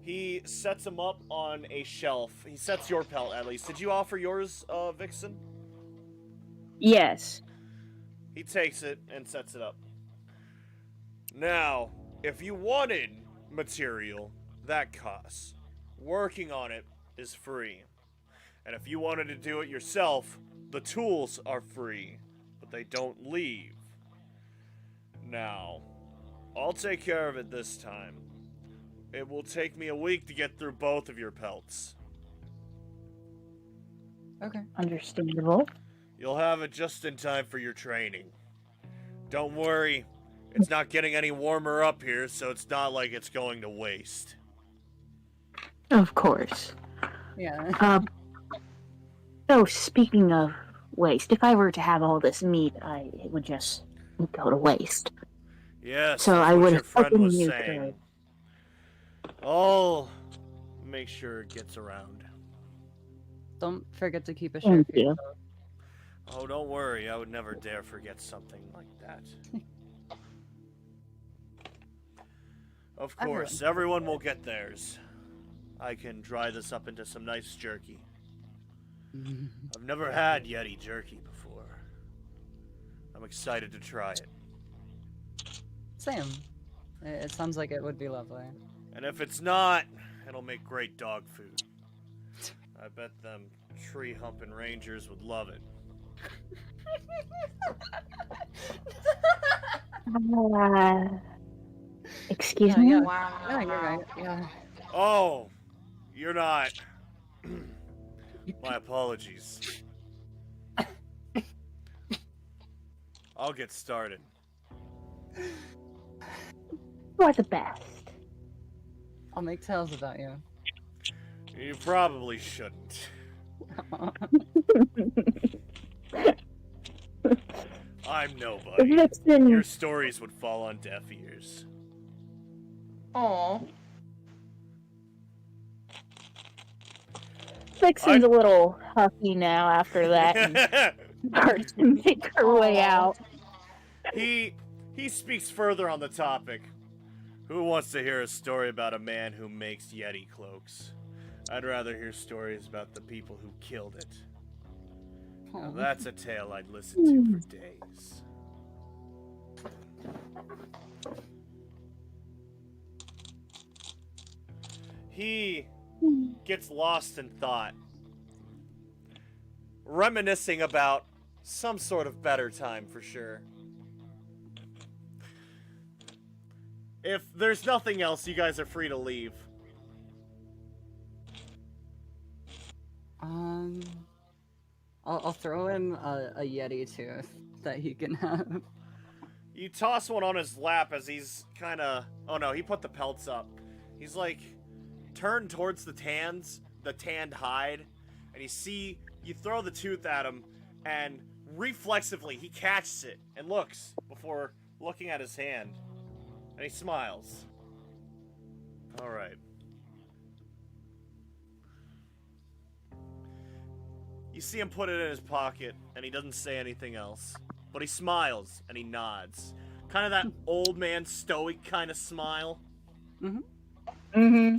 He sets them up on a shelf. He sets your pelt, at least. Did you offer yours, Vixen? Yes. He takes it and sets it up. Now, if you wanted material, that costs. Working on it is free. And if you wanted to do it yourself, the tools are free, but they don't leave. Now, I'll take care of it this time. It will take me a week to get through both of your pelts. Okay. Understandable. You'll have it just in time for your training. Don't worry, it's not getting any warmer up here, so it's not like it's going to waste. Of course. Yeah. So speaking of waste, if I were to have all this meat, it would just go to waste. Yes, So that's I what would your have friend hoping was you saying. could. I'll make sure it gets around. Don't forget to keep a share Thank for you. yourself. Oh, don't worry, I would never dare forget something like that. Of course, everyone will get theirs. I can dry this up into some nice jerky. I've never had Yeti jerky before. I'm excited to try it. Same. It sounds like it would be lovely. And if it's not, it'll make great dog food. I bet them tree-humping rangers would love it. Excuse Yeah, me? yeah. Wow. Yeah, you're right. Yeah. Oh, you're not. My apologies. I'll get started. You're the best. I'll make tales about you. You probably shouldn't. I'm nobody. Vixen, Your stories would fall on deaf ears. Oh. Vixen's a little huffy now after that and starts to make her way out. He speaks further on the topic. Who wants to hear a story about a man who makes Yeti cloaks? I'd rather hear stories about the people who killed it. Now, that's a tale I'd listen to for days. He gets lost in thought, reminiscing about some sort of better time for sure. If there's nothing else, you guys are free to leave. I'll throw him a Yeti tooth that he can have. You toss one on his lap as he's kind of... Oh no, he put the pelts up. He's like turned towards the tanned hide, and you throw the tooth at him, and reflexively he catches it and looks before looking at his hand, and he smiles. All right. You see him put it in his pocket, and he doesn't say anything else. But he smiles, and he nods. Kind of that old man stoic kind of smile. Mm-hmm.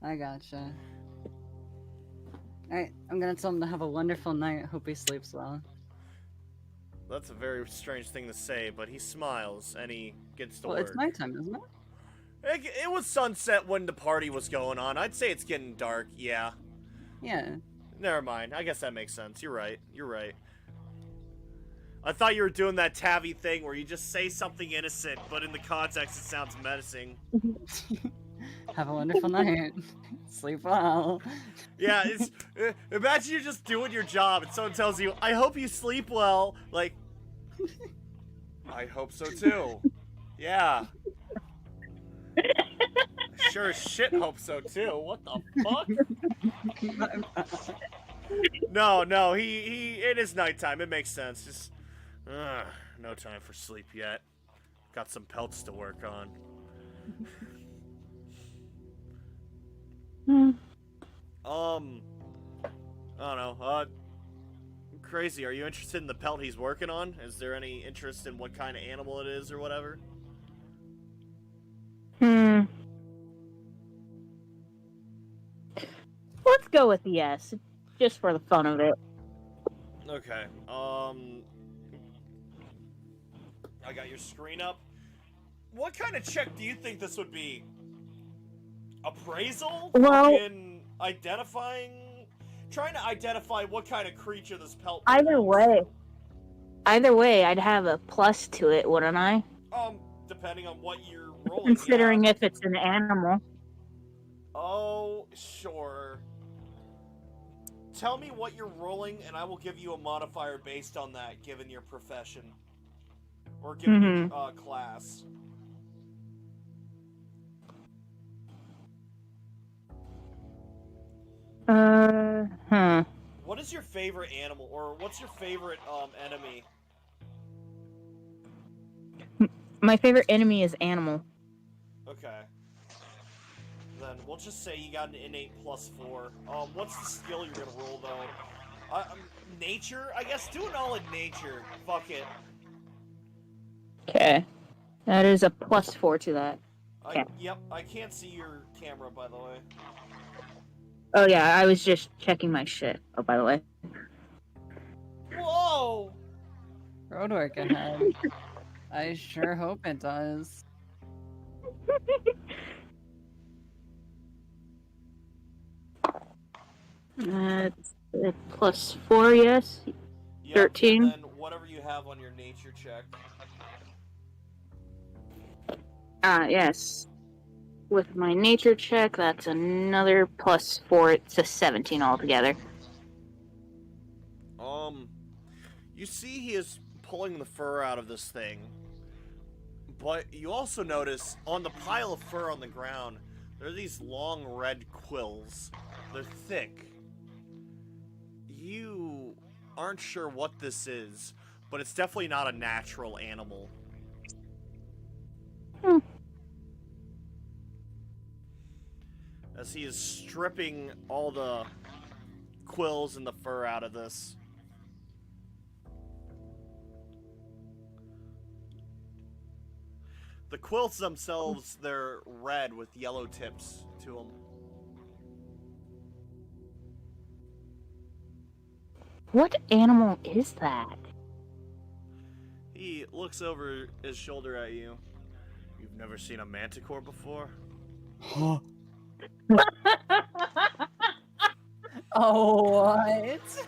I gotcha. Alright, I'm gonna tell him to have a wonderful night. Hope he sleeps well. That's a very strange thing to say, but he smiles, and he gets to Well, work. it's nighttime, isn't it? It was sunset when the party was going on. I'd say it's getting dark, yeah. Yeah. Never mind. I guess that makes sense. You're right. You're right. I thought you were doing that Tavvi thing where you just say something innocent, but in the context it sounds menacing. Have a wonderful night. Sleep well. Yeah, it's imagine you're just doing your job and someone tells you, "I hope you sleep well." Like, I hope so too. Yeah. Sure as shit hope so too. What the fuck? No, he it is nighttime. It makes sense. Just no time for sleep yet. Got some pelts to work on. I don't know. Crazy. Are you interested in the pelt he's working on? Is there any interest in what kind of animal it is or whatever? Let's go with yes, just for the fun of it. Okay. I got your screen up. What kind of check do you think this would be? Appraisal? Well, fucking identifying? Trying to identify what kind of creature this pelt either is. way, I'd have a plus to it, wouldn't I? Depending on what you're rolling. Considering yeah. if it's an animal. Oh, sure. Tell me what you're rolling, and I will give you a modifier based on that, given your profession. Or given your class. What is your favorite animal, or what's your favorite enemy? My favorite enemy is animal. Okay. Then we'll just say you got an innate +4. What's the skill you're gonna roll though? Nature, I guess. Do an all in nature. Fuck it. Okay. That is a +4 to that. Okay. Yep. I can't see your camera, by the way. Oh yeah, I was just checking my shit. Oh, by the way. Whoa! Roadwork ahead. I sure hope it does. That's a +4, yes. Yep, 13. And then whatever you have on your nature check. Yes. With my nature check, that's another +4. It's a 17 altogether. You see he is pulling the fur out of this thing. But you also notice, on the pile of fur on the ground, there are these long red quills. They're thick. You aren't sure what this is, but it's definitely not a natural animal. As he is stripping all the quills and the fur out of this. The quilts themselves, they're red with yellow tips to them. What animal is that? He looks over his shoulder at you. You've never seen a manticore before? Huh? Oh, what?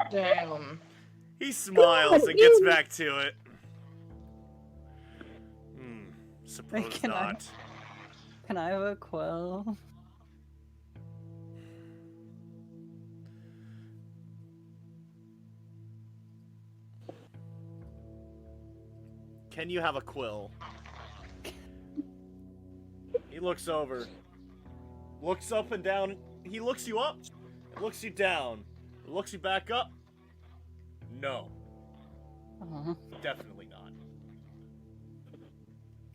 Damn. He smiles and gets back to it. Suppose Can not. Can I have a quill? Can you have a quill? He looks over. Looks up and down. He looks you up. Looks you down. Looks you back up. No. Definitely not.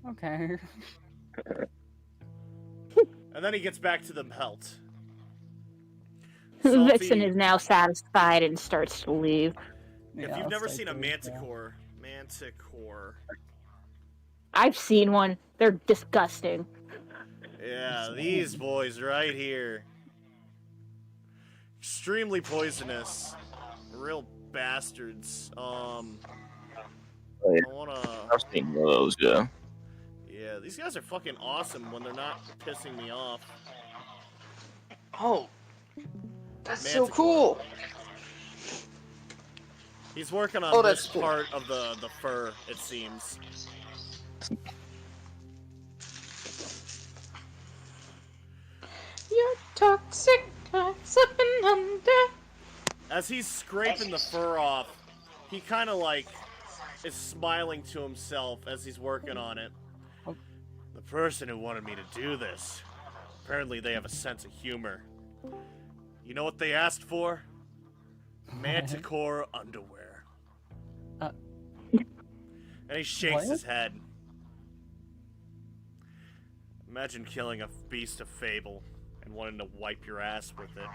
Okay. And then he gets back to the pelt. Vixen is now satisfied and starts to leave. If Yeah, you've I'll never stay seen a cool, yeah. manticore. I've seen one. They're disgusting. Yeah, these boys right here. Extremely poisonous. Real bastards. Oh, I yeah. wanna... I've seen those, yeah. Yeah, these guys are fucking awesome when they're not pissing me off. Oh, that's so Manticore. cool. He's working on Oh, this that's cool. part of the fur, it seems. You're toxic, I'm slipping under. As he's scraping the fur off, he kind of like is smiling to himself as he's working on it. The person who wanted me to do this, apparently they have a sense of humor. You know what they asked for? Manticore underwear. And he shakes What? his head. Imagine killing a beast of fable and wanting to wipe your ass with it.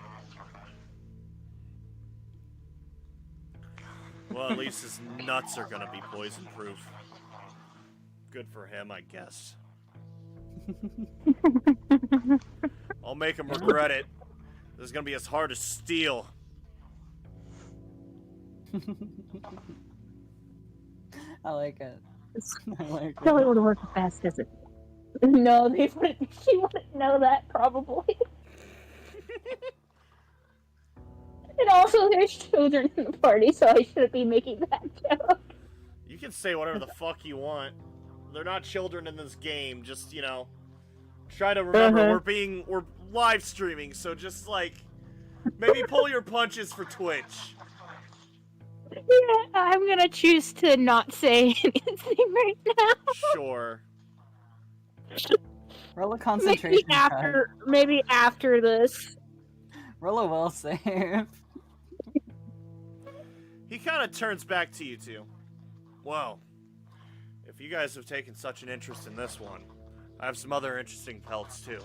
Well, at least his nuts are gonna be poison-proof. Good for him, I guess. I'll make him regret it. This is gonna be as hard as steel. I like it. I like Probably it. would work as fast as it. No, they wouldn't. She wouldn't know that probably. And also, there's children in the party, so I shouldn't be making that joke. You can say whatever the fuck you want. They're not children in this game. Just, you know, try to remember we're live streaming, so just like maybe pull your punches for Twitch. Yeah, I'm gonna choose to not say anything right now. Sure. Roll a concentration check. Maybe after this. Roll a will save. He kind of turns back to you two. Well, if you guys have taken such an interest in this one, I have some other interesting pelts too.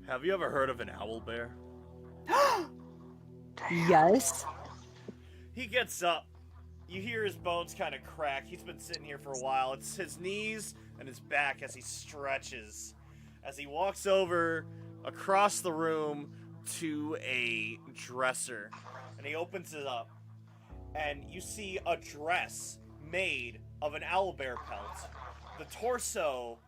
Have you ever heard of an owl bear? Yes. He gets up. You hear his bones kind of crack. He's been sitting here for a while. It's his knees and his back as he stretches. As he walks over across the room to a dresser. And he opens it up. And you see a dress made of an owlbear pelt. The torso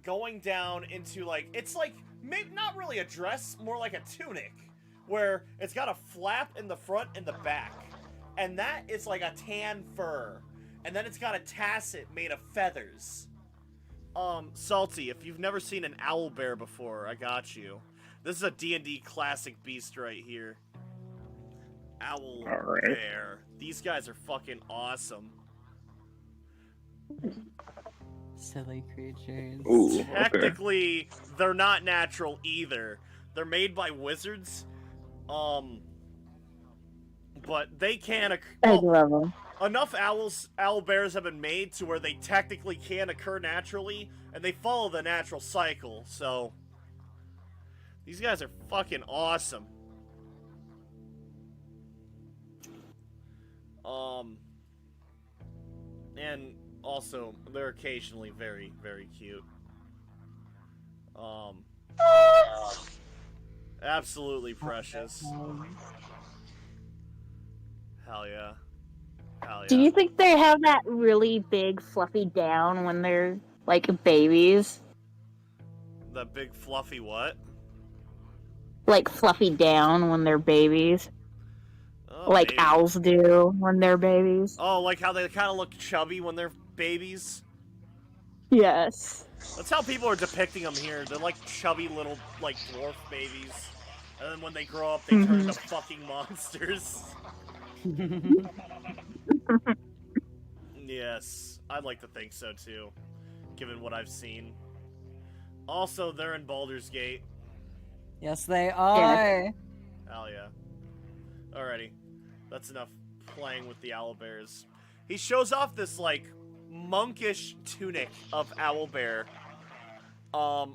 going down into like, it's like, maybe not really a dress, more like a tunic. Where it's got a flap in the front and the back. And that is like a tan fur. And then it's got a tasset made of feathers. Salty, if you've never seen an owl bear before, I got you. This is a D&D classic beast right here. Owl bear. These guys are fucking awesome. Silly creatures. Ooh, Technically, they're not natural either. They're made by wizards. But they can. I love them. Enough owl bears have been made to where they technically can occur naturally, and they follow the natural cycle. So these guys are fucking awesome. And also they're occasionally very, very cute. Absolutely precious. Hell yeah. Hell yeah. Do you think they have that really big fluffy down when they're like babies? The big fluffy what? Like fluffy down when they're babies? Oh, Like maybe. owls do when they're babies? Oh, like how they kind of look chubby when they're babies? Yes. That's how people are depicting them here. They're like chubby little, like, dwarf babies. And then when they grow up, they turn into fucking monsters. Yes, I'd like to think so too, given what I've seen. Also, they're in Baldur's Gate. Yes, they are. Hell yeah. Alrighty. That's enough playing with the owlbears. He shows off this, like, monkish tunic of owlbear.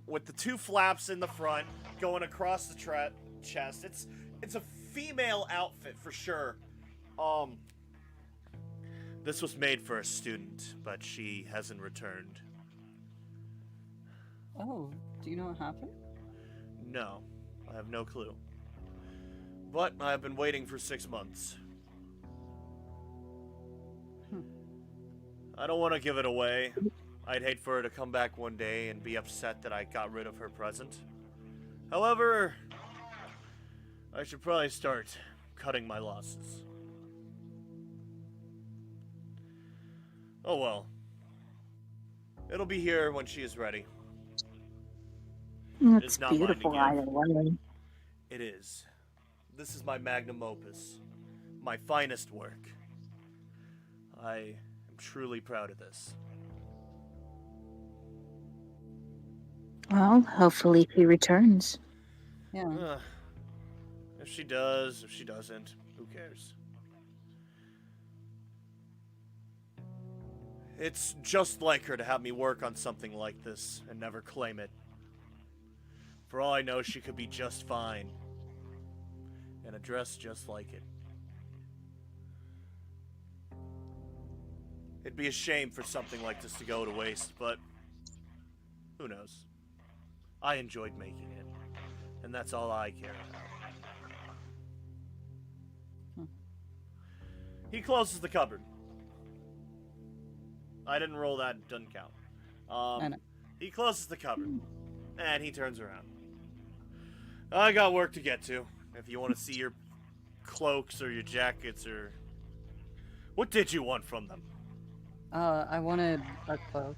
With the two flaps in the front, going across the chest. It's a female outfit for sure. This was made for a student, but she hasn't returned. Oh, do you know what happened? No, I have no clue. But I've been waiting for 6 months. I don't want to give it away. I'd hate for her to come back one day and be upset that I got rid of her present. However, I should probably start cutting my losses. Oh well. It'll be here when she is ready. It's not mine to beautiful give. either way. It is. This is my magnum opus. My finest work. I am truly proud of this. Well, hopefully he returns. Yeah. If she does, if she doesn't, who cares? It's just like her to have me work on something like this and never claim it. For all I know, she could be just fine. And a dress just like it. It'd be a shame for something like this to go to waste, but who knows? I enjoyed making it, and that's all I care about. He closes the cupboard. I didn't roll that, doesn't count. I know. He closes the cupboard, and he turns around. I got work to get to. If you want to see your cloaks or your jackets or... What did you want from them? I wanted a cloak.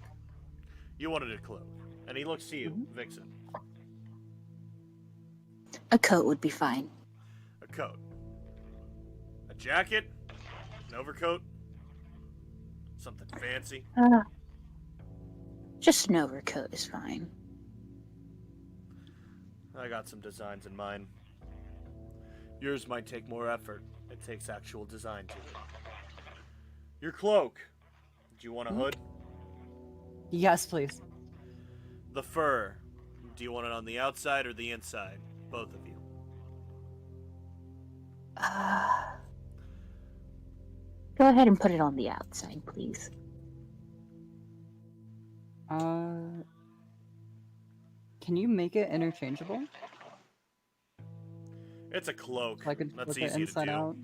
You wanted a cloak. And he looks to you, Vixen. A coat would be fine. A coat. A jacket? An overcoat? Something fancy? Just an overcoat is fine. I got some designs in mind. Yours might take more effort. It takes actual design to it. Your cloak. Do you want a hood? Yes, please. The fur. Do you want it on the outside or the inside? Both of you. Go ahead and put it on the outside, please. Can you make it interchangeable? It's a cloak. So I could That's flip it easy to inside do. out?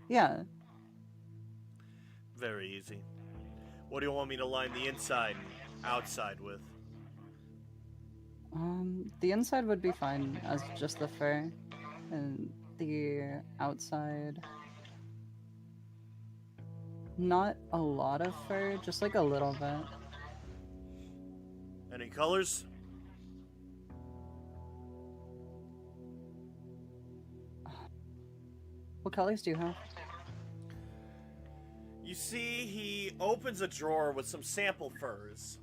Yeah. Very easy. What do you want me to line the inside and outside with? The inside would be fine as just the fur, and the outside, not a lot of fur, just like a little bit. Any colors? What colors do you have? You see, he opens a drawer with some sample furs.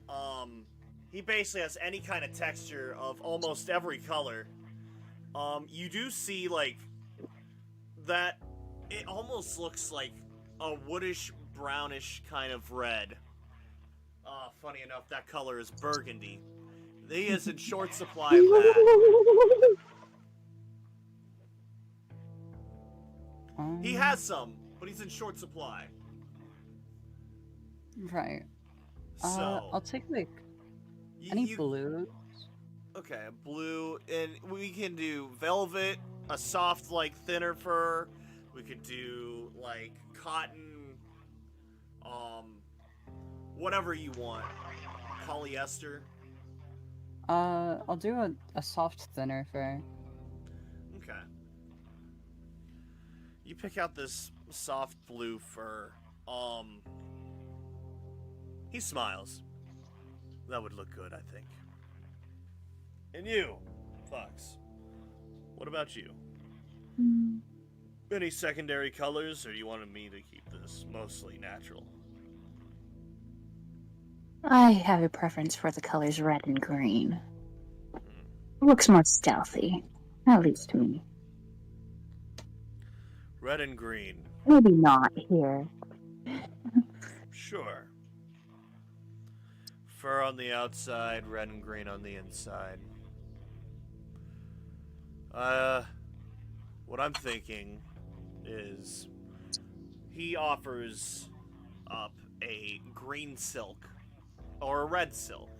He basically has any kind of texture of almost every color. You do see, like, that it almost looks like a woodish, brownish kind of red. Funny enough, that color is burgundy. He is in short supply of that. He has some, but he's in short supply. Right. So, I'll take, like, any blue. Okay, blue, and we can do velvet, a soft, like, thinner fur. We could do, like, cotton, whatever you want. Polyester. I'll do a soft thinner fur. Okay. You pick out this soft blue fur. He smiles. That would look good, I think. And you, Fox. What about you? Any secondary colors, or you wanted me to keep this mostly natural? I have a preference for the colors red and green. It looks more stealthy, at least to me. Red and green. Maybe not here. Sure. Fur on the outside, red and green on the inside. What I'm thinking is he offers up a green silk or a red silk.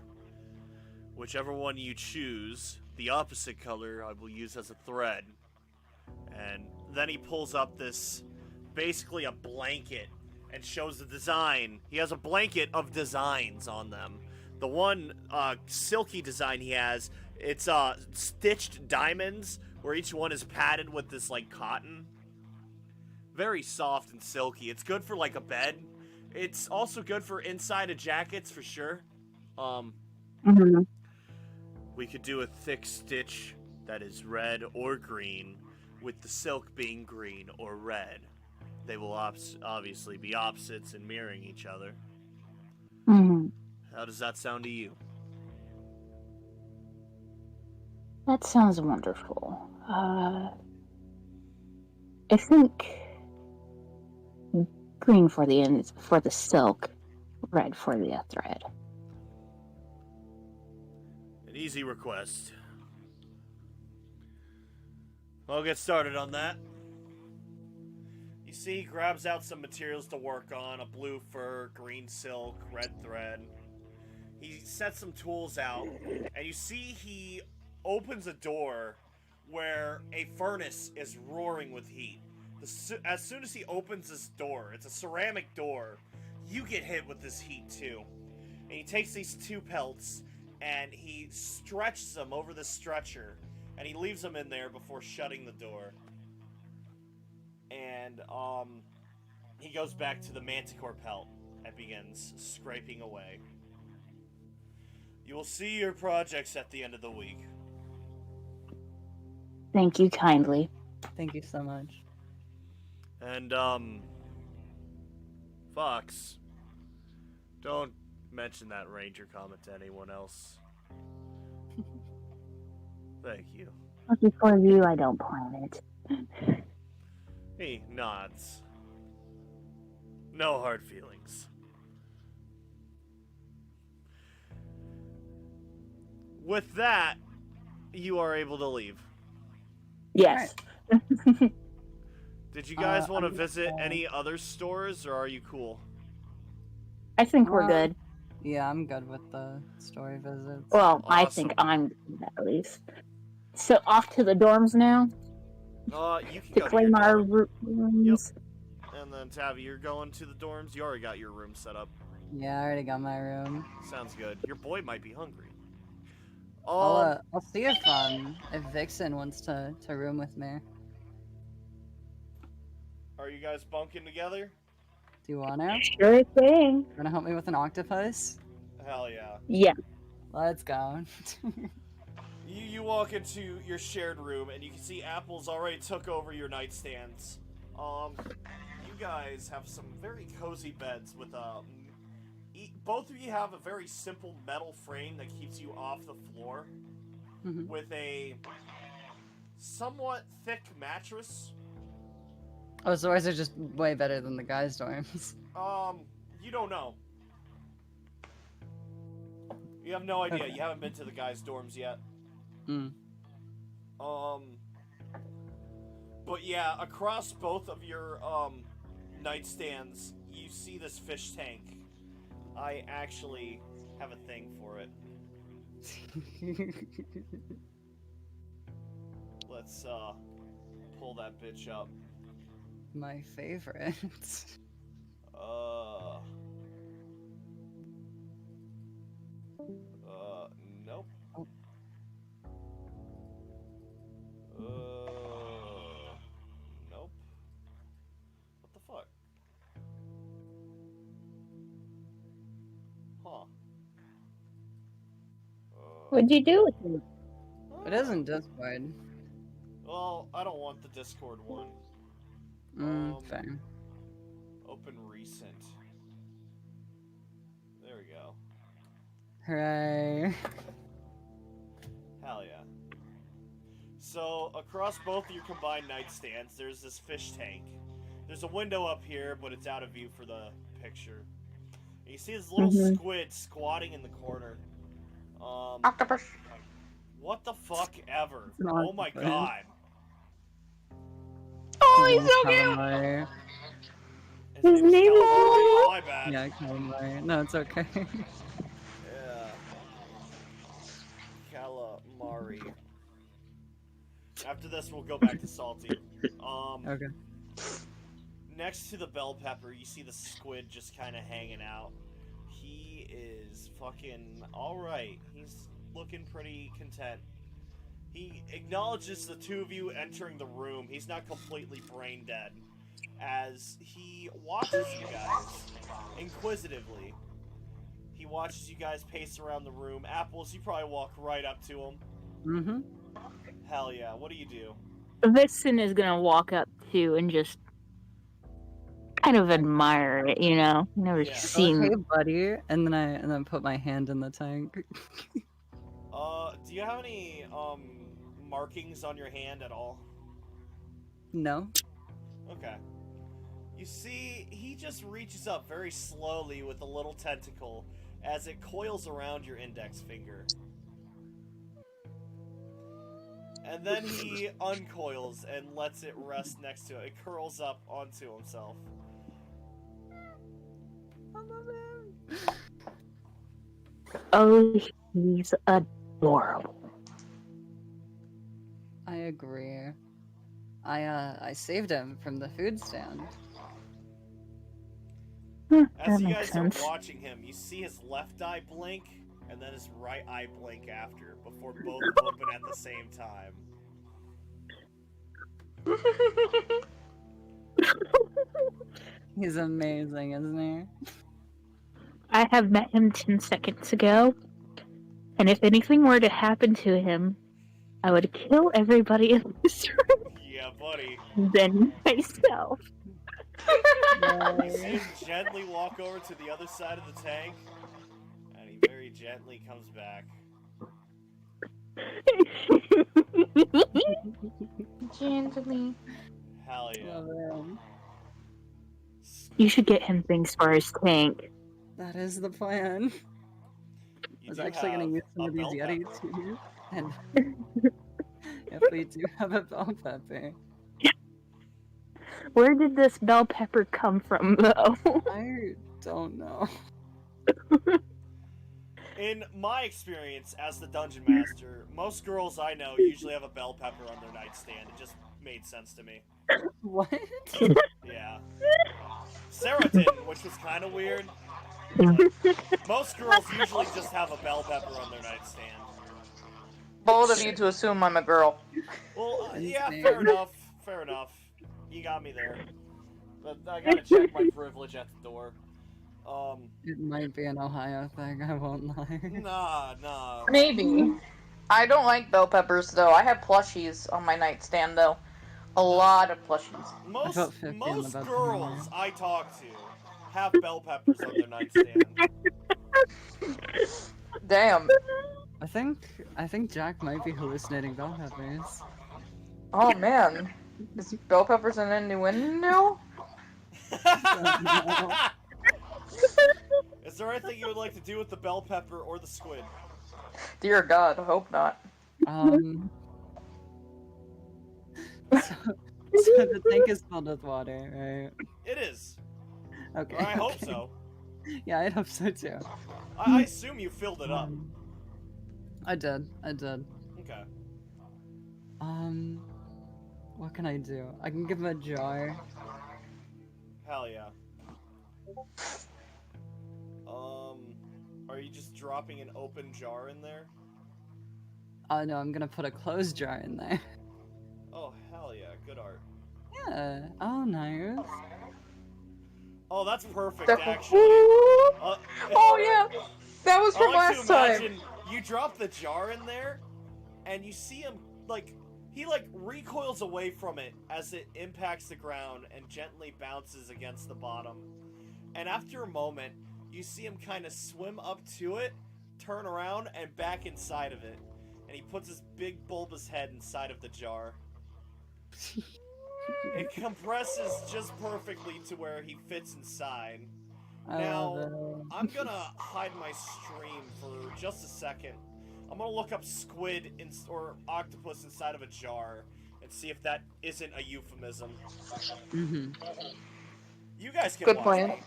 Whichever one you choose, the opposite color I will use as a thread. And then he pulls up this, basically a blanket, and shows the design. He has a blanket of designs on them. The one silky design he has, it's stitched diamonds, where each one is padded with this like cotton. Very soft and silky. It's good for like a bed. It's also good for inside of jackets for sure. We could do a thick stitch that is red or green, with the silk being green or red. They will obviously be opposites and mirroring each other. How does that sound to you? That sounds wonderful. I think green for the ends, for the silk, red for the thread. An easy request. I'll get started on that. You see, he grabs out some materials to work on, a blue fur, green silk, red thread. He sets some tools out, and you see he opens a door where a furnace is roaring with heat. As soon as he opens this door, it's a ceramic door, you get hit with this heat too. And he takes these 2 pelts, and he stretches them over the stretcher, and he leaves them in there before shutting the door. And, he goes back to the manticore pelt and begins scraping away. You will see your projects at the end of the week. Thank you kindly. Thank you so much. And, Fox, don't mention that ranger comment to anyone else. Thank you. Lucky for you, I don't plan it. He nods. No hard feelings. With that, you are able to leave. Yes. Did you guys want to visit any other stores, or are you cool? I think we're good. Yeah, I'm good with the story visits. Well, I Awesome. think I'm good at least. So off to the dorms now You can to go claim to our your dorm. rooms. And then, Tavvi, you're going to the dorms? You already got your room set up. Yeah, I already got my room. Sounds good. Your boy might be hungry. I'll see if Vixen wants to room with me. Are you guys bunking together? Do you wanna? Sure thing. Wanna help me with an octopus? Hell yeah. Yeah. Let's go. You walk into your shared room, and you can see Apple's already took over your nightstands. You guys have some very cozy beds with both of you have a very simple metal frame that keeps you off the floor, with a somewhat thick mattress. Oh, so ours are just way better than the guys' dorms. You don't know. You have no idea. Okay. You haven't been to the guys' dorms yet. But yeah, across both of your, nightstands, you see this fish tank. I actually have a thing for it. Let's, pull that bitch up. My favorite. Nope. Oh. Nope. What the fuck? Huh. What'd you do with it? It isn't Discord. Well, I don't want the Discord one. Fair. Open recent. There we go. Hooray. Hell yeah. So, across both of your combined nightstands, there's this fish tank. There's a window up here, but it's out of view for the picture. And you see this little squid squatting in the corner. Octopus. What the fuck ever? It's an Oh my octopus. god. Oh, he's so cute. Calamari. His name is- Calamari. My bad. Yeah, calamari. No, it's okay. Yeah. Calamari. After this, we'll go back to Salty. Okay. Next to the bell pepper, you see the squid just kind of hanging out. He is fucking alright. He's looking pretty content. He acknowledges the two of you entering the room. He's not completely brain dead. As he watches you guys inquisitively. He watches you guys pace around the room. Apples, you probably walk right up to him. Mm-hmm. Hell yeah, what do you do? Vixen is gonna walk up too and just kind of admire it, you know. Never Yeah. seen. Hey, buddy, and then put my hand in the tank. Do you have any, markings on your hand at all? No. Okay. You see, he just reaches up very slowly with a little tentacle as it coils around your index finger. And then he uncoils and lets it rest next to it. It curls up onto himself. I love him. Oh, he's adorable. I agree. I saved him from the food stand. As That you makes guys are sense. watching him, you see his left eye blink, and then his right eye blink after, before both open at the same time. He's amazing, isn't he? I have met him 10 seconds ago, and if anything were to happen to him, I would kill everybody in this room, Yeah, buddy. then myself. You see him gently walk over to the other side of the tank, and he very gently comes back. Gently. Hell yeah. Love him. You should get him things for his tank. That is the plan. I You was do actually gonna have use some a of these bell yeti pepper. too. And if we do have a bell pepper, Where did this bell pepper come from, though? I don't know. In my experience as the dungeon master, most girls I know usually have a bell pepper on their nightstand. It just made sense to me. What? Yeah. Sarah didn't, which was kind of weird. But most girls usually just have a bell pepper on their nightstand. Bold of you to assume I'm a girl. Well, yeah, Insane. fair enough. Fair enough. You got me there. But I gotta check my privilege at the door. It might be an Ohio thing, I won't lie. Nah. Maybe. I don't like bell peppers though. I have plushies on my nightstand though. A lot of plushies. Most felt 50 on the most bell girls pepper. I talk to have bell peppers on their nightstand. Damn. I think Jack might be hallucinating bell peppers. Oh man. Is bell peppers an innuendo? Is there anything you would like to do with the bell pepper or the squid? Dear God, I hope not. So the tank is filled with water, right? It is. Okay. Or I hope okay. so. Yeah, I'd hope so too. I assume you filled it up. I did. Okay. What can I do? I can give him a jar. Hell yeah. Are you just dropping an open jar in there? Oh no, I'm gonna put a closed jar in there. Oh, hell yeah. Good art. Yeah. Oh, nice. Oh, that's perfect, Definitely. actually. Oh yeah, that was I from like to last time. imagine you drop the jar in there, and you see him, he recoils away from it as it impacts the ground and gently bounces against the bottom. And after a moment, you see him kind of swim up to it, turn around, and back inside of it. And he puts his big bulbous head inside of the jar. It compresses just perfectly to where he fits inside. I Now, love it. I'm gonna hide my stream for just a second. I'm gonna look up squid or octopus inside of a jar and see if that isn't a euphemism. Mm-hmm. You guys can Good watch plan. me.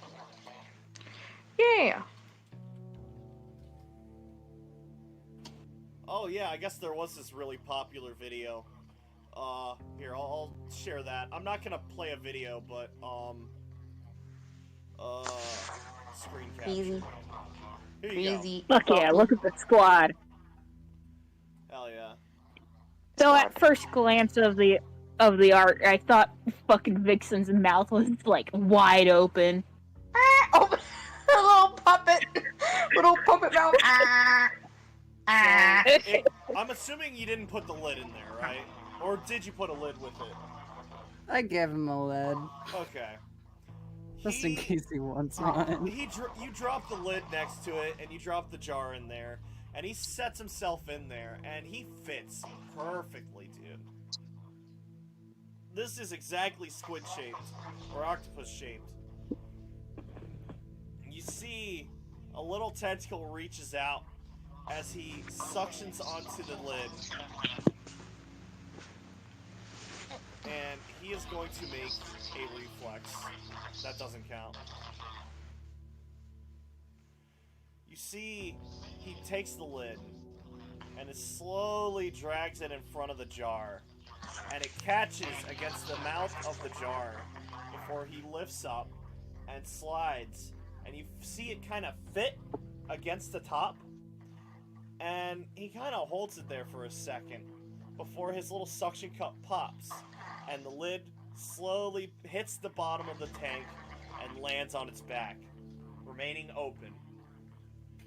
Yeah. Oh yeah, I guess there was this really popular video. Here, I'll share that. I'm not gonna play a video, but, screen capture. Easy. Here you Easy. Fuck yeah, look at the squad. go. Hell yeah. So at first glance of the art, I thought fucking Vixen's mouth was like wide open. Oh, little puppet mouth. I'm assuming you didn't put the lid in there, right? Or did you put a lid with it? I gave him a lid, Okay. just in case he wants one. You drop the lid next to it, and you drop the jar in there, and he sets himself in there, and he fits perfectly, dude. This is exactly squid shaped, or octopus shaped. You see a little tentacle reaches out as he suctions onto the lid. And he is going to make a reflex. That doesn't count. You see, he takes the lid and it slowly drags it in front of the jar. And it catches against the mouth of the jar before he lifts up and slides. And you see it kind of fit against the top. And he kind of holds it there for a second before his little suction cup pops. And the lid slowly hits the bottom of the tank and lands on its back, remaining open.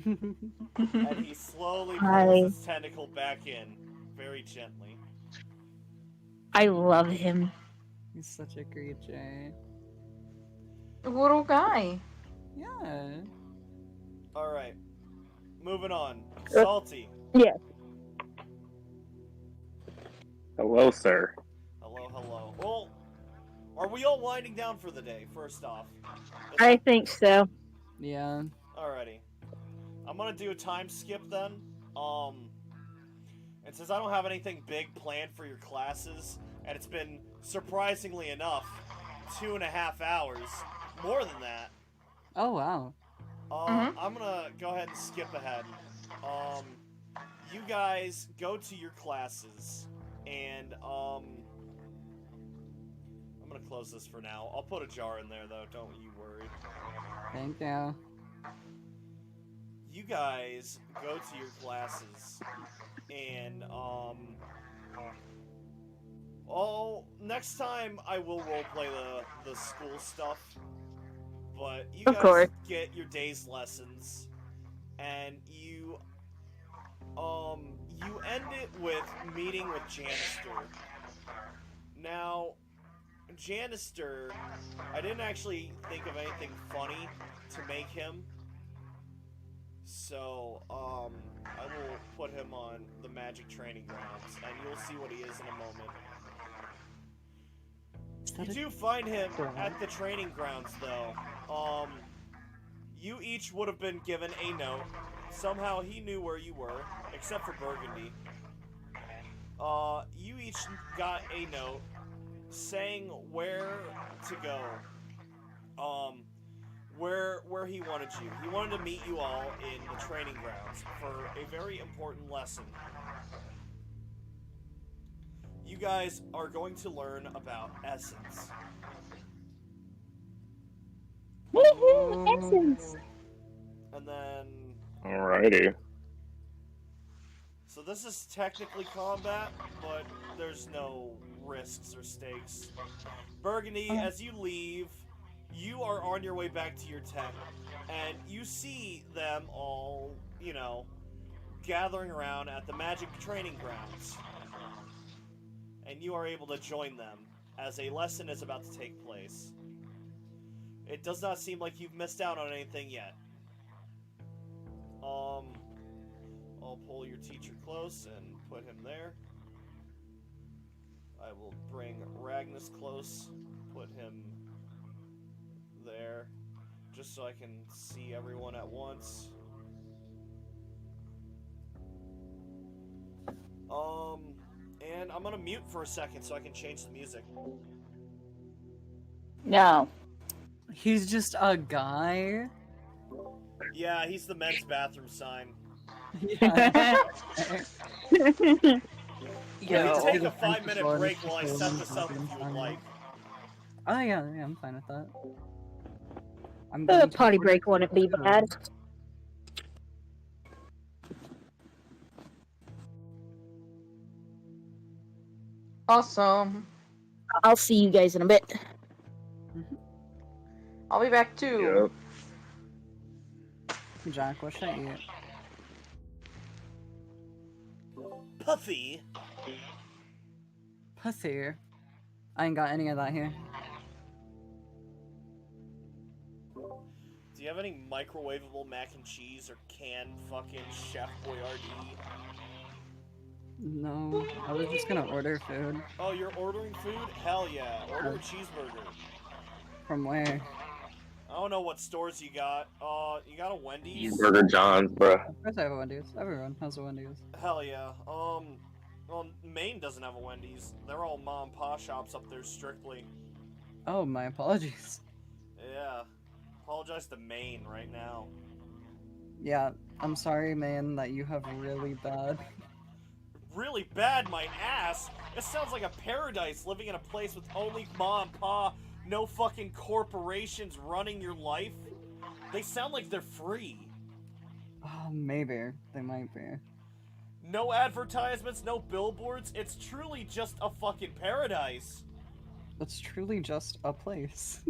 And he slowly pulls his tentacle back in, very gently. I love him. He's such a creature. Little guy. Yeah. Alright, moving on. Salty. Yeah. Hello, sir. Hello, hello. Well, are we all winding down for the day, first off? I think so. Yeah. Alrighty. I'm gonna do a time skip then. And since I don't have anything big planned for your classes, and it's been, surprisingly enough, 2.5 hours, more than that, Oh wow. I'm gonna go ahead and skip ahead. You guys go to your classes, and, I'm gonna close this for now. I'll put a jar in there, though, don't you worry. Thank you. You guys go to your classes, and, next time I will roleplay the school stuff, but you Of guys course. get your day's lessons, and you end it with meeting with Janister. Now, Janister, I didn't actually think of anything funny to make him, so, I will put him on the magic training grounds, and you'll see what he is in a moment. You do find him at the training grounds, though. You each would have been given a note. Somehow he knew where you were, except for Burgundy. You each got a note saying where to go. Where he wanted you. He wanted to meet you all in the training grounds for a very important lesson. You guys are going to learn about essence. Woohoo! Essence! And then... Alrighty. So this is technically combat, but there's no risks or stakes. Burgundy, as you leave, you are on your way back to your tent, and you see them all, you know, gathering around at the magic training grounds. And you are able to join them as a lesson is about to take place. It does not seem like you've missed out on anything yet. I'll pull your teacher close and put him there. I will bring Ragnus close, put him there, just so I can see everyone at once. And I'm gonna mute for a second so I can change the music. No. He's just a guy. Yeah, he's the men's bathroom sign. Yeah. We Yo. can take a 5-minute break while I set this up if you would like. Oh yeah, I'm fine with that. I'm A going to potty record break wouldn't be food. bad. Awesome. I'll see you guys in a bit. I'll be back too. Yep. Jack, what should I eat? Puffy. Pussy. I ain't got any of that here. Do you have any microwavable mac and cheese or canned fucking Chef Boyardee? No, I was just gonna order food. Oh, you're ordering food? Hell yeah. Order a cheeseburger. From where? I don't know what stores you got. You got a Wendy's? Burger John's, bro. Of course I have a Wendy's. Everyone has a Wendy's. Hell yeah. Well, Maine doesn't have a Wendy's. They're all mom and pop shops up there strictly. Oh, my apologies. Yeah. Apologize to Maine right now. Yeah, I'm sorry, man, that you have really bad. Really bad, my ass. It sounds like a paradise living in a place with only mom and pa, no fucking corporations running your life. They sound like they're free. Oh, maybe. They might be. No advertisements, no billboards. It's truly just a fucking paradise. It's truly just a place.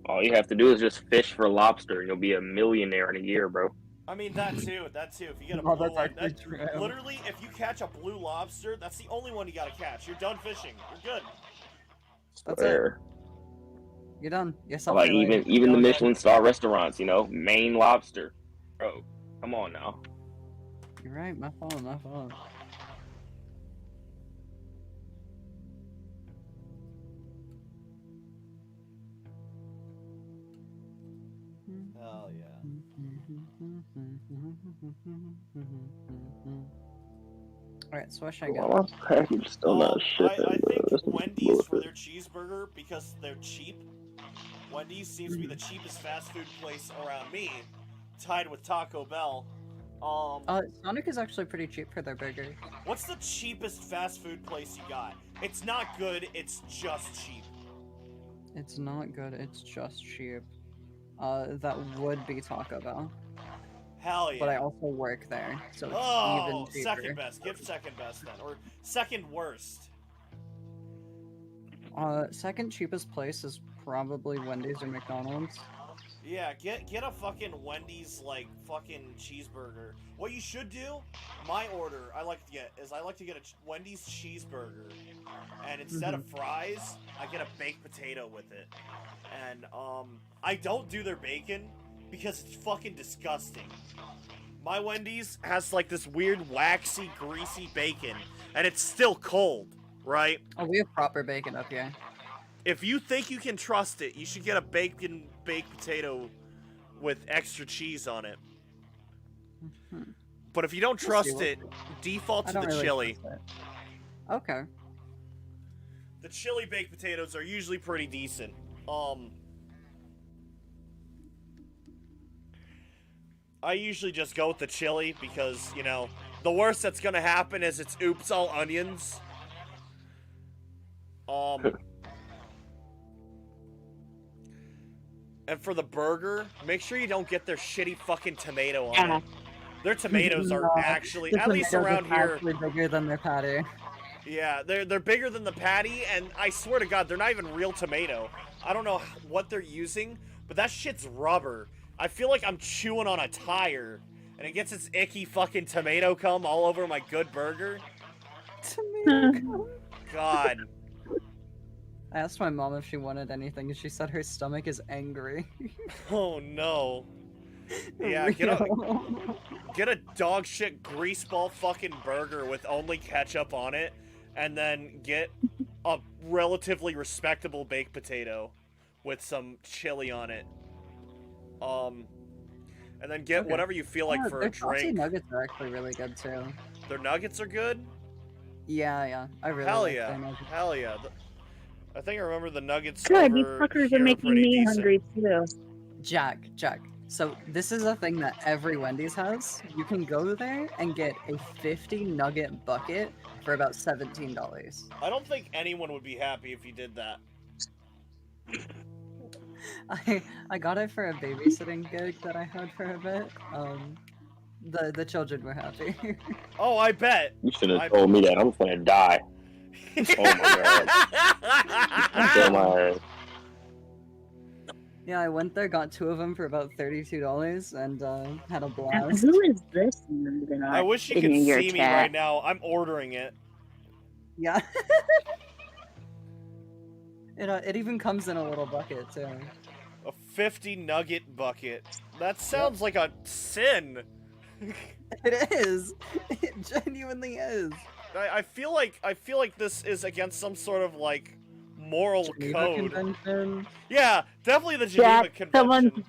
All you have to do is just fish for lobster, and you'll be a millionaire in a year, bro. I mean, that too. If you get a Oh, blue that's one, actually true. literally, if you catch a blue lobster, that's the only one you gotta catch. You're done fishing. You're good. That's Swear. You're done. You're Like something even the Michelin star restaurants, you know, Maine lobster, bro. Come on now. You're right, my fault, my fault. Hell yeah. Alright, so what should I get? Well, my package still not shipping. I think bro. This is Wendy's bullshit. for their cheeseburger, because they're cheap. Wendy's seems to be the cheapest fast food place around me, tied with Taco Bell. Sonic is actually pretty cheap for their burger. What's the cheapest fast food place you got? It's not good, it's just cheap. It's not good, it's just cheap. That would be Taco Bell. Hell yeah. But I also work there, so it's Oh, even cheaper. second best. Give second best then. Or second worst. Second cheapest place is probably Wendy's or McDonald's. Yeah, get a fucking Wendy's, like, fucking cheeseburger. What you should do, my order, I like to get a Wendy's cheeseburger. And instead of fries, I get a baked potato with it. And, I don't do their bacon because it's fucking disgusting. My Wendy's has, like, this weird, waxy, greasy bacon. And it's still cold, right? Oh, we have proper bacon up here. If you think you can trust it, you should get a baked potato with extra cheese on it. But if you don't trust it, default I to don't the really chili. trust it. Okay. The chili baked potatoes are usually pretty decent. I usually just go with the chili because, you know, the worst that's gonna happen is it's oops all onions. And for the burger, make sure you don't get their shitty fucking tomato on it. Their tomatoes are No, actually, the at least tomatoes around are here, actually bigger than their patty. yeah, they're bigger than the patty, and I swear to God, they're not even real tomato. I don't know what they're using, but that shit's rubber. I feel like I'm chewing on a tire, and it gets its icky fucking tomato cum all over my good burger. Tomato. God. I asked my mom if she wanted anything, and she said her stomach is angry. Oh no. Yeah, get a dog shit greaseball fucking burger with only ketchup on it, and then get a relatively respectable baked potato with some chili on it. And then get Okay. whatever you feel like for a Their saucy drink. nuggets are actually really good too. Their nuggets are good? Yeah. I really Hell like yeah. their nuggets. Hell yeah. I think I remember the nuggets Good, these over fuckers here are making pretty me decent. hungry too. Jack. So this is a thing that every Wendy's has. You can go there and get a 50 nugget bucket for about $17. I don't think anyone would be happy if you did that. I got it for a babysitting gig that I had for a bit. The children were happy. Oh, I bet. You should have told me that. I'm just gonna die. Oh my god. Oh my. Yeah, I went there, got 2 of them for about $32, and had a blast. Who is this? That I wish you in could your see me chat? right now. I'm ordering it. Yeah. It even comes in a little bucket too. A 50 nugget bucket. That sounds like a sin. It is. It genuinely is. I feel like this is against some sort of like moral Geneva code. Convention. Yeah, definitely the Geneva Jack, Convention.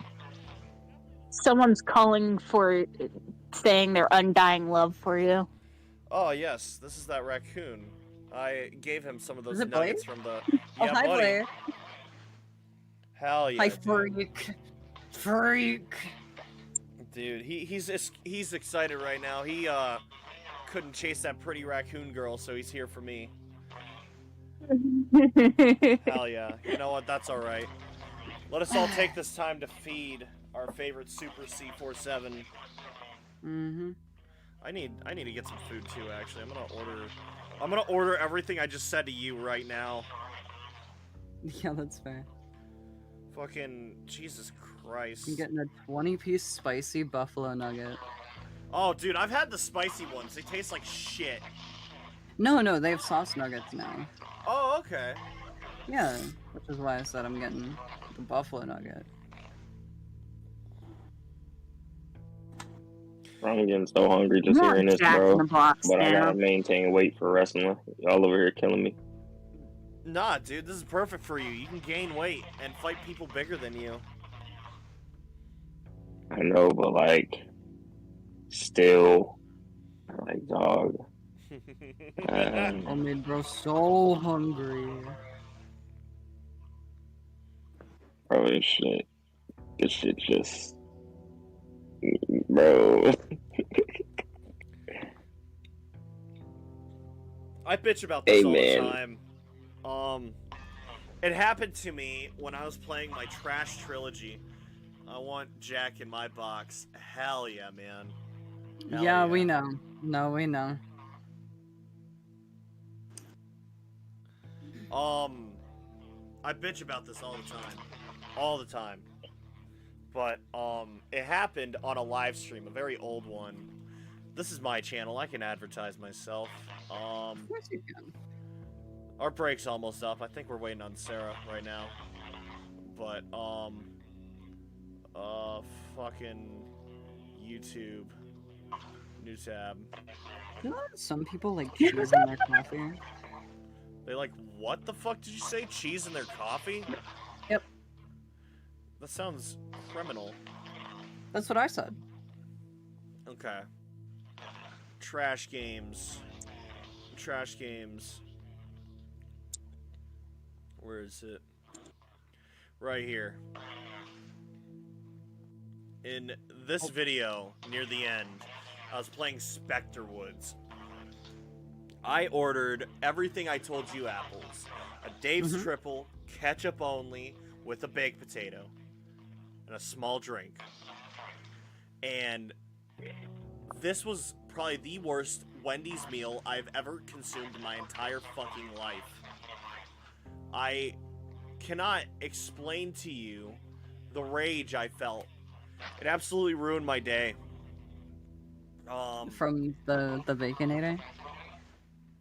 Someone's calling for saying their undying love for you. Oh yes, this is that raccoon. I gave him some of those Is it nuggets from the. Oh, Yeah, hi, buddy. Blair. Hell yeah. Hi, dude. freak. Dude, he's excited right now. He couldn't chase that pretty raccoon girl, so he's here for me. Hell yeah. You know what? That's all right. Let us all take this time to feed our favorite Super C47. Mm-hmm. I need to get some food too. Actually, I'm gonna order everything I just said to you right now. Yeah, that's fair. Fucking Jesus Christ. I'm getting a 20-piece spicy buffalo nugget. Oh, dude, I've had the spicy ones. They taste like shit. No, they have sauce nuggets now. Oh, okay. Yeah, which is why I said I'm getting the buffalo nugget. I'm getting so hungry just Not hearing this, Jack in bro. the Box But I now. gotta maintain weight for wrestling. Y'all over here killing me. Nah, dude, this is perfect for you. You can gain weight and fight people bigger than you. I know, but like, still, like, dog. Oh, made bro so hungry. Bro, this shit just, bro. I bitch about this all the Amen. time. It happened to me when I was playing my trash trilogy. I want Jack in my box. Hell yeah, man. Hell Yeah, we know. No, we know. I bitch about this all the time. All the time. But, it happened on a live stream, a very old one. This is my channel, I can advertise myself. Of course you can. Our break's almost up. I think we're waiting on Sarah right now. But, fucking YouTube. New tab. You know that some people like cheese in their coffee? They like, what the fuck did you say? Cheese in their coffee? Yep. That sounds criminal. That's what I said. Okay. Trash games. Trash games. Where is it? Right here. In this video, near the end, I was playing Spectre Woods. I ordered everything I told you apples. A Dave's Triple, ketchup only, with a baked potato. And a small drink. And this was probably the worst Wendy's meal I've ever consumed in my entire fucking life. I cannot explain to you the rage I felt. It absolutely ruined my day. From the Baconator?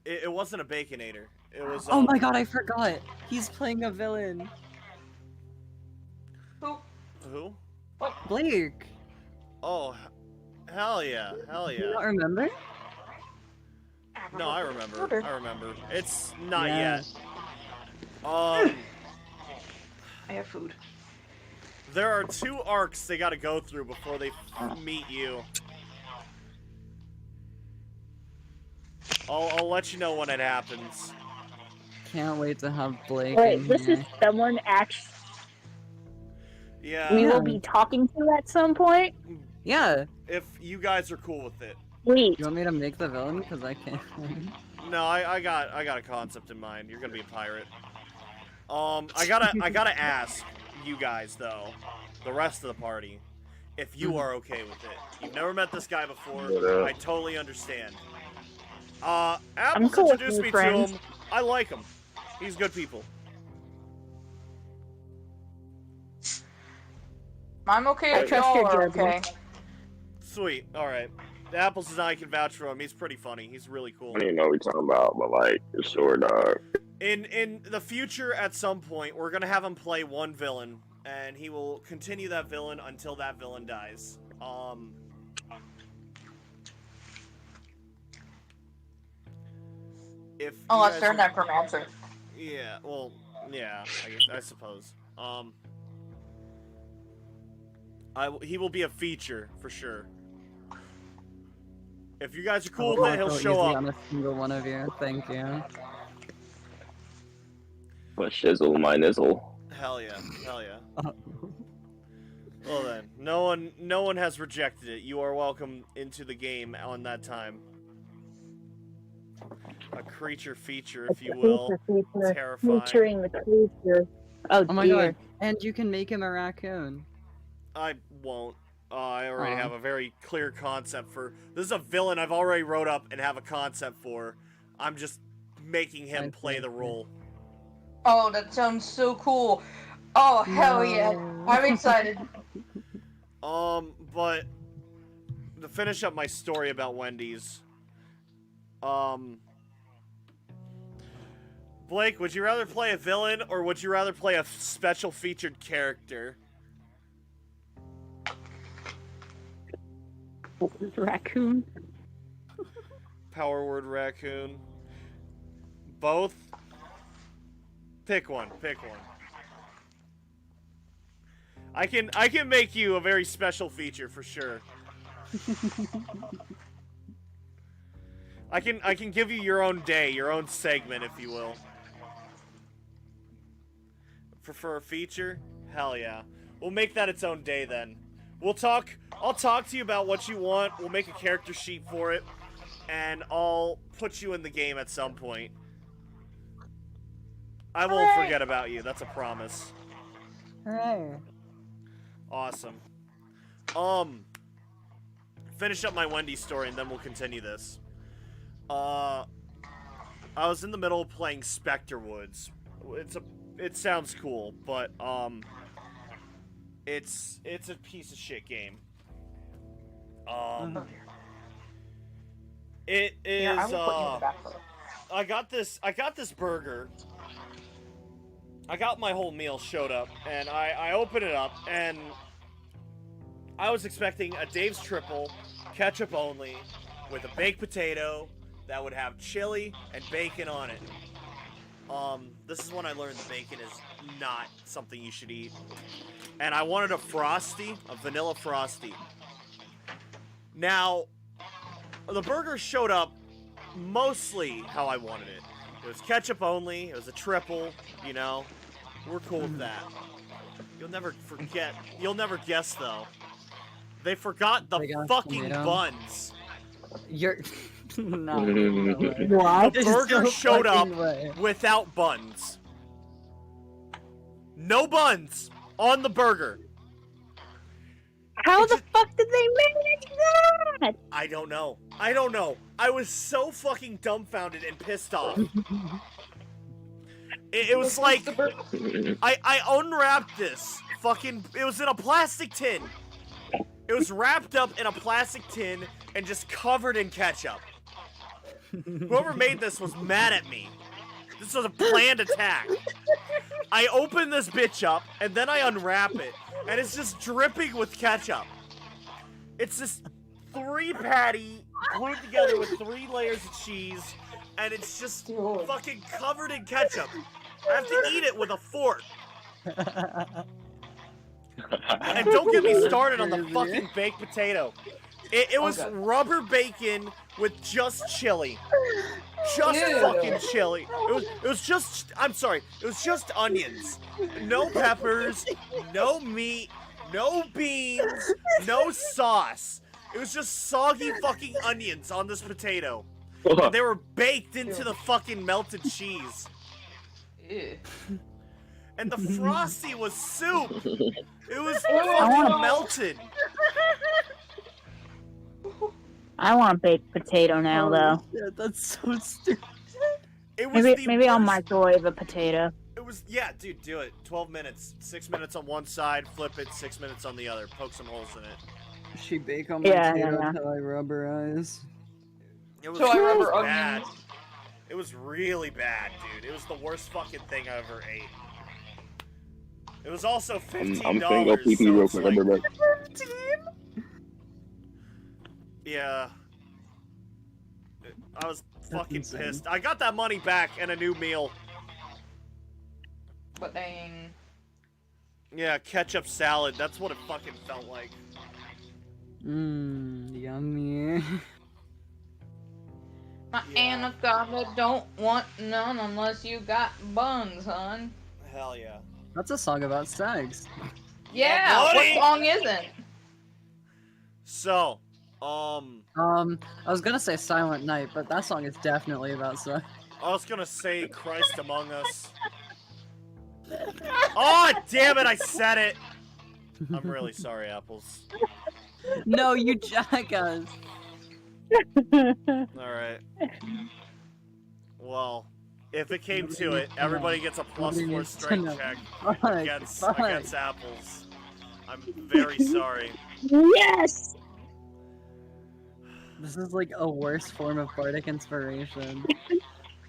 It wasn't a Baconator. It was. Oh my god, I forgot! He's playing a villain! Who? Blake! Oh, hell yeah, hell Do you yeah. not remember? No, I remember. I remember. It's not Yeah. yet. I have food. There are 2 arcs they gotta go through before they meet you. I'll let you know when it happens. Can't wait to have Blake Wait, in this is here. someone actually Yeah. we Yeah. will be talking to at some point. Yeah. If you guys are cool with it. Wait, You want me to make the villain? Because I can't. No, I got a concept in mind. You're gonna be a pirate. I gotta ask you guys though, the rest of the party, if you are okay with it. You've never met this guy before. I totally understand. Apples cool with introduced new me friends. to him. I like him. He's good people. I'm okay I if trust y'all your are judgment. okay. Sweet. All right. The Apples and I can vouch for him. He's pretty funny. He's really cool. I don't even know what you're talking about, but like, sure, dog. In the future, at some point, we're gonna have him play one villain, and he will continue that villain until that villain dies. If you Unless guys they're are- necromancer. Yeah, well, yeah, I suppose. He will be a feature for sure. If you guys are cool with it, he'll show up. On a single one of you. Thank you. But shizzle my nizzle. Hell yeah, hell yeah. Well then, no one has rejected it. You are welcome into the game on that time. A creature feature, if you will. Terrifying. featuring the creature. Oh, Oh my dear. god. And you can make him a raccoon. I won't. I already Aw. have a very clear concept for. This is a villain I've already wrote up and have a concept for. I'm just making him I play see. the role. Oh, that sounds so cool. Oh, hell yeah. No. I'm excited. But to finish up my story about Wendy's, Blake, would you rather play a villain or would you rather play a special featured character? Raccoon. Power word raccoon. Both? Pick one. Pick one. I can make you a very special feature for sure. I can give you your own day, your own segment, if you will. Prefer a feature? Hell yeah. We'll make that its own day then. I'll talk to you about what you want. We'll make a character sheet for it. And I'll put you in the game at some point. I won't forget about you. That's a promise. Hooray. Awesome. Finish up my Wendy story and then we'll continue this. I was in the middle of playing Spectre Woods. It sounds cool, but it's a piece of shit game. It is Here, I will put you in the back row. I got this burger. I got my whole meal showed up, and I open it up, and I was expecting a Dave's Triple, ketchup only, with a baked potato that would have chili and bacon on it. This is when I learned the bacon is not something you should eat. And I wanted a Frosty, a vanilla Frosty. Now, the burger showed up mostly how I wanted it. It was ketchup only, it was a triple, you know. We're cool with that. You'll never guess though. They forgot the They got fucking tomato. buns. You're no, no way. What? The There's burger no showed up fucking way. without buns. No buns on the burger. How the fuck did they manage that? I don't know. I was so fucking dumbfounded and pissed off. It was like I unwrapped this fucking. It was in a plastic tin. It was wrapped up in a plastic tin and just covered in ketchup. Whoever made this was mad at me. This was a planned attack. I open this bitch up and then I unwrap it and it's just dripping with ketchup. It's this 3-patty glued together with 3 layers of cheese and it's just fucking covered in ketchup. I have to eat it with a fork. And don't get me started on the fucking baked potato. It was rubber bacon with just chili. just Ew. fucking chili. It was just, I'm sorry, it was just onions. No peppers, no meat, no beans, no sauce. It was just soggy fucking onions on this potato. And they were baked into the fucking melted cheese. Ew. And the Frosty was soup. It was wanna- fucking melted. I want a baked potato now, though. Yeah, that's so stupid. It was Maybe I'll worst- microwave a potato. It was, yeah, dude, do it. 12 minutes. 6 minutes on one side, flip it, 6 minutes on the other. Poke some holes in it. She bake on my potato until I rub her eyes. It was, So I it rubber was bad. onions. It was really bad, dude. It was the worst fucking thing I ever ate. It was also $15. I'm finna go pee pee real so quick. it's I'll be like, back. yeah. I was fucking insane. pissed. I got that money back and a new meal. But dang. Yeah, ketchup salad. That's what it fucking felt like. Mmm, yummy. My Yeah. anaconda don't want none unless you got buns, hon. Hell yeah. That's a song about sex. Yeah, what buddy. song isn't? So, I was gonna say Silent Night, but that song is definitely about sex. I was gonna say Christ Among Us. Oh, damn it, I said it! I'm really sorry, Apples. No, you jackass. Alright. Well, if it came to it, everybody gets a +4 strength check against Apples. I'm very sorry. Yes! This is like a worse form of bardic inspiration.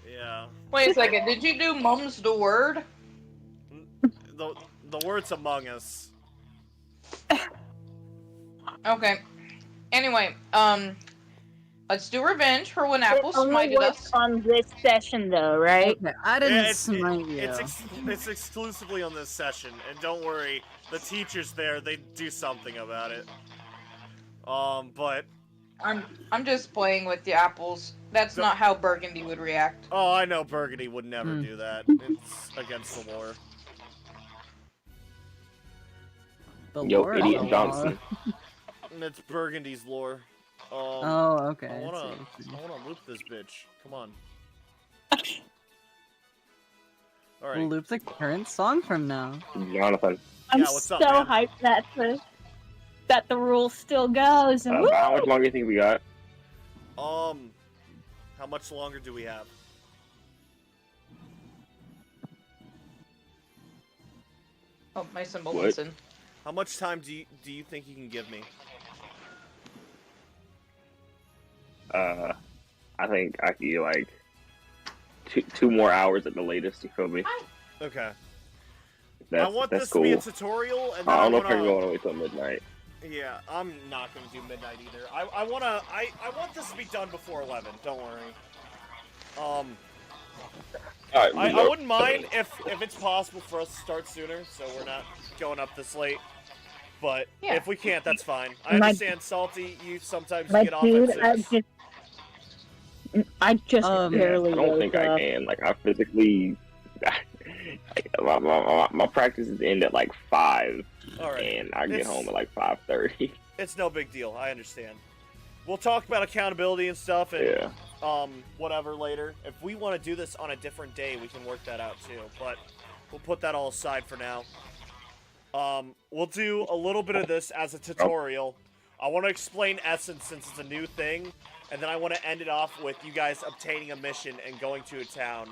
Yeah. Wait a second, did you do Mum's the Word? The word's Among Us. Okay. Anyway, let's do revenge for when Apple It only smited works us. on this session, though, right? Okay, I didn't Yeah, smite you. It's exclusively on this session, and don't worry, the teachers there, they do something about it. But I'm just playing with the apples. That's not how Burgundy would react. oh, I know Burgundy would never do that. It's against the lore. The Yo, lore of idiot the Johnson. law. And it's Burgundy's lore. Oh, okay. I I wanna see. loop this bitch. Come on. We'll Alright. loop the current song from now. Jonathan. I'm Yeah, what's up, so man? hyped that the rule still goes. And How much longer do you think we got? How much longer do we have? Oh, my symbol What? listen. How much time do you think you can give me? I think I could get like two more hours at the latest. You feel me? Okay. That's, I want that's this cool. to be a tutorial, and then I don't know if wanna... I can go all the way till midnight. Yeah, I'm not gonna do midnight either. I want this to be done before 11. Don't worry. All right, I wouldn't mind if it's possible for us to start sooner, so we're not going up this late. But Yeah. if we can't, that's fine. I My- understand, Salty. You sometimes Like, get off dude, at 6. I just barely I don't woke think I up. can. Like I physically, my practices end at like 5, All right. and I get It's- home at like 5:30. It's no big deal. I understand. We'll talk about accountability and stuff, and Yeah. whatever later. If we want to do this on a different day, we can work that out too. But we'll put that all aside for now. We'll do a little bit of this as a tutorial. I want to explain Essence since it's a new thing, and then I want to end it off with you guys obtaining a mission and going to a town.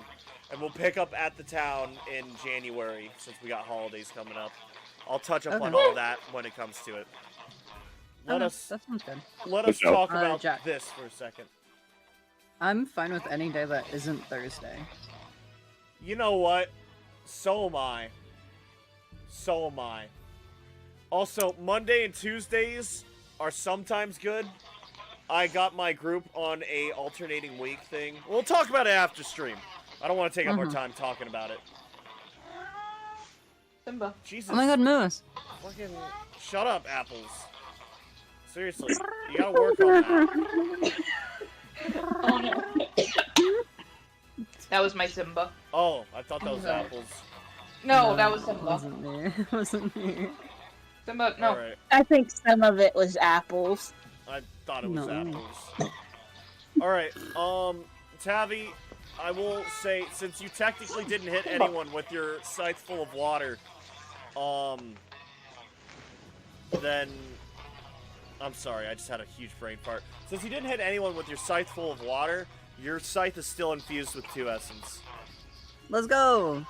And we'll pick up at the town in January since we got holidays coming up. I'll touch up on Okay. all that when it comes to it. Let Okay, us that sounds good. talk Uh, about Jack. this for a second. I'm fine with any day that isn't Thursday. You know what? So am I. So am I. Also, Monday and Tuesdays are sometimes good. I got my group on a alternating week thing. We'll talk about it after stream. I don't want to take up our time talking about it. Simba. Jesus. Oh my god, Moose! Fucking shut up, Apples. Seriously, you gotta work on that. Oh no. That was my Simba. Oh, I thought that was apples. No, that was It Simba. wasn't me. It wasn't me. Simba, no. Alright, I think some of it was apples. I thought it was No. apples. Alright, Tavvi, I will say, since you technically didn't hit anyone with your scythe full of water, then... I'm sorry, I just had a huge brain fart. Since you didn't hit anyone with your scythe full of water, your scythe is still infused with 2 essence. Let's go.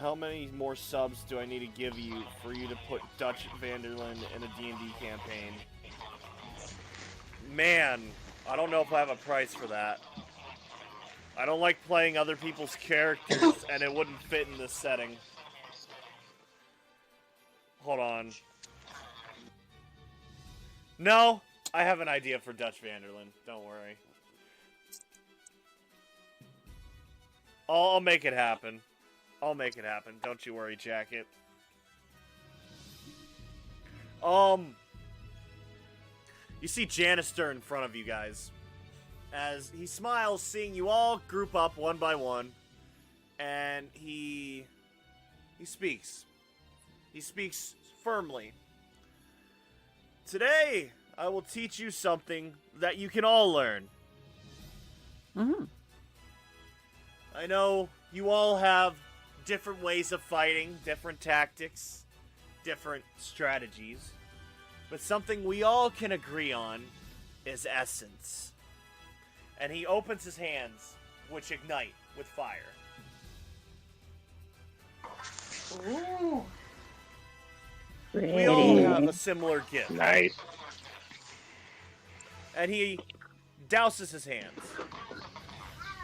How many more subs do I need to give you for you to put Dutch Vanderland in a D&D campaign? Man, I don't know if I have a price for that. I don't like playing other people's characters, and it wouldn't fit in this setting. Hold on. No, I have an idea for Dutch Vanderland. Don't worry. I'll make it happen. I'll make it happen. Don't you worry, Jacket. You see Janister in front of you guys. As he smiles, seeing you all group up one by one. And he speaks. He speaks firmly. Today, I will teach you something that you can all learn. Mm-hmm. I know you all have different ways of fighting, different tactics, different strategies. But something we all can agree on is essence. And he opens his hands, which ignite with fire. Ooh. We all have a similar gift. Nice. And he douses his hands.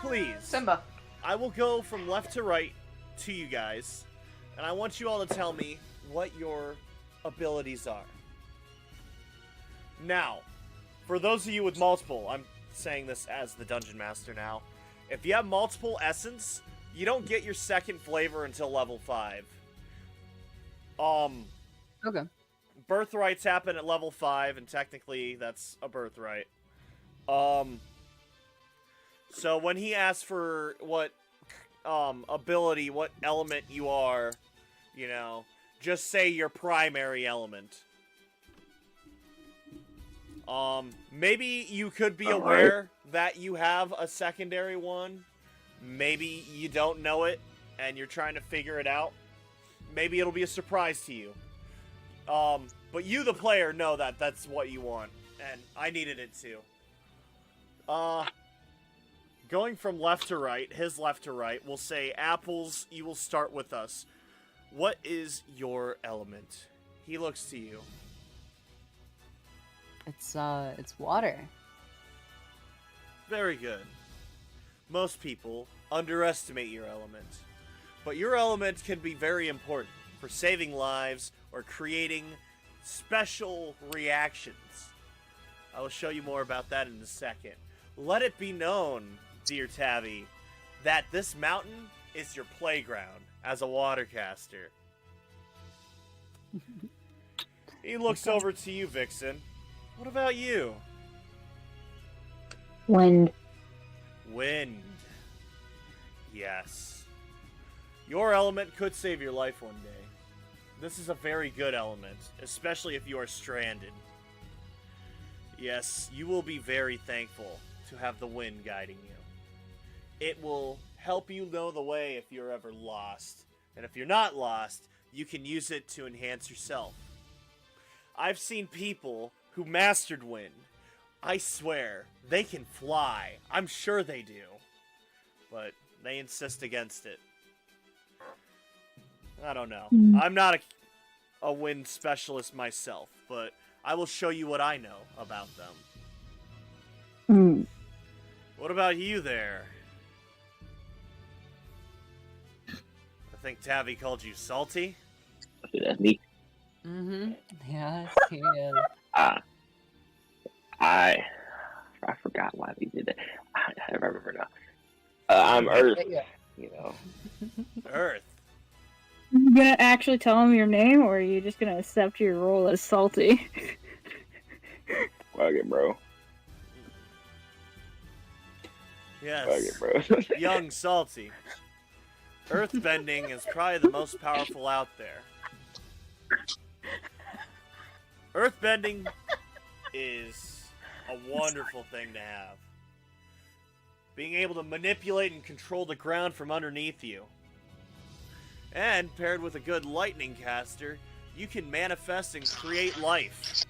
Please, Simba. I will go from left to right to you guys, and I want you all to tell me what your abilities are. Now, for those of you with multiple, I'm saying this as the Dungeon Master now. If you have multiple essence, you don't get your second flavor until level 5. Okay. Birthrights happen at level 5, and technically that's a birthright. So when he asks for what ability, what element you are, you know, just say your primary element. Maybe you could be aware that you have a secondary one. Maybe you don't know it, and you're trying to figure it out. Maybe it'll be a surprise to you. But you, the player, know that that's what you want, and I needed it too. Going from left to right, his left to right, we'll say, Apples, you will start with us. What is your element? He looks to you. It's water. Very good. Most people underestimate your element. But your element can be very important for saving lives or creating special reactions. I will show you more about that in a second. Let it be known, dear Tavvi, that this mountain is your playground as a watercaster. He looks over to you, Vixen. What about you? Wind. Wind. Yes. Your element could save your life one day. This is a very good element, especially if you are stranded. Yes, you will be very thankful to have the wind guiding you. It will help you know the way if you're ever lost. And if you're not lost, you can use it to enhance yourself. I've seen people who mastered wind. I swear, they can fly. I'm sure they do. But they insist against it. I don't know. I'm not a wind specialist myself, but I will show you what I know about them. What about you there? I think Tavvi called you salty. That's me. Mm-hmm. Yes, he is. I forgot why we did that. I remember now. I'm Earth. Yeah. You know. Earth. You gonna actually tell him your name, or are you just gonna accept your role as salty? Fuck it, bro. Yes. Okay, bro. Young Salty. Earthbending is probably the most powerful out there. Earthbending is a wonderful thing to have. Being able to manipulate and control the ground from underneath you. And paired with a good lightning caster, you can manifest and create life.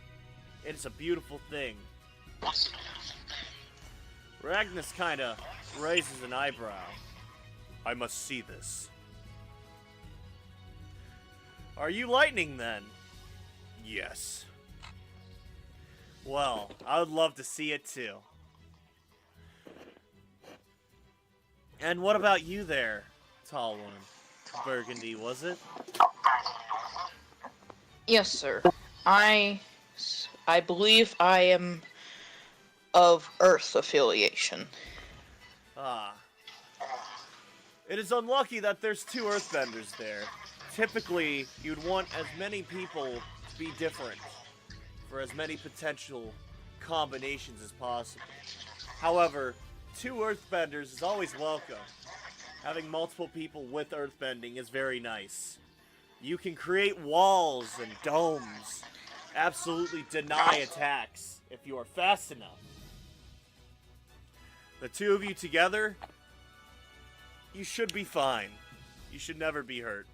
It's a beautiful thing. Ragnus kinda raises an eyebrow. I must see this. Are you lightning then? Yes. Well, I would love to see it too. And what about you there, tall one? Burgundy, was it? Yes, sir. I believe I am of Earth affiliation. Ah. It is unlucky that there's two earthbenders there. Typically, you'd want as many people to be different for as many potential combinations as possible. However, two earthbenders is always welcome. Having multiple people with earthbending is very nice. You can create walls and domes. Absolutely deny attacks if you are fast enough. The two of you together, you should be fine. You should never be hurt.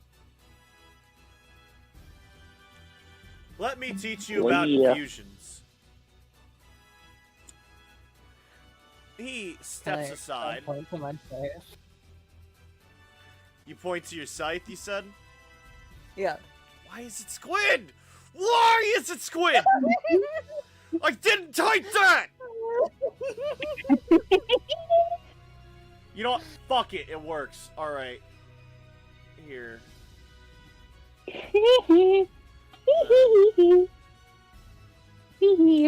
Let me teach you about infusions. He steps aside. Point to my face. You point to your scythe, you said? Yeah. Why is it squid? Why is it squid? I didn't type that! You know what? Fuck it, it works. Alright. Here. You're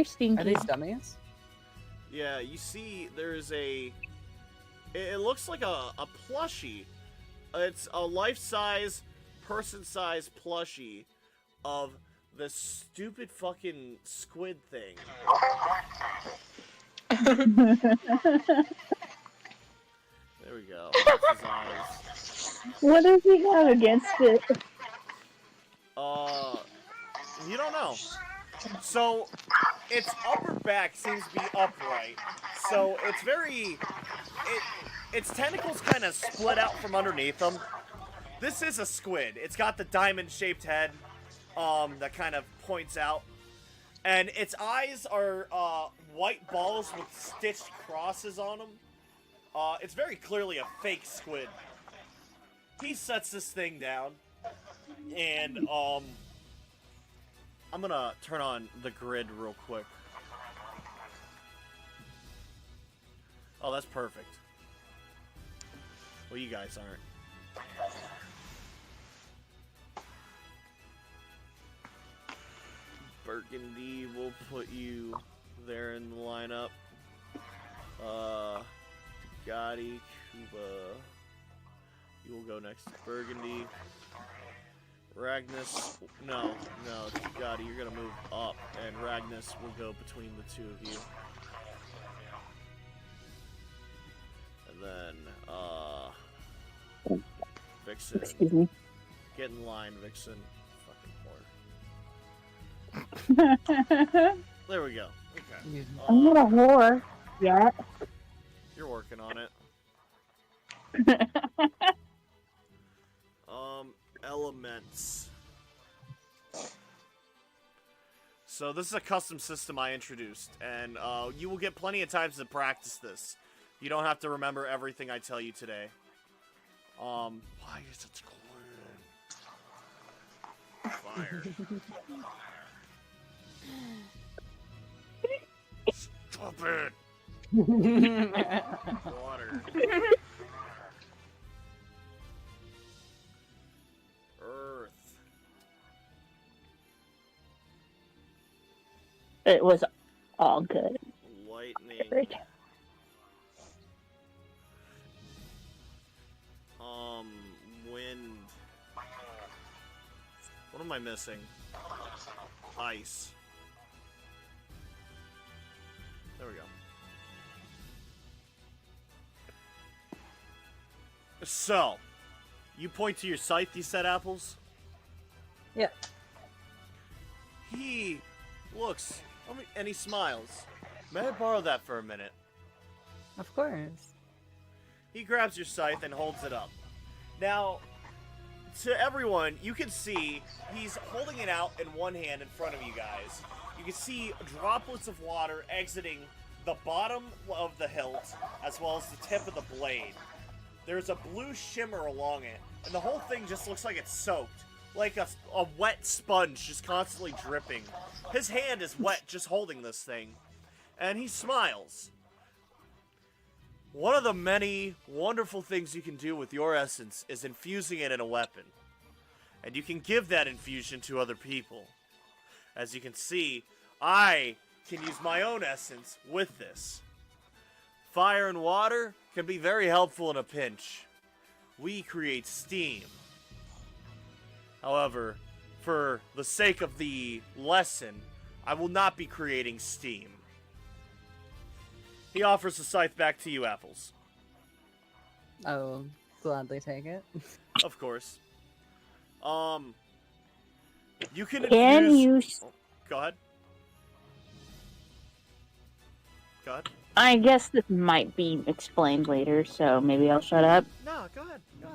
Are stinky. these dummies? Yeah, you see there's a... It looks like a plushie. It's a life-size, person-size plushie of this stupid fucking squid thing. There we go. That's his eyes. What does he have against it? You don't know. So, its upper back seems to be upright. So, it's very... Its tentacles kind of split out from underneath them. This is a squid. It's got the diamond-shaped head that kind of points out. And its eyes are white balls with stitched crosses on them. It's very clearly a fake squid. He sets this thing down. And, I'm gonna turn on the grid real quick. Oh, that's perfect. Well, you guys aren't. Burgundy, we'll put you there in the lineup. Dhuggatti, Cuba. You will go next to Burgundy. Ragnus, no, Dhuggatti, you're gonna move up, and Ragnus will go between the two of you. And then, Vixen. Excuse me. Get in line, Vixen. Fucking whore. There we go. Okay. I'm not a whore yet. You're working on it. Elements. So this is a custom system I introduced, and you will get plenty of times to practice this. You don't have to remember everything I tell you today. Why is it cold? Fire. Stop it! Water. Earth. It was all good. Lightning. Wind. What am I missing? Ice. There we go. So, you point to your scythe, you said, Apples? Yeah. He looks, and he smiles. May I borrow that for a minute? Of course. He grabs your scythe and holds it up. Now, to everyone, you can see he's holding it out in one hand in front of you guys. You can see droplets of water exiting the bottom of the hilt, as well as the tip of the blade. There's a blue shimmer along it, and the whole thing just looks like it's soaked. Like a wet sponge just constantly dripping. His hand is wet just holding this thing. And he smiles. One of the many wonderful things you can do with your essence is infusing it in a weapon. And you can give that infusion to other people. As you can see, I can use my own essence with this. Fire and water can be very helpful in a pinch. We create steam. However, for the sake of the lesson, I will not be creating steam. He offers the scythe back to you, Apples. I will gladly take it. Of course. You can Can infuse... you? Oh, go ahead. Go ahead. I guess this might be explained later, so maybe I'll shut up. No, go ahead. Go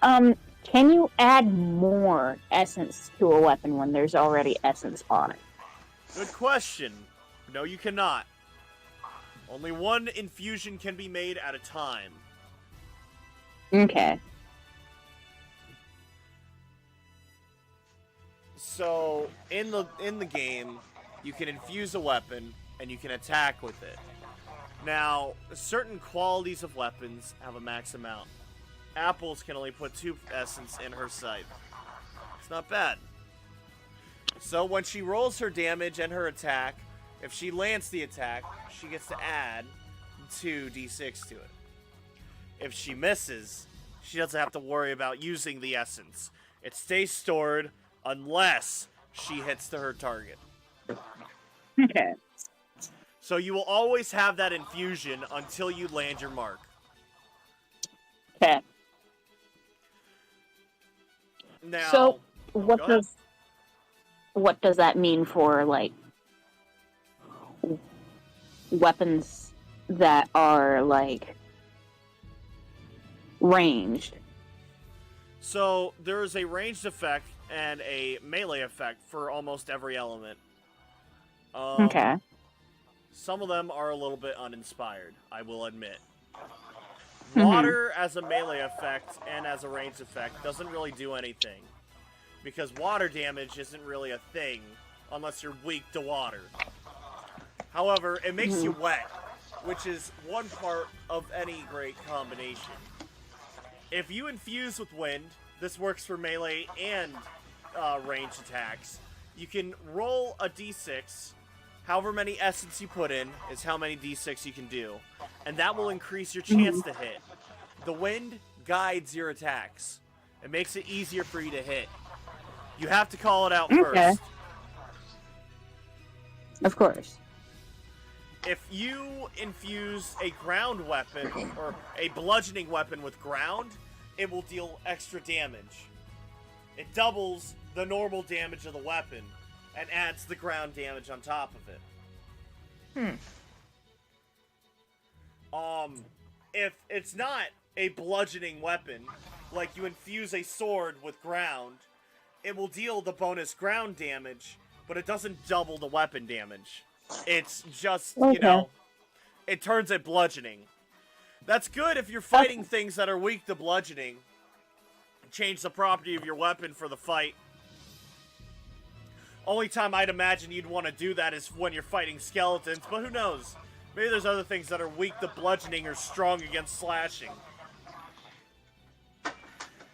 ahead. Can you add more essence to a weapon when there's already essence on it? Good question. No, you cannot. Only one infusion can be made at a time. Okay. So, in the game, you can infuse a weapon, and you can attack with it. Now, certain qualities of weapons have a max amount. Apples can only put 2 essence in her scythe. It's not bad. So when she rolls her damage and her attack, if she lands the attack, she gets to add 2d6 to it. If she misses, she doesn't have to worry about using the essence. It stays stored unless she hits her target. Okay. So you will always have that infusion until you land your mark. Okay. Now, So, go ahead. what does that mean for, like, weapons that are, like, ranged? So there is a ranged effect and a melee effect for almost every element. Okay. Some of them are a little bit uninspired, I will admit. Mhm. Water as a melee effect and as a ranged effect doesn't really do anything. Because water damage isn't really a thing unless you're weak to water. However, it makes you wet, which is one part of any great combination. If you infuse with wind, this works for melee and ranged attacks. You can roll a d6. However many essence you put in is how many d6 you can do. And that will increase your chance to hit. The wind guides your attacks. It makes it easier for you to hit. You have to call it out first. Of course. If you infuse a ground weapon, or a bludgeoning weapon with ground, it will deal extra damage. It doubles the normal damage of the weapon, and adds the ground damage on top of it. If it's not a bludgeoning weapon, like you infuse a sword with ground, it will deal the bonus ground damage, but it doesn't double the weapon damage. It's just, you know, it turns it bludgeoning. That's good if you're fighting things that are weak to bludgeoning. Change the property of your weapon for the fight. Only time I'd imagine you'd want to do that is when you're fighting skeletons, but who knows? Maybe there's other things that are weak to bludgeoning or strong against slashing.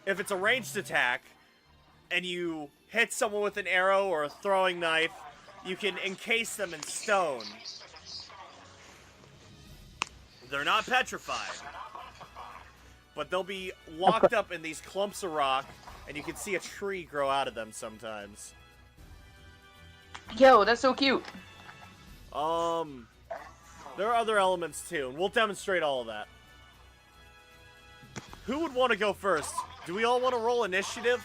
If it's a ranged attack, and you hit someone with an arrow or a throwing knife, you can encase them in stone. They're not petrified, but they'll be locked up in these clumps of rock, and you can see a tree grow out of them sometimes. Yo, that's so cute. There are other elements too, and we'll demonstrate all of that. Who would want to go first? Do we all want to roll initiative?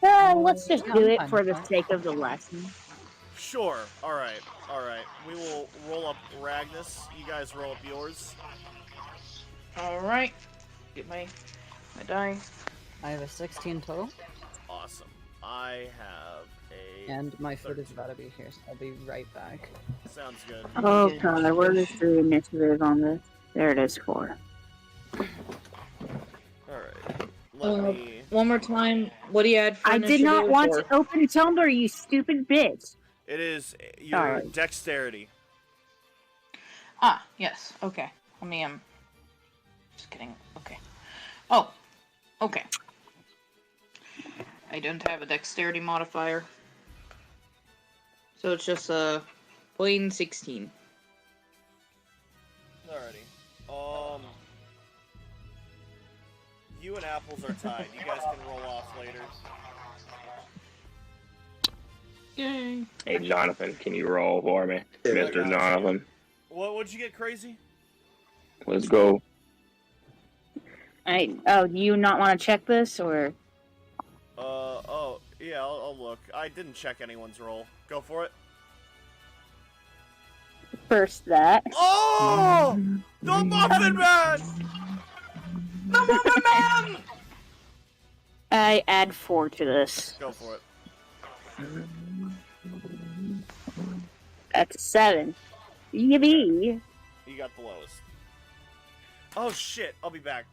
Let's just Yeah, do I'm it fine for with the that. sake of the lesson. Sure. All right. We will roll up Ragnus. You guys roll up yours. Alright. Get my die. I have a 16 total, Awesome. I have a... and my food is 13. about to be here, so I'll be right back. Sounds good. Oh god, where is the initiative on this? There it is, 4. Alright. Let me... One more time. What do you add for I initiative? did not want or- to open Tumblr, you stupid bitch. It is your Sorry. dexterity. Ah, yes. Okay. Let me, just kidding. Okay. Oh. Okay. I don't have a dexterity modifier. So it's just a plain 16. Alrighty. You and Apples are tied. You guys can roll off later. Yay. Hey, Jonathan, can you roll for me? Yeah, Mr. I got you. Jonathan, What'd you get, Crazy? let's go. Do you not want to check this, or? Oh, yeah, I'll look. I didn't check anyone's roll. Go for it. First that. Oh! The Muffin Man! The Muffin Man! I add 4 to this. Go for it. That's a 7. Yippee! You got the lowest. Oh shit, I'll be back.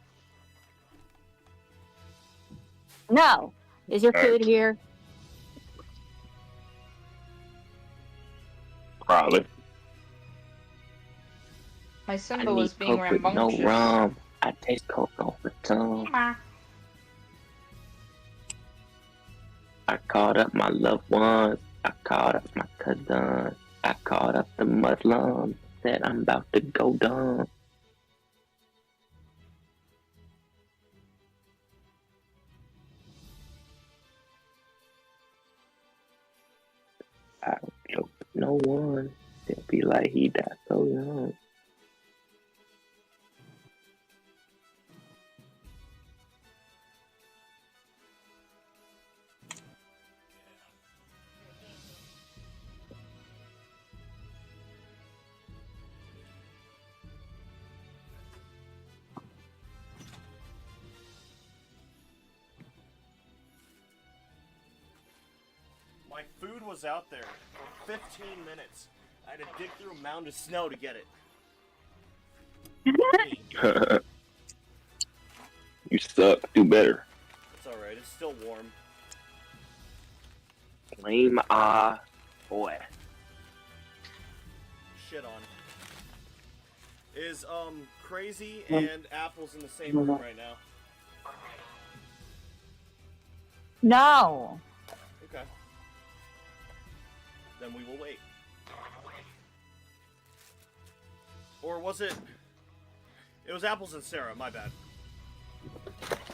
No! Is your food here? Probably. My I Simba was need being Coke with no rambunctious. rum. I taste Coke off the tongue. I called up my loved ones. I called up my cousins. I called up the Muslims. Said I'm about to go dumb. I don't joke with no one. They'll be like, he died so young. My food was out there for 15 minutes. I had to dig through a mound of snow to get it. You suck. Do better. It's alright, it's still warm. Lame boy. Shit on. Is, Crazy and Apples in the same room right now? No! Okay. Then we will wait. Or was it... It was Apples and Sarah, my bad.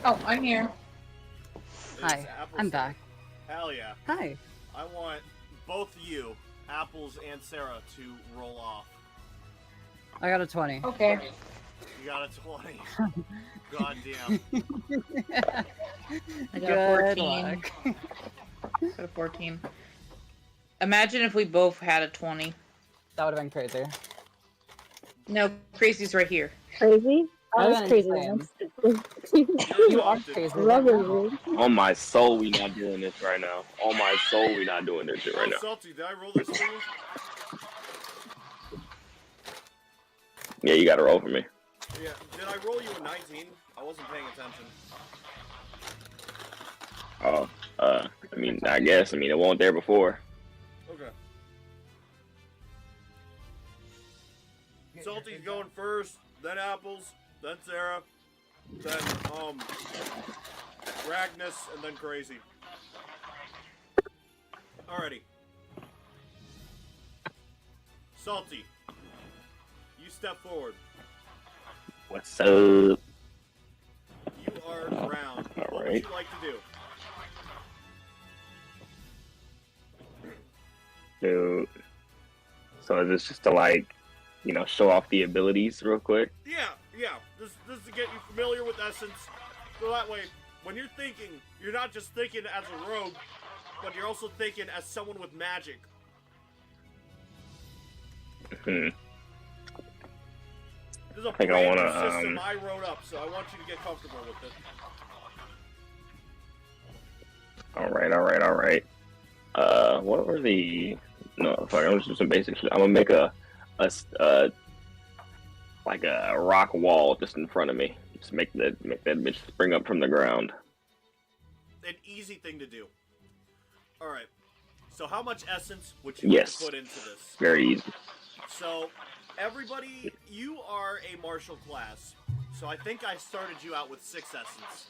Oh, I'm here. It's Hi, Apples I'm and- back. Hell yeah. Hi. I want both of you, Apples and Sarah, to roll off. I got a 20. Okay. You got a 20. God damn. I got a Good 14. luck. Got a 14. Imagine if we both had a 20. That would have been crazy. No, Crazy's right here. Crazy? I was I've crazy been once. You are adopted. crazy. Lovely. On my soul, we not doing this right now. On my soul, we not doing this shit right now. Salty, did I roll this for you? Yeah, you gotta roll for me. Yeah. Did I roll you a 19? I wasn't paying attention. Oh, I guess. It wasn't there before. Okay. Salty's going first, then Apples, then Sarah, then, Ragnus, and then Crazy. Alrighty. Salty, you step forward. What's up? You are drowned. What would Alright. you like to do? Dude. So is this just to, like, show off the abilities real quick? Yeah. this is to get you familiar with Essence. So that way, when you're thinking, you're not just thinking as a rogue, but you're also thinking as someone with magic. Hmm. This is a think I brand new wanna, system I wrote up, so I want you to get comfortable with it. Alright. What were the... No, fuck, I'm just doing some basic shit. I'm gonna make like a rock wall just in front of me. Just make that bitch spring up from the ground. An easy thing to do. Alright. So how much essence would you like to put into this? Very easy. So, everybody, you are a martial class. So I think I started you out with 6 essence.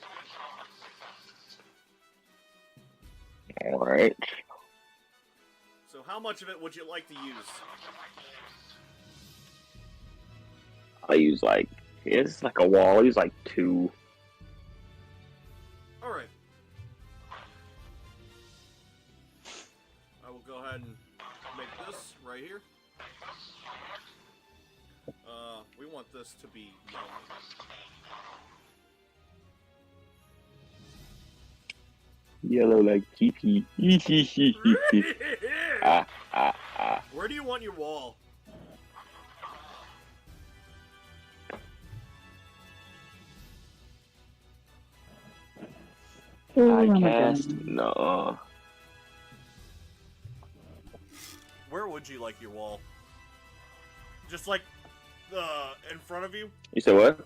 Alright. So how much of it would you like to use? I'll use like... It's like a wall. I'll use like 2. Alright. I will go ahead and make this right here. We want this to be yellow. Yellow like Kiki. Where do you want your wall? I cast... No. Where would you like your wall? Just like in front of you? You said what?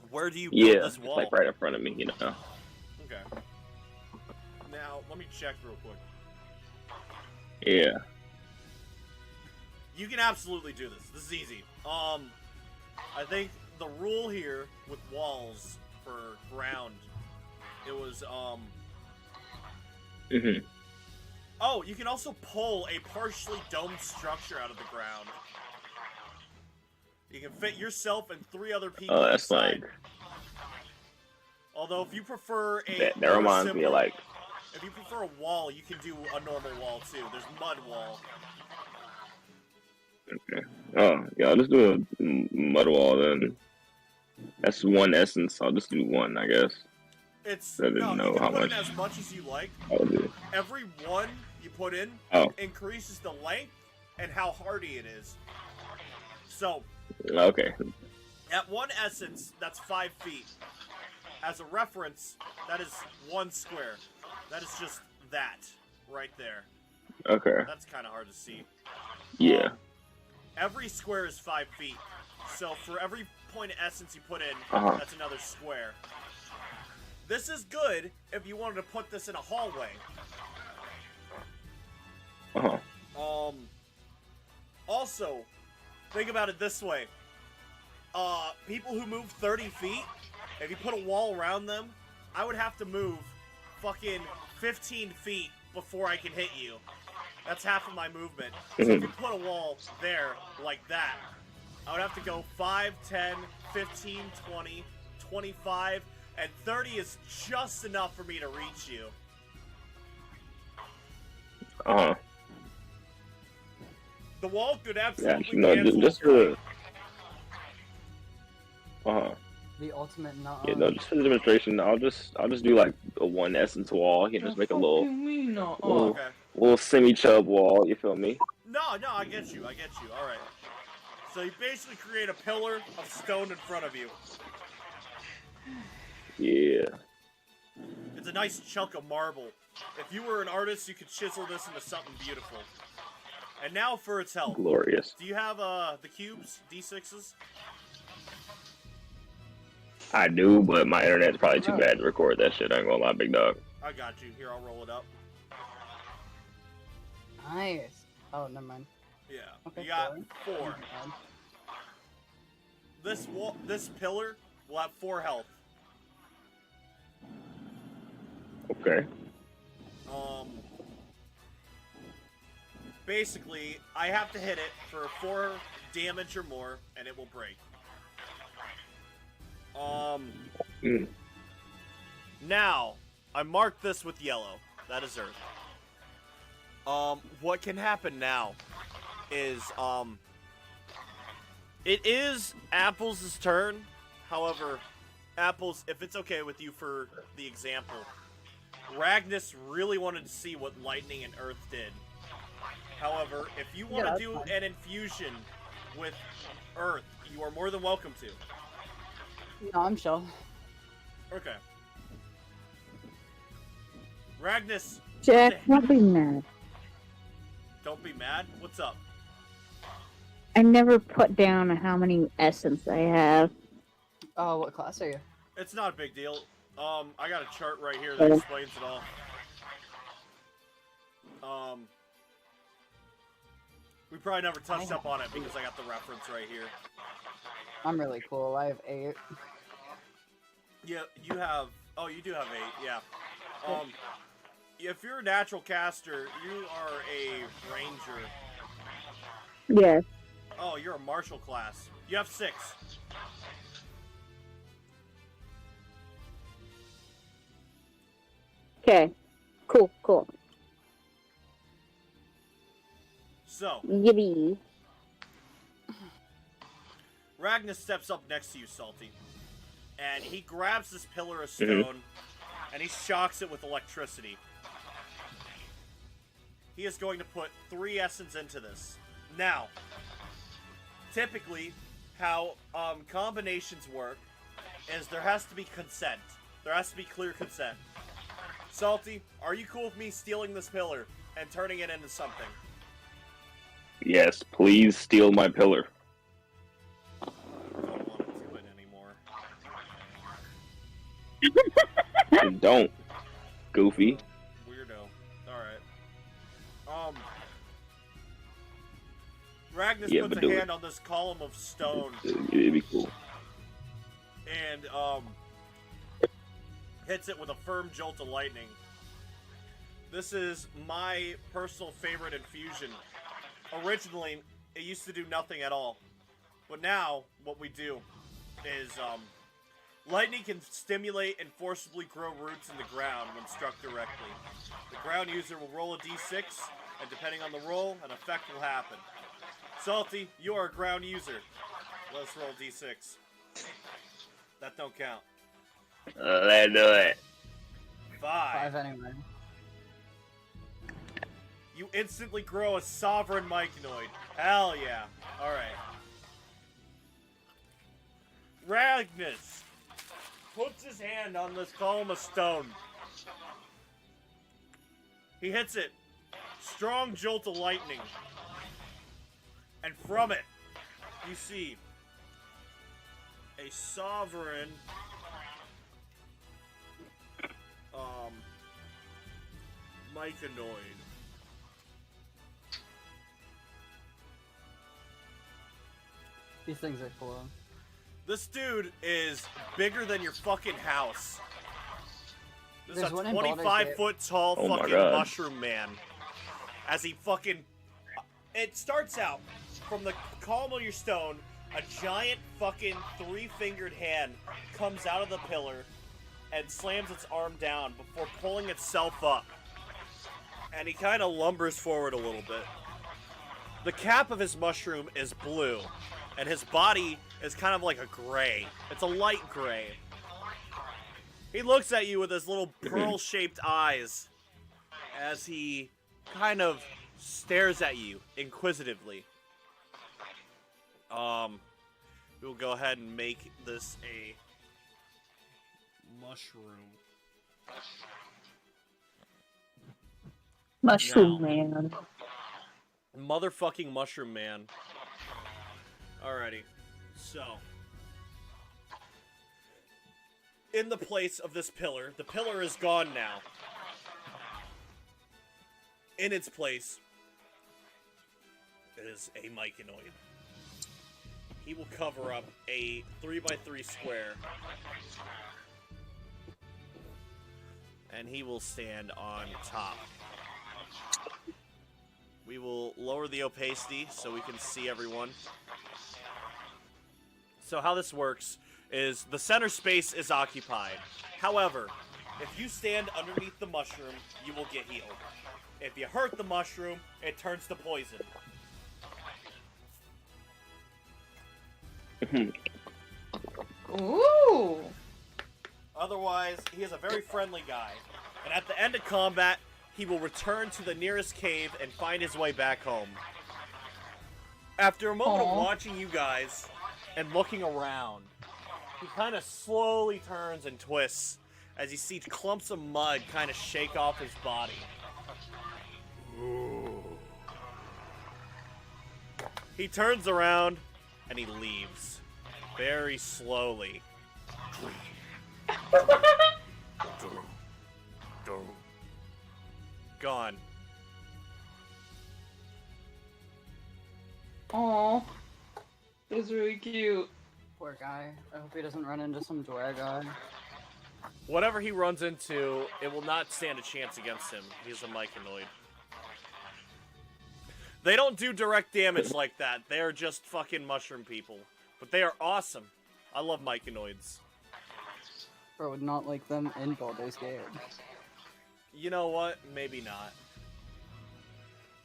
Where do you build this just wall? like right in front of me, you know. Okay. Now, let me check real quick. Yeah. You can absolutely do this. This is easy. I think the rule here with walls for ground, it was, Mm-hmm. Oh, you can also pull a partially domed structure out of the ground. You can fit yourself and 3 other people That's inside. like... Although, if you prefer a... That reminds me of like... If you prefer a wall, you can do a normal wall, too. There's mud wall. Okay. Oh, yeah, I'll just do a mud wall then. That's 1 essence. I'll just do 1, I guess. It's... I didn't know you can how put much. in as much as you like. I'll do. Every 1 you put in Oh. increases the length and how hardy it is. So, Okay. at 1 essence, that's 5 feet. As a reference, that is 1 square. That is just that, right there. Okay. That's kind of hard to see. Yeah. Every square is 5 feet. So for every point of essence you put in, that's another square. This is good if you wanted to put this in a hallway. Also, think about it this way. People who move 30 feet, if you put a wall around them, I would have to move fucking 15 feet before I can hit you. That's half of my movement. So if you put a wall there, like that, I would have to go 5, 10, 15, 20, 25, and 30 is just enough for me to reach you. The wall could absolutely cancel. Just for The ultimate not. Yeah, no, just for the demonstration, I'll just do like a 1 essence wall. You know, just make a little little semi-chub wall. You feel me? No, I get you. All right. So you basically create a pillar of stone in front of you. Yeah. It's a nice chunk of marble. If you were an artist, you could chisel this into something beautiful. And now for its health. Glorious. Do you have the cubes, D6s? I do, but my internet's probably too bad to record that shit. I ain't gonna lie, big dog. I got you. Here, I'll roll it up. Nice. Oh, never mind. Yeah. Okay, You got 4. This pillar will have 4 health. Okay. Basically, I have to hit it for 4 damage or more, and it will break. Now, I marked this with yellow. That is Earth. What can happen now is, It is Apples' turn. However, Apples, if it's okay with you for the example, Ragnus really wanted to see what lightning and earth did. However, if you want to do an infusion with earth, you are more than welcome to. No, I'm chill. Okay. Ragnus. Jack, don't be mad. Don't be mad? What's up? I never put down how many essence I have. Oh, what class are you? It's not a big deal. I got a chart right here that explains it all. We probably never touched up on it because I got the reference right here. I'm really cool. I have 8. Yeah, you have... Oh, you do have 8, yeah. If you're a natural caster, you are a ranger. Yeah. Oh, you're a martial class. You have 6. Okay. Cool. So, Yippee. Ragnus steps up next to you, Salty. And he grabs this pillar of stone, and he shocks it with electricity. He is going to put 3 essence into this. Now, typically, how combinations work is there has to be consent. There has to be clear consent. Salty, are you cool with me stealing this pillar and turning it into something? Yes, please steal my pillar. I don't want to do it anymore. Don't, Goofy. Weirdo. Alright. Ragnus Yeah, puts but a do it. hand on this column of stone It'd be cool. and hits it with a firm jolt of lightning. This is my personal favorite infusion. Originally, it used to do nothing at all. But now, what we do is, lightning can stimulate and forcibly grow roots in the ground when struck directly. The ground user will roll a d6, and depending on the roll, an effect will happen. Salty, you are a ground user. Let's roll d6. That don't count. Let's do it. 5. 5 anyway. You instantly grow a sovereign myconoid. Hell yeah. Alright. Ragnus puts his hand on this column of stone. He hits it. Strong jolt of lightning. And from it, you see a sovereign myconoid. These things are cool. This dude is bigger than your fucking house. This is There's a one in Baldur's 25 Gate. foot tall Oh my fucking God. mushroom man. As he fucking... It starts out from the column of your stone, a giant fucking 3-fingered hand comes out of the pillar and slams its arm down before pulling itself up. And he kind of lumbers forward a little bit. The cap of his mushroom is blue, and his body is kind of like a gray. It's a light gray. He looks at you with his little pearl-shaped eyes as he kind of stares at you inquisitively. We'll go ahead and make this a mushroom. Mushroom Now. man. Motherfucking mushroom man. Alrighty. So. In the place of this pillar, the pillar is gone now. In its place is a myconoid. He will cover up a 3x3 square. And he will stand on top. We will lower the opacity so we can see everyone. So how this works is the center space is occupied. However, if you stand underneath the mushroom, you will get healed. If you hurt the mushroom, it turns to poison. Ooh. Otherwise, he is a very friendly guy. And at the end of combat, he will return to the nearest cave and find his way back home. After a moment of watching you guys and looking around, he kind of slowly turns and twists as he sees clumps of mud kind of shake off his body. Ooh. He turns around and he leaves very slowly. Gone. Aw. It's really cute. Poor guy. I hope he doesn't run into some dweller guy. Whatever he runs into, it will not stand a chance against him. He's a myconoid. They don't do direct damage like that. They are just fucking mushroom people. But they are awesome. I love myconoids. Bro would not like them in Baldur's Gate. You know what? Maybe not.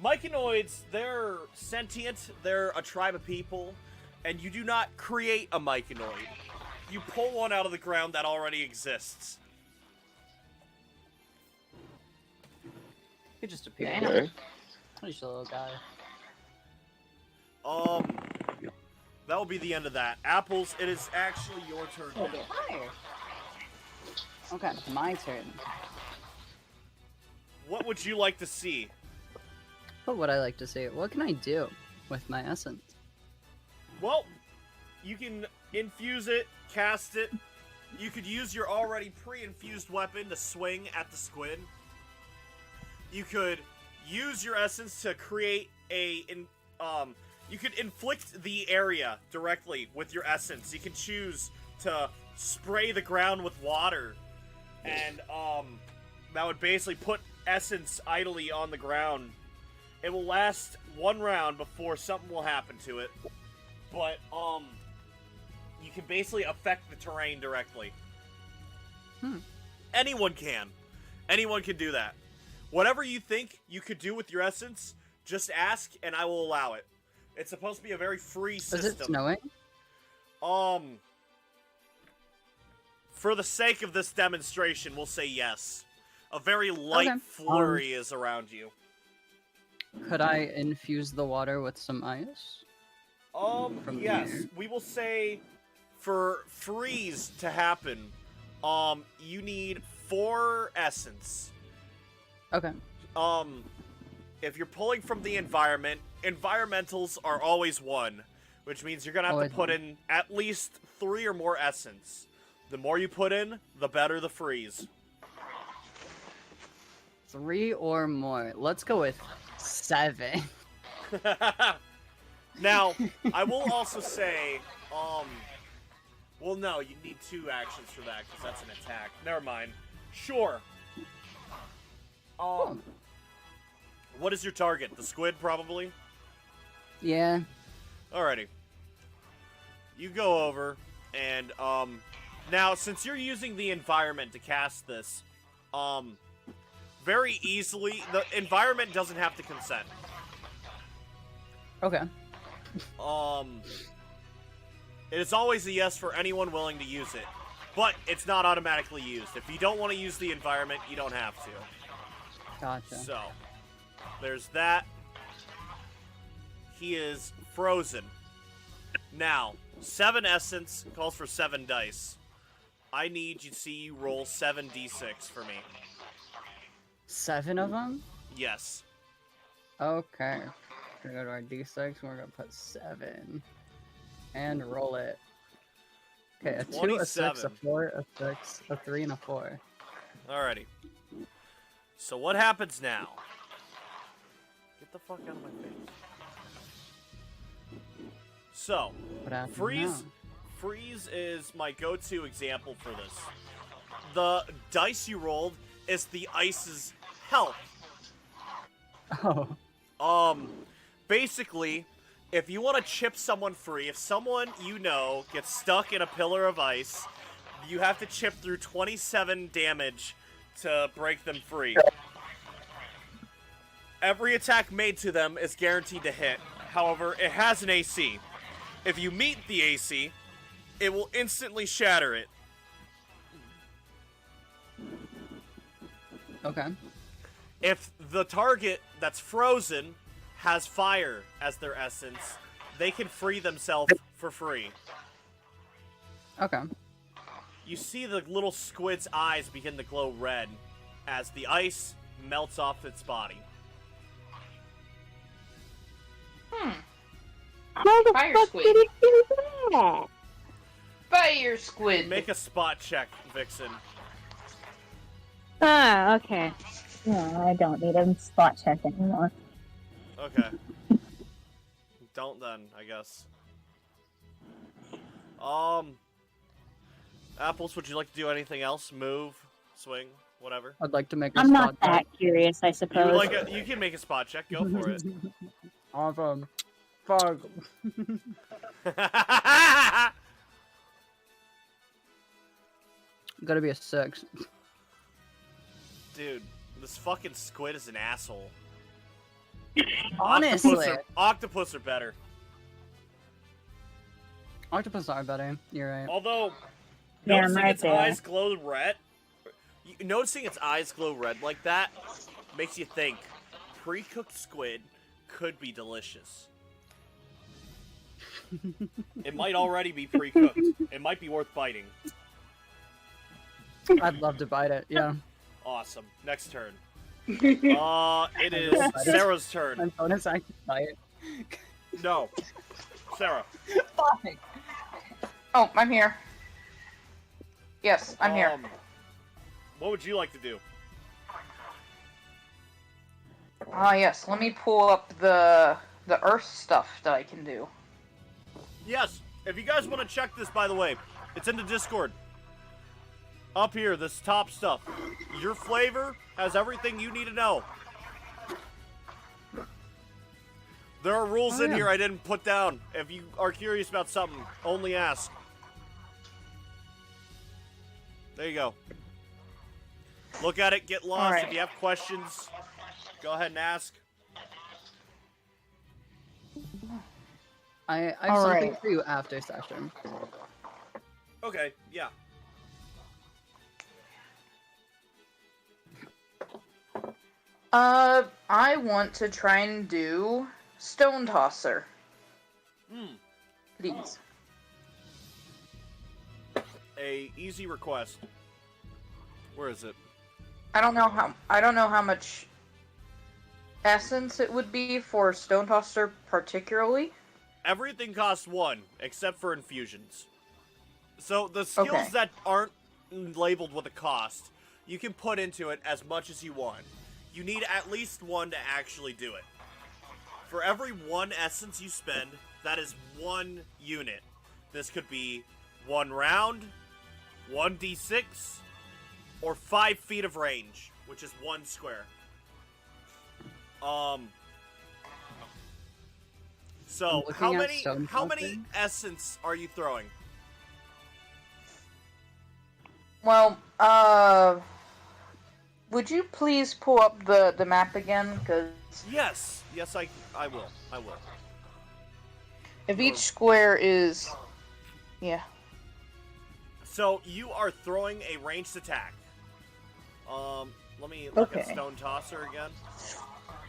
Myconoids, they're sentient. They're a tribe of people. And you do not create a myconoid. You pull one out of the ground that already exists. He just appeared. Okay. He's a little guy. That will be the end of that. Apples, it is actually your turn now. Higher. Okay, my turn. What would you like to see? What would I like to see? What can I do with my essence? Well, you can infuse it, cast it. You could use your already pre-infused weapon to swing at the squid. You could use your essence to create you could inflict the area directly with your essence. You can choose to spray the ground with water, and that would basically put essence idly on the ground. It will last one round before something will happen to it, but you can basically affect the terrain directly. Anyone can do that. Whatever you think you could do with your essence, just ask and I will allow it. It's supposed to be a very free system. Is it snowing? For the sake of this demonstration, we'll say yes. A very light flurry is around you. Could I infuse the water with some ice? Yes. here? We will say for freeze to happen, you need 4 essence. Okay. If you're pulling from the environment, environmentals are always 1, which means you're gonna have to put in at least 3 or more essence. The more you put in, the better the freeze. 3 or more. Let's go with 7. Now, I will also say, well, no, you need 2 actions for that, because that's an attack. Never mind. Sure. What is your target? The squid, probably? Yeah. Alrighty. You go over, and, now, since you're using the environment to cast this, very easily, the environment doesn't have to consent. Okay. It is always a yes for anyone willing to use it, but it's not automatically used. If you don't want to use the environment, you don't have to. Gotcha. So, there's that. He is frozen. Now, 7 essence calls for 7 dice. I need you to see you roll 7d6 for me. 7 of them? Yes. Okay. We're gonna go to our d6, and we're gonna put 7. And roll it. Okay, a 2, a 6, a 4, a 6, a 3, and a 4. Alrighty. So what happens now? Get the fuck out of my face. So, What happens freeze. now? Freeze is my go-to example for this. The dice you rolled is the ice's health. Oh. Basically, if you want to chip someone free, if someone you know gets stuck in a pillar of ice, you have to chip through 27 damage to break them free. Every attack made to them is guaranteed to hit. However, it has an AC. If you meet the AC, it will instantly shatter it. Okay. If the target that's frozen has fire as their essence, they can free themselves for free. Okay. You see the little squid's eyes begin to glow red as the ice melts off its body. How the Fire fuck squid. did it do that? Fire squid. Make a spot check, Vixen. Ah, okay. No, I don't need a spot check anymore. Okay. Don't then, I guess. Apples, would you like to do anything else? Move, swing, whatever. I'd like to make a I'm spot not that curious, I You suppose. would you can make a spot check. Go for it. Awesome. Fuck. Gotta be a 6. Dude, this fucking squid is an asshole. Honestly. Octopus are better. Octopus are better. You're right. Although, Yeah, noticing right its there. eyes glow red, noticing its eyes glow red like that makes you think pre-cooked squid could be delicious. It might already be pre-cooked. It might be worth biting. I'd love to bite it, yeah. Awesome. Next turn. It is Sarah's turn. I'm bonus I can bite it. No. Sarah. Fuck. Oh, I'm here. Yes, I'm here. What would you like to do? Yes. Let me pull up the earth stuff that I can do. Yes. If you guys want to check this, by the way, it's in the Discord. Up here, this top stuff. Your flavor has everything you need to know. There are rules in here I didn't put down. If you are curious about something, only ask. There you go. Look at it, get lost. Alright. If you have questions, go ahead and ask. I have something Alright. for you after session. Okay, yeah. I want to try and do stone tosser. Please. A easy request. Where is it? I don't know how much essence it would be for stone tosser particularly. Everything costs 1, except for infusions. So the skills Okay. that aren't labeled with a cost, you can put into it as much as you want. You need at least 1 to actually do it. For every 1 essence you spend, that is 1 unit. This could be 1 round, 1d6, or 5 feet of range, which is 1 square. So I'm how looking at many stone how many essence are you throwing? Well, would you please pull up the map again? Because Yes, I will. if each square is, yeah. So you are throwing a ranged attack. Let me look at Okay. Stone Tosser again.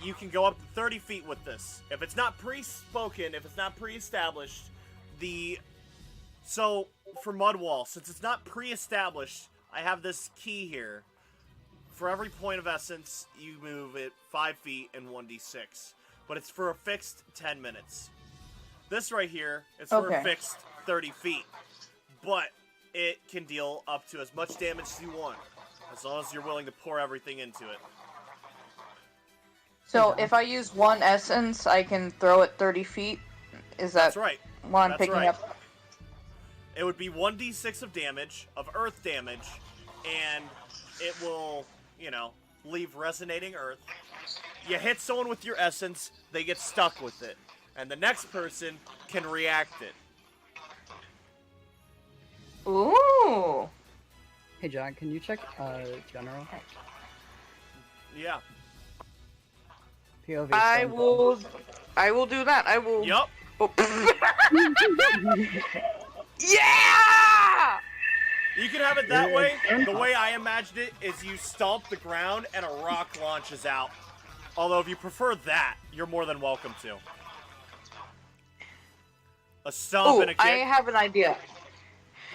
You can go up to 30 feet with this. If it's not pre-spoken, if it's not pre-established, so for Mudwall, since it's not pre-established, I have this key here. For every point of essence, you move it 5 feet and 1d6. But it's for a fixed 10 minutes. This right here is for a Okay. fixed 30 feet. But it can deal up to as much damage as you want. As long as you're willing to pour everything into it. So if I use 1 essence, I can throw it 30 feet. Is that That's right. what I'm That's picking right. up? It would be 1d6 of damage, of earth damage, and it will, leave resonating earth. You hit someone with your essence, they get stuck with it. And the next person can react it. Ooh. Hey Jack, can you check general? Yeah. POV. I stone ball. will do that. I will. Yup. Oh. Yeah! You can have it that way. The way I imagined it is you stomp the ground and a rock launches out. Although if you prefer that, you're more than welcome to. A stomp Ooh, and a kick. I have an idea.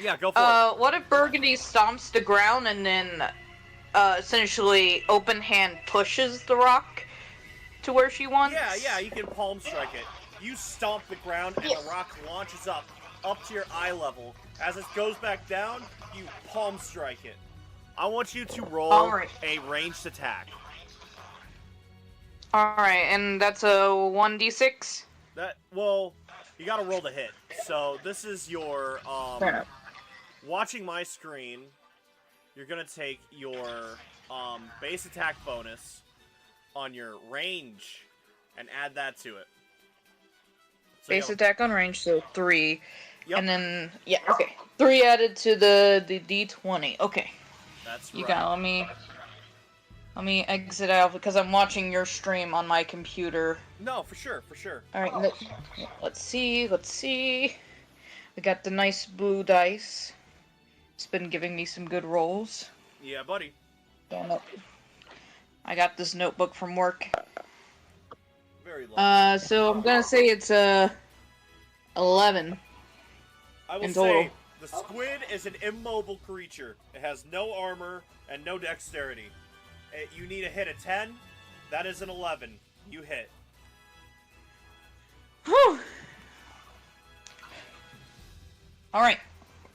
Yeah, go for it. What if Burgundy stomps the ground and then, essentially open hand pushes the rock to where she wants? Yeah, you can palm strike it. You stomp the ground and the rock launches up to your eye level. As it goes back down, you palm strike it. I want you to roll a ranged attack. Alright, and that's a 1d6? Well, you gotta roll to hit. So this is your, watching my screen, you're gonna take your, base attack bonus on your range and add that to it. So Base attack on range, so 3. Yep. And then, yeah, okay. 3 added to the d20. Okay. That's You right. got let me exit out because I'm watching your stream on my computer. No, for sure. Alright, let's see. We got the nice blue dice. It's been giving me some good rolls. Yeah, buddy. I got this notebook from work. Very low. So I'm gonna say it's 11. I will in say, total. the squid is an immobile creature. It has no armor and no dexterity. You need a hit of 10. That is an 11. You hit. Whew. Alright.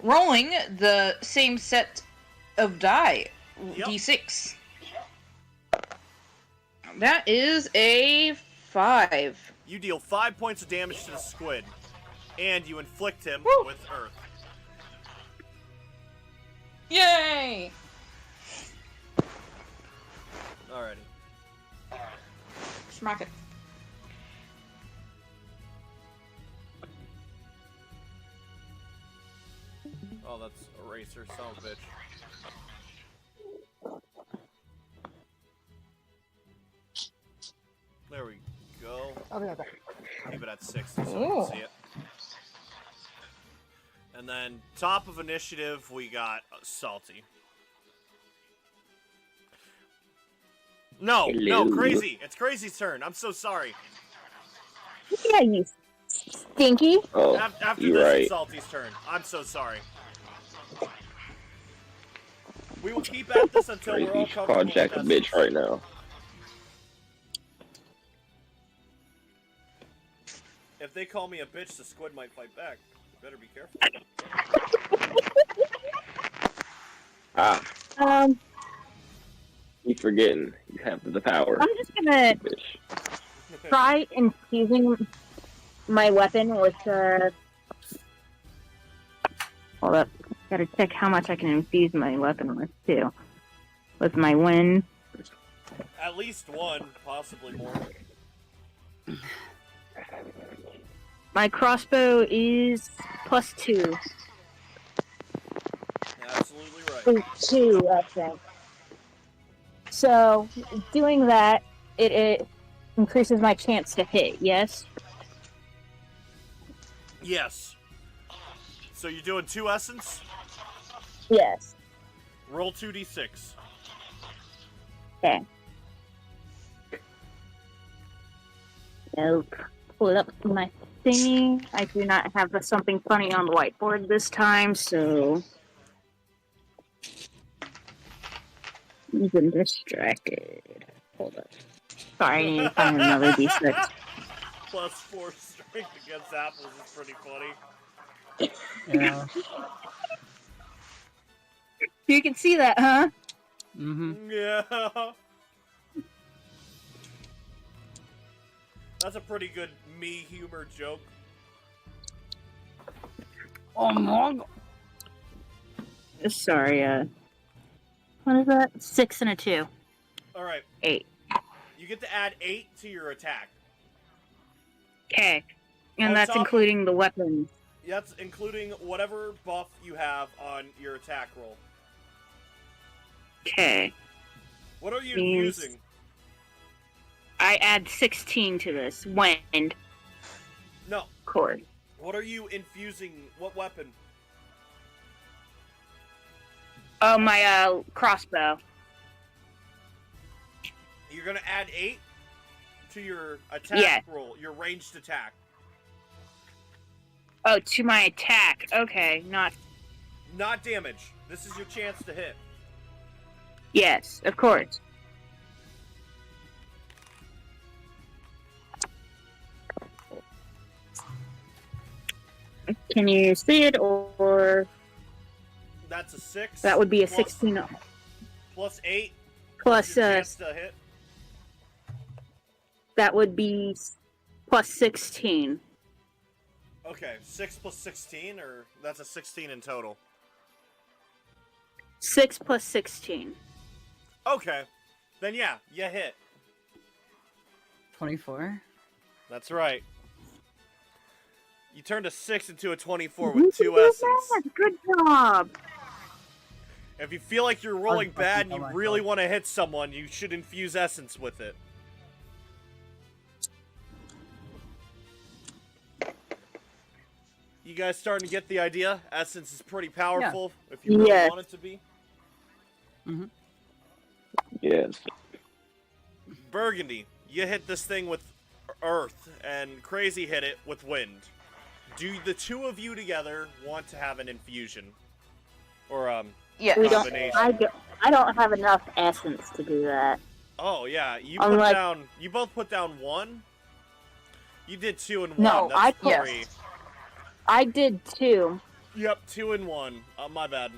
Rolling the same set of die. Yep. D6. That is a 5. You deal 5 points of damage to the squid. And you inflict him with earth. Yay! Alrighty. Smack it. Oh, that's Eraser, son of a bitch. There we go. Keep it at 60 so we can see it. And then, top of initiative, we got Salty. No, Crazy. It's Crazy's turn. I'm so sorry. Yeah, you stinky. Oh, After you're this, right. it's Salty's turn. I'm so sorry. We will keep at this until we're all Crazy. comfortable Call Jack a with bitch right now. If they call me a bitch, the squid might fight back. You better be careful. You forgetting. You have the power. I'm just gonna Bitch. try infusing my weapon with hold up. Gotta check how much I can infuse my weapon with too. With my wind. At least one, possibly more. My crossbow is +2. Absolutely right. 2, I think. So, doing that, it increases my chance to hit, yes? Yes. So you're doing 2 essence? Yes. Roll 2d6. Okay. Nope. Pull up my thingy. I do not have something funny on the whiteboard this time, so... Even distracted. Hold up. Sorry, I need to find another D6. +4 strength against apples is pretty funny. Yeah. You can see that, huh? Mm-hmm. Yeah. That's a pretty good me humor joke. Oh my god. Sorry, what is that? 6 and a 2. Alright. 8. You get to add 8 to your attack. Okay. And On that's top- including the weapon. That's including whatever buff you have on your attack roll. Okay. What are you Means- using? I add 16 to this. Wind. No. course. What are you infusing? What weapon? Oh, my crossbow. You're gonna add 8 to your attack roll, your ranged attack. Oh, to my attack. Okay, not damage. This is your chance to hit. Yes, of course. Can you see it, or That's a 6. that would be a plus- 16 Plus 8. plus Your chance to hit. that would be plus 16. Okay, 6 plus 16, or that's a 16 in total. 6 plus 16. Okay, then yeah, you hit. 24. That's right. You turned a 6 into a 24 with 2 essence. Good job. If you feel like you're rolling fucking bad and know you myself. really want to hit someone, you should infuse essence with it. You guys starting to get the idea? Essence is pretty powerful if you really Yes. want it to be. Yes. Burgundy, you hit this thing with earth, and Crazy hit it with wind. Do the two of you together want to have an infusion? Or, Yes. We don't. combination? I don't have enough essence to do that. Oh, yeah, you both put down 1? You did 2 and 1, No, that's I put- 3. I did 2. Yep, 2 and 1. My bad.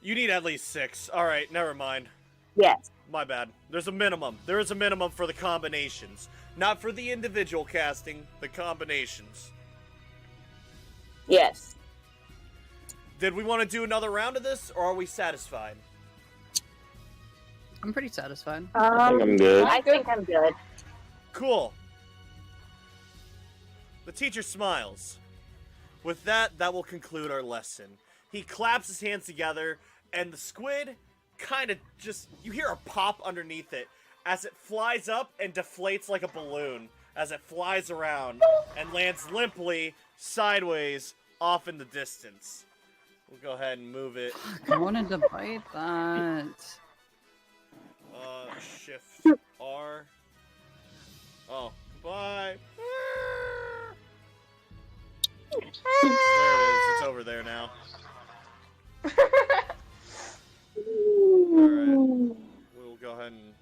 You need at least 6. Alright, never mind. Yes. My bad. There's a minimum. There is a minimum for the combinations. Not for the individual casting, the combinations. Yes. Did we want to do another round of this, or are we satisfied? I'm pretty satisfied. I think I'm good. I think I'm good. Cool. The teacher smiles. With that, that will conclude our lesson. He claps his hands together, and the squid kind of just... You hear a pop underneath it as it flies up and deflates like a balloon as it flies around and lands limply sideways off in the distance. We'll go ahead and move it. I wanted to bite that. Shift R. Oh, bye. There it is. It's over there now. Alright. We'll go ahead and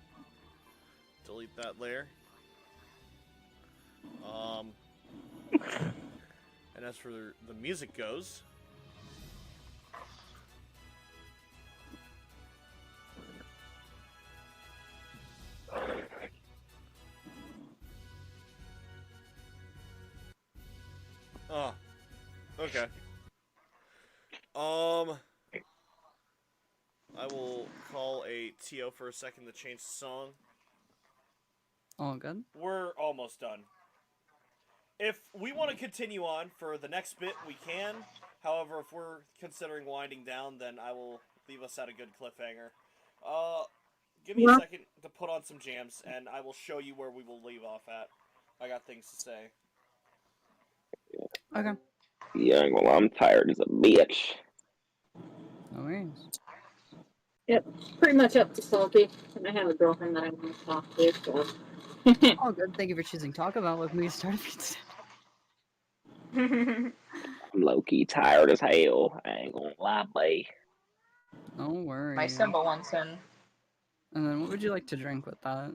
delete that layer. And as for the music goes... Oh. Okay. I will call a TO for a second to change the song. All good. We're almost done. If we want to continue on for the next bit, we can. However, if we're considering winding down, then I will leave us at a good cliffhanger. Give me a second to put on some jams, and I will show you where we will leave off at. I got things to say. Okay. Yeah, well, I'm tired as a bitch. No worries. Yep. Pretty much up to Salty. And I have a girlfriend that I want to talk to, so. All good. Thank you for choosing Talk About with me to start a pizza. I'm low-key tired as hell. I ain't gonna lie, bae. No worries. My Simba wants in. And then what would you like to drink with that?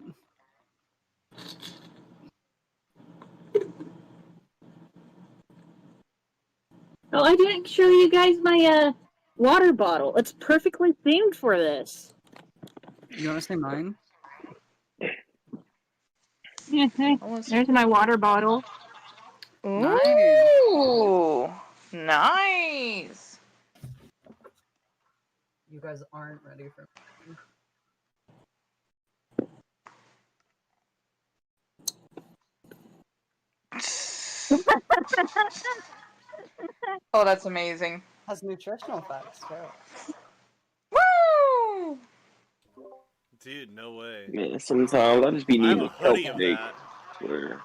Oh, I didn't show you guys my water bottle. It's perfectly themed for this. You want to say mine? There's my water bottle. Ooh, nice. You guys aren't ready for me. Oh, that's amazing. Has nutritional facts too. Woo! Dude, no way. Man, sometimes I just be I have needing a a health hoodie of shake. that. Swear.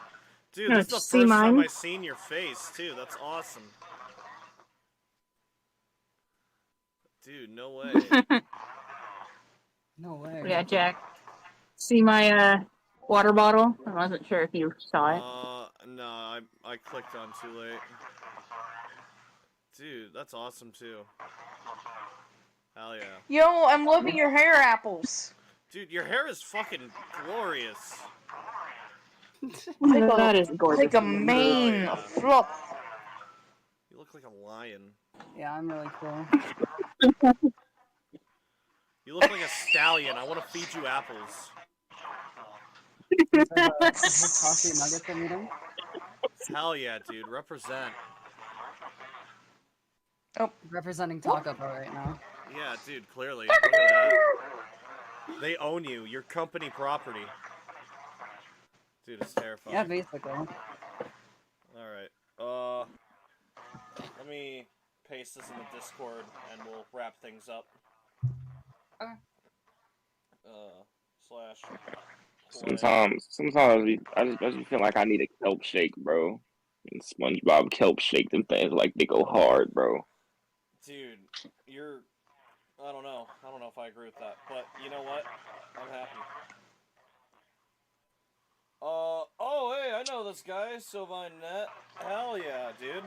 Dude, No, this is the see first time mine? I've seen your face, too. That's awesome. Dude, no way. No way. Yeah, Jack. See my water bottle? I wasn't sure if you saw it. No, I clicked on too late. Dude, that's awesome, too. Hell yeah. Yo, I'm loving your hair apples. Dude, your hair is fucking glorious. That is gorgeous. Like a mane yeah. of fluff. You look like a lion. Yeah, I'm really cool. You look like a stallion. I want to feed you apples. Is there a coffee nugget I'm eating? Hell yeah, dude. Represent. Representing Taco Bell right now. Yeah, dude, clearly. Look at that. They own you. You're company property. Dude, it's terrifying. Yeah, basically. Alright. Let me paste this in the Discord and we'll wrap things up. Okay. Slash. Sometimes I just feel like I need a kelp shake, bro. And SpongeBob kelp shake, them things like they go hard, bro. Dude, I don't know. I don't know if I agree with that. But you know what? I'm happy. Oh, hey, I know this guy, Sylvain Net. Hell yeah, dude.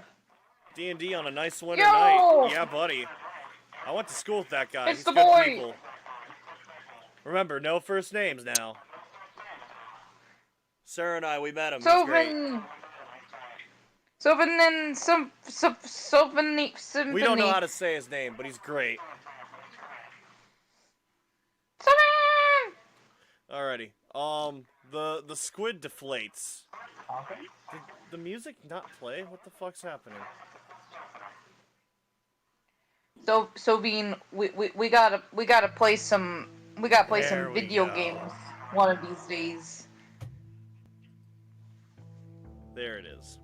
D&D on a nice winter night. Yeah, buddy. I went to school with that guy. It's He's the good boy. people. Remember, no first names now. Sarah and I, we met him. He's great. Sylvan. We don't know how to say his name, but he's great. Alrighty. The squid deflates. Okay. Did the music not play? What the fuck's happening? So Bean, we gotta play some video games one of these days. There it is.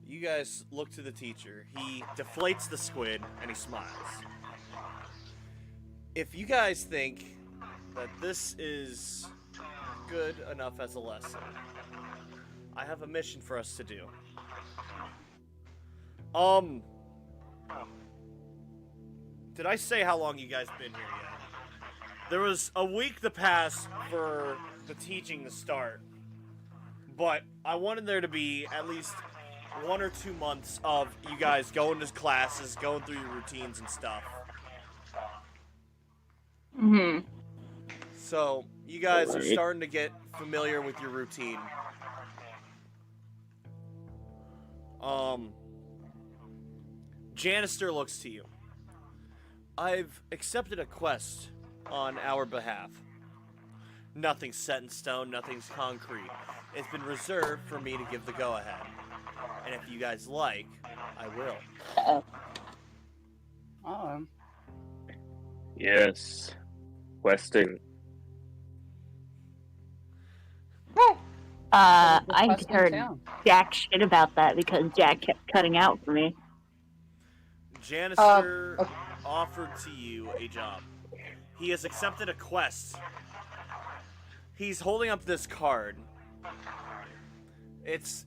You guys look to the teacher. He deflates the squid and he smiles. If you guys think that this is good enough as a lesson, I have a mission for us to do. Did I say how long you guys been here yet? There was a week that passed for the teaching to start, but I wanted there to be at least 1 or 2 months of you guys going to classes, going through your routines and stuff. Mm-hmm. So, you guys are starting to get familiar with your routine. Janister looks to you. I've accepted a quest on our behalf. Nothing's set in stone, nothing's concrete. It's been reserved for me to give the go-ahead. And if you guys like, I will. Oh. Yes. Questing. I Requesting heard town. jack shit about that because Jack kept cutting out for me. Janister offered to you a job. He has accepted a quest. He's holding up this card. It's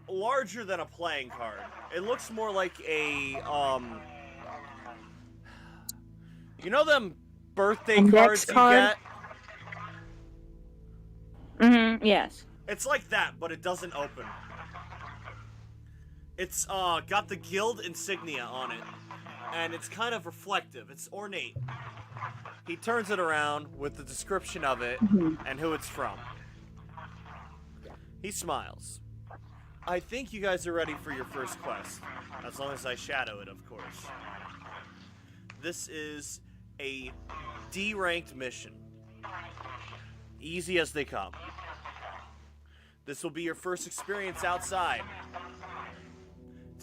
larger than a playing card. It looks more like a, you know them birthday Index cards you card? get? Mm-hmm, yes. It's like that, but it doesn't open. It's, got the guild insignia on it. And it's kind of reflective. It's ornate. He turns it around with the description of it and who it's from. He smiles. I think you guys are ready for your first quest. As long as I shadow it, of course. This is a D-ranked mission. Easy as they come. This will be your first experience outside.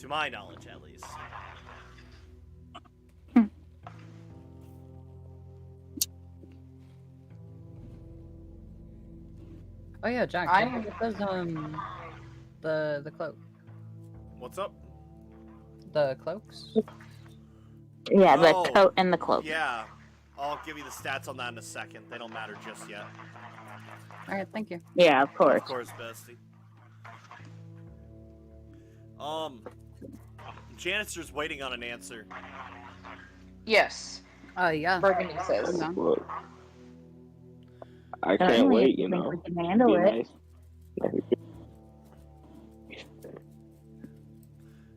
To my knowledge, at least. Oh yeah, Jack. What does the cloak? What's up? The cloaks? Yeah, the Oh, coat and the cloak. Yeah, I'll give you the stats on that in a second. They don't matter just yet. Alright, thank you. Yeah, of course. Of course, bestie. Janitor's waiting on an answer. Yes. Yeah. Burgundy says. No. Look, I Certainly, can't wait, if you think know. we can handle Be it. nice.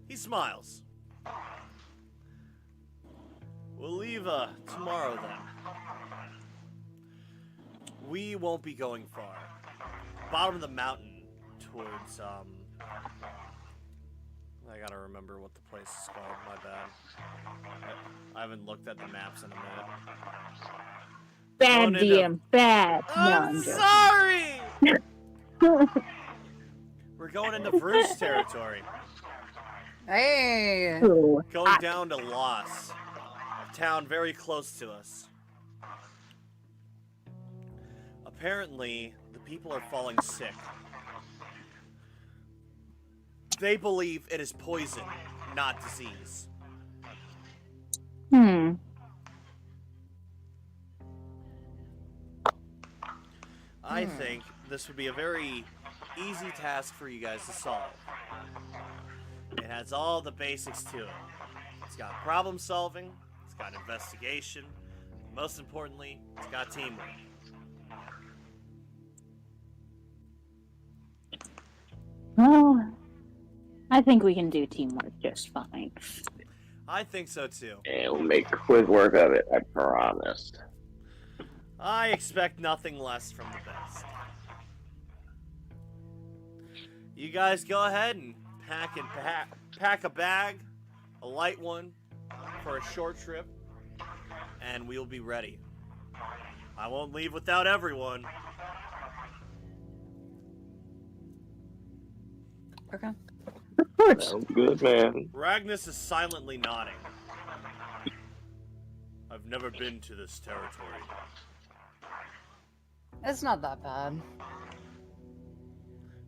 He smiles. We'll leave tomorrow then. We won't be going far. Bottom of the mountain towards I gotta remember what the place is called, my bad. I haven't looked at the maps in a minute. Bad Going into- DM, bad. No, I'm I'm joking. sorry! We're going into Bruce territory. Hey! Ooh, Going hot. down to Los, a town very close to us. Apparently, the people are falling sick. They believe it is poison, not disease. I think this would be a very easy task for you guys to solve. It has all the basics to it. It's got problem solving, it's got investigation, most importantly, it's got teamwork. Well, I think we can do teamwork just fine. I think so too. And we'll make quick work of it, I promise. I expect nothing less from the best. You guys go ahead and pack a bag, a light one, for a short trip, and we'll be ready. I won't leave without everyone. Okay. Of course. Sounds good, man. Ragnus is silently nodding. I've never been to this territory. It's not that bad.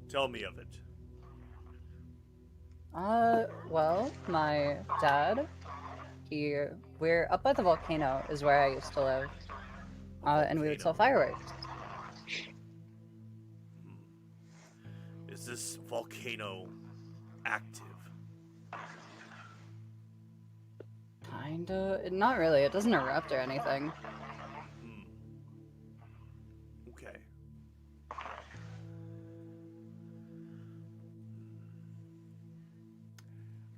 Tell me of it. Well, my dad, we're up by the volcano is where I used to live. And we would sell fireworks. Is this volcano active? Kinda. Not really. It doesn't erupt or anything. Okay.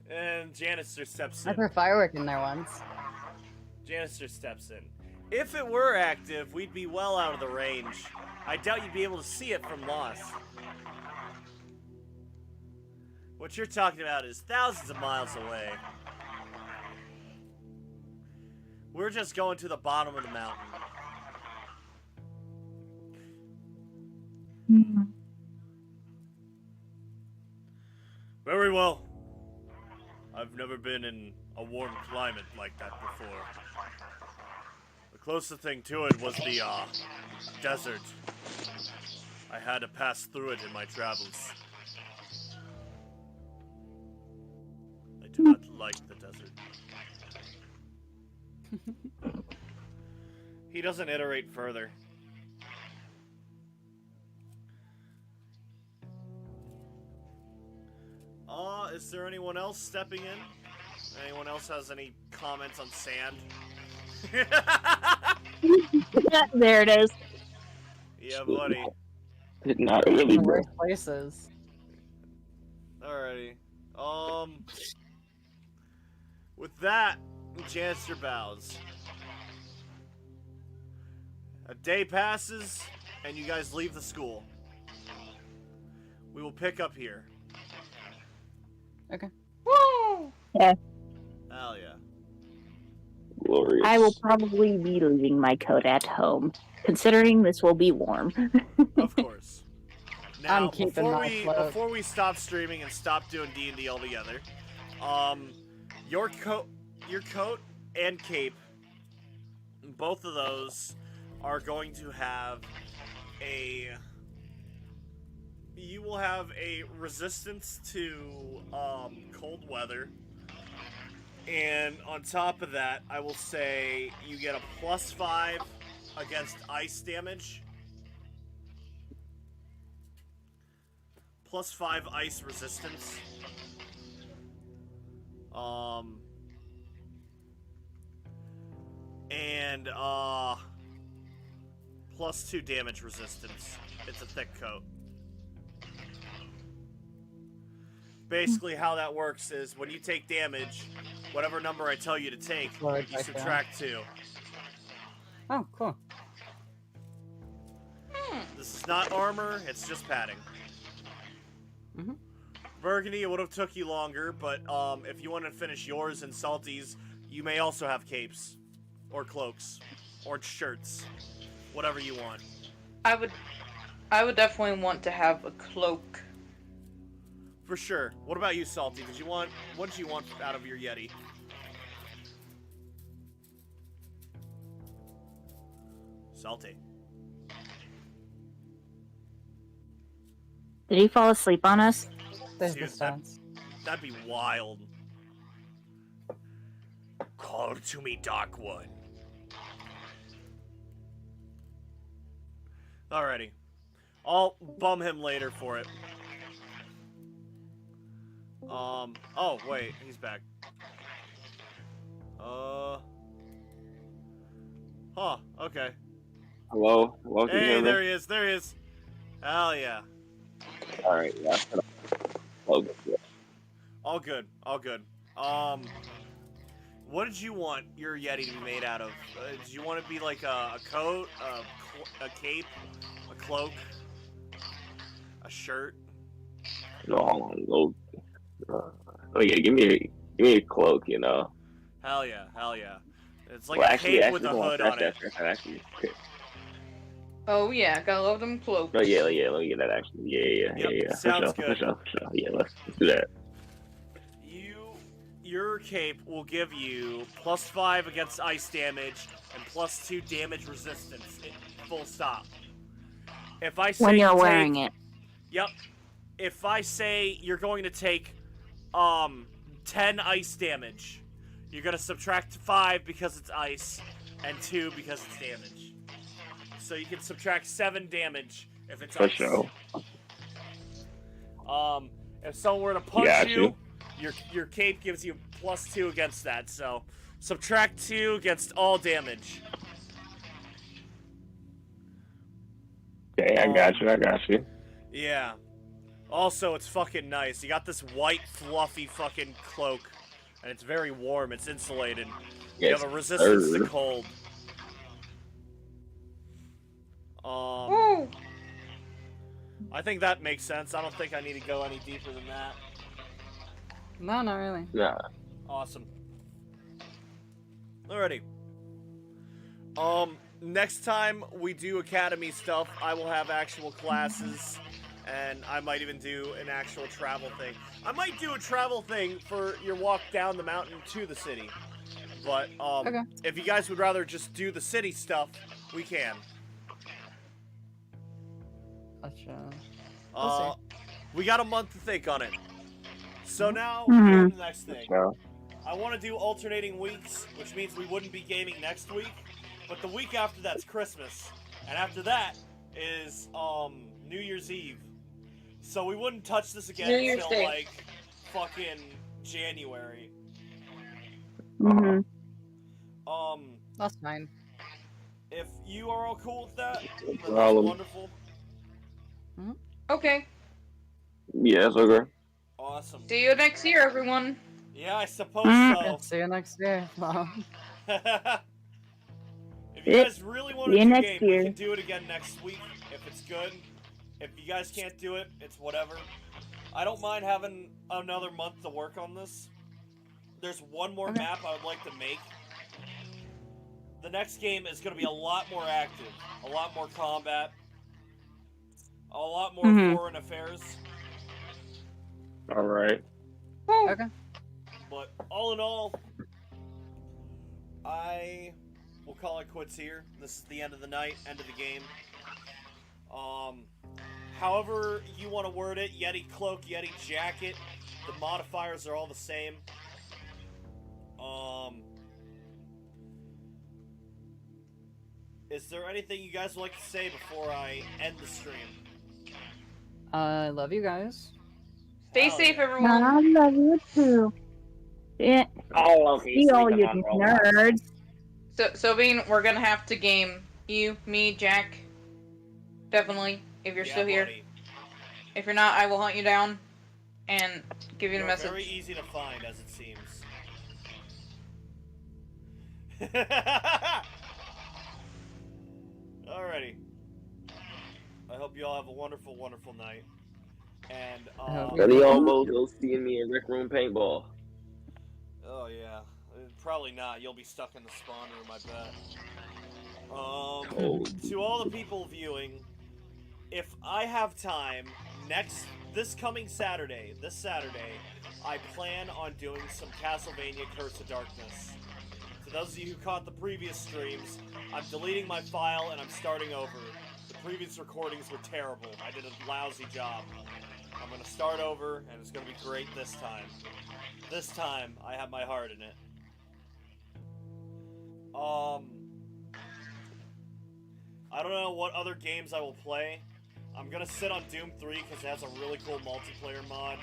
And Janister steps I in. threw a firework in there once. Janister steps in. If it were active, we'd be well out of the range. I doubt you'd be able to see it from Lost. What you're talking about is thousands of miles away. We're just going to the bottom of the mountain. Very well. I've never been in a warm climate like that before. The closest thing to it was the, desert. I had to pass through it in my travels. I do not like the desert. He doesn't iterate further. Is there anyone else stepping in? Anyone else has any comments on sand? There it is. Yeah, buddy. Not really, The bro. worst places. Alrighty. With that, Janister bows. A day passes, and you guys leave the school. We will pick up here. Okay. Woo! Hell yeah. Glorious. I will probably be leaving my coat at home, considering this will be warm. Of course. Now, I'm keeping my clothes. before we stop streaming and stop doing D&D altogether, your coat and cape, both of those are going to have you will have a resistance to cold weather, And on top of that, I will say you get a +5 against ice damage. +5 ice resistance. And +2 damage resistance. It's a thick coat. Basically, how that works is when you take damage, whatever number I tell you to take, Right, you back subtract 2. Oh, cool. This is not armor, it's just padding. Mhm. Burgundy, it would have took you longer, but if you want to finish yours and Salty's, you may also have capes. Or cloaks. Or shirts. Whatever you want. I would definitely want to have a cloak. For sure. What about you, Salty? What did you want out of your Yeti? Salty. Did he fall asleep on us? There's the Dude, stats. That'd be wild. Call to me, Dark One. Alrighty. I'll bum him later for it. Oh, wait, he's back. Huh, okay. Hello? Hello? Can you Hey, hear me? there he is. Hell yeah. Alright, yeah. Oh, yeah. All good. What did you want your Yeti to be made out of? Did you want it to be like a coat, a cape, a cloak, a shirt? No, hold on. Oh yeah, give me a cloak, you know. Hell yeah. It's like Well, a cape with a hold hood on it. Actually, okay. Oh yeah, gotta love them cloaks. Oh yeah, let me get that actually. Yeah. Sounds for good. sure. Yeah, let's do that. Your cape will give you +5 against ice damage and +2 damage resistance. Full stop. If I say When you're you wearing take- it. Yep. If I say you're going to take 10 ice damage, you're gonna subtract 5 because it's ice and 2 because it's damage. So you can subtract 7 damage if it's For ice. sure. If someone were to punch Got you, your cape gives you +2 against that. So subtract 2 against all damage. Okay, I got you. Yeah. Also, it's fucking nice. You got this white, fluffy fucking cloak, and it's very warm. It's insulated. You Yes, have a resistance to sir. cold. Woo! I think that makes sense. I don't think I need to go any deeper than that. No, not really. Nah. Awesome. Alrighty. Next time we do academy stuff, I will have actual classes, and I might even do an actual travel thing. I might do a travel thing for your walk down the mountain to the city. But, Okay. if you guys would rather just do the city stuff, we can. Gotcha. We got a month to think on it. So now, Mhm. here's the next thing. No. I want to do alternating weeks, which means we wouldn't be gaming next week, but the week after that's Christmas, and after that is New Year's Eve. So we wouldn't touch this again New Year's until Day. like fucking January. Mm-hmm. That's fine. If you are all cool with that, then that's Problem. wonderful. Okay. Yeah, it's okay. Awesome. See you next year, everyone. Yeah, I suppose Yeah, so. see you next year. If you guys really want to See you do next game, year. we can do it again next week if it's good. If you guys can't do it, it's whatever. I don't mind having another month to work on this. There's one more Okay. map I would like to make. The next game is going to be a lot more active, a lot more combat, a lot more Mhm. foreign affairs. All right. Woo! Okay. But all in all, I will call it quits here. This is the end of the night, end of the game. However you want to word it, Yeti cloak, Yeti jacket, the modifiers are all the same. Is there anything you guys would like to say before I end the stream? I love you guys. Stay Hell safe, yeah. everyone. I love you too. Yeah. Oh, okay. See all Sleep you on Roblox. nerds. So Bean, we're gonna have to game you, me, Jack. Definitely, if you're Yeah, still here. buddy. If you're not, I will hunt you down and give you the You're message. very easy to find, as it seems. Alrighty. I hope you all have a wonderful, wonderful night. And, hope Then he almost go see me in Rec Room Paintball. oh yeah. Probably not. You'll be stuck in the spawn room, I bet. To all the people viewing, if I have time, this coming Saturday, I plan on doing some Castlevania Curse of Darkness. To those of you who caught the previous streams, I'm deleting my file and I'm starting over. The previous recordings were terrible. I did a lousy job. I'm gonna start over, and it's gonna be great this time. This time, I have my heart in it. I don't know what other games I will play. I'm gonna sit on Doom 3 because it has a really cool multiplayer mod.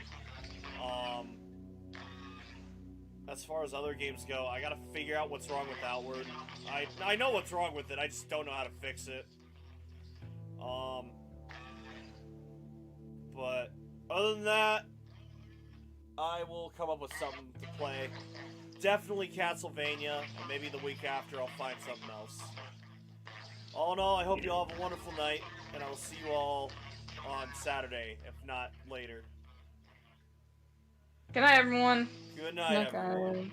As far as other games go, I gotta figure out what's wrong with Outward. I know what's wrong with it, I just don't know how to fix it. But other than that, I will come up with something to play. Definitely Castlevania, and maybe the week after I'll find something else. All in all, I hope you all have a wonderful night, and I will see you all on Saturday, if not later. Good night, everyone. Good night, Okay. everyone.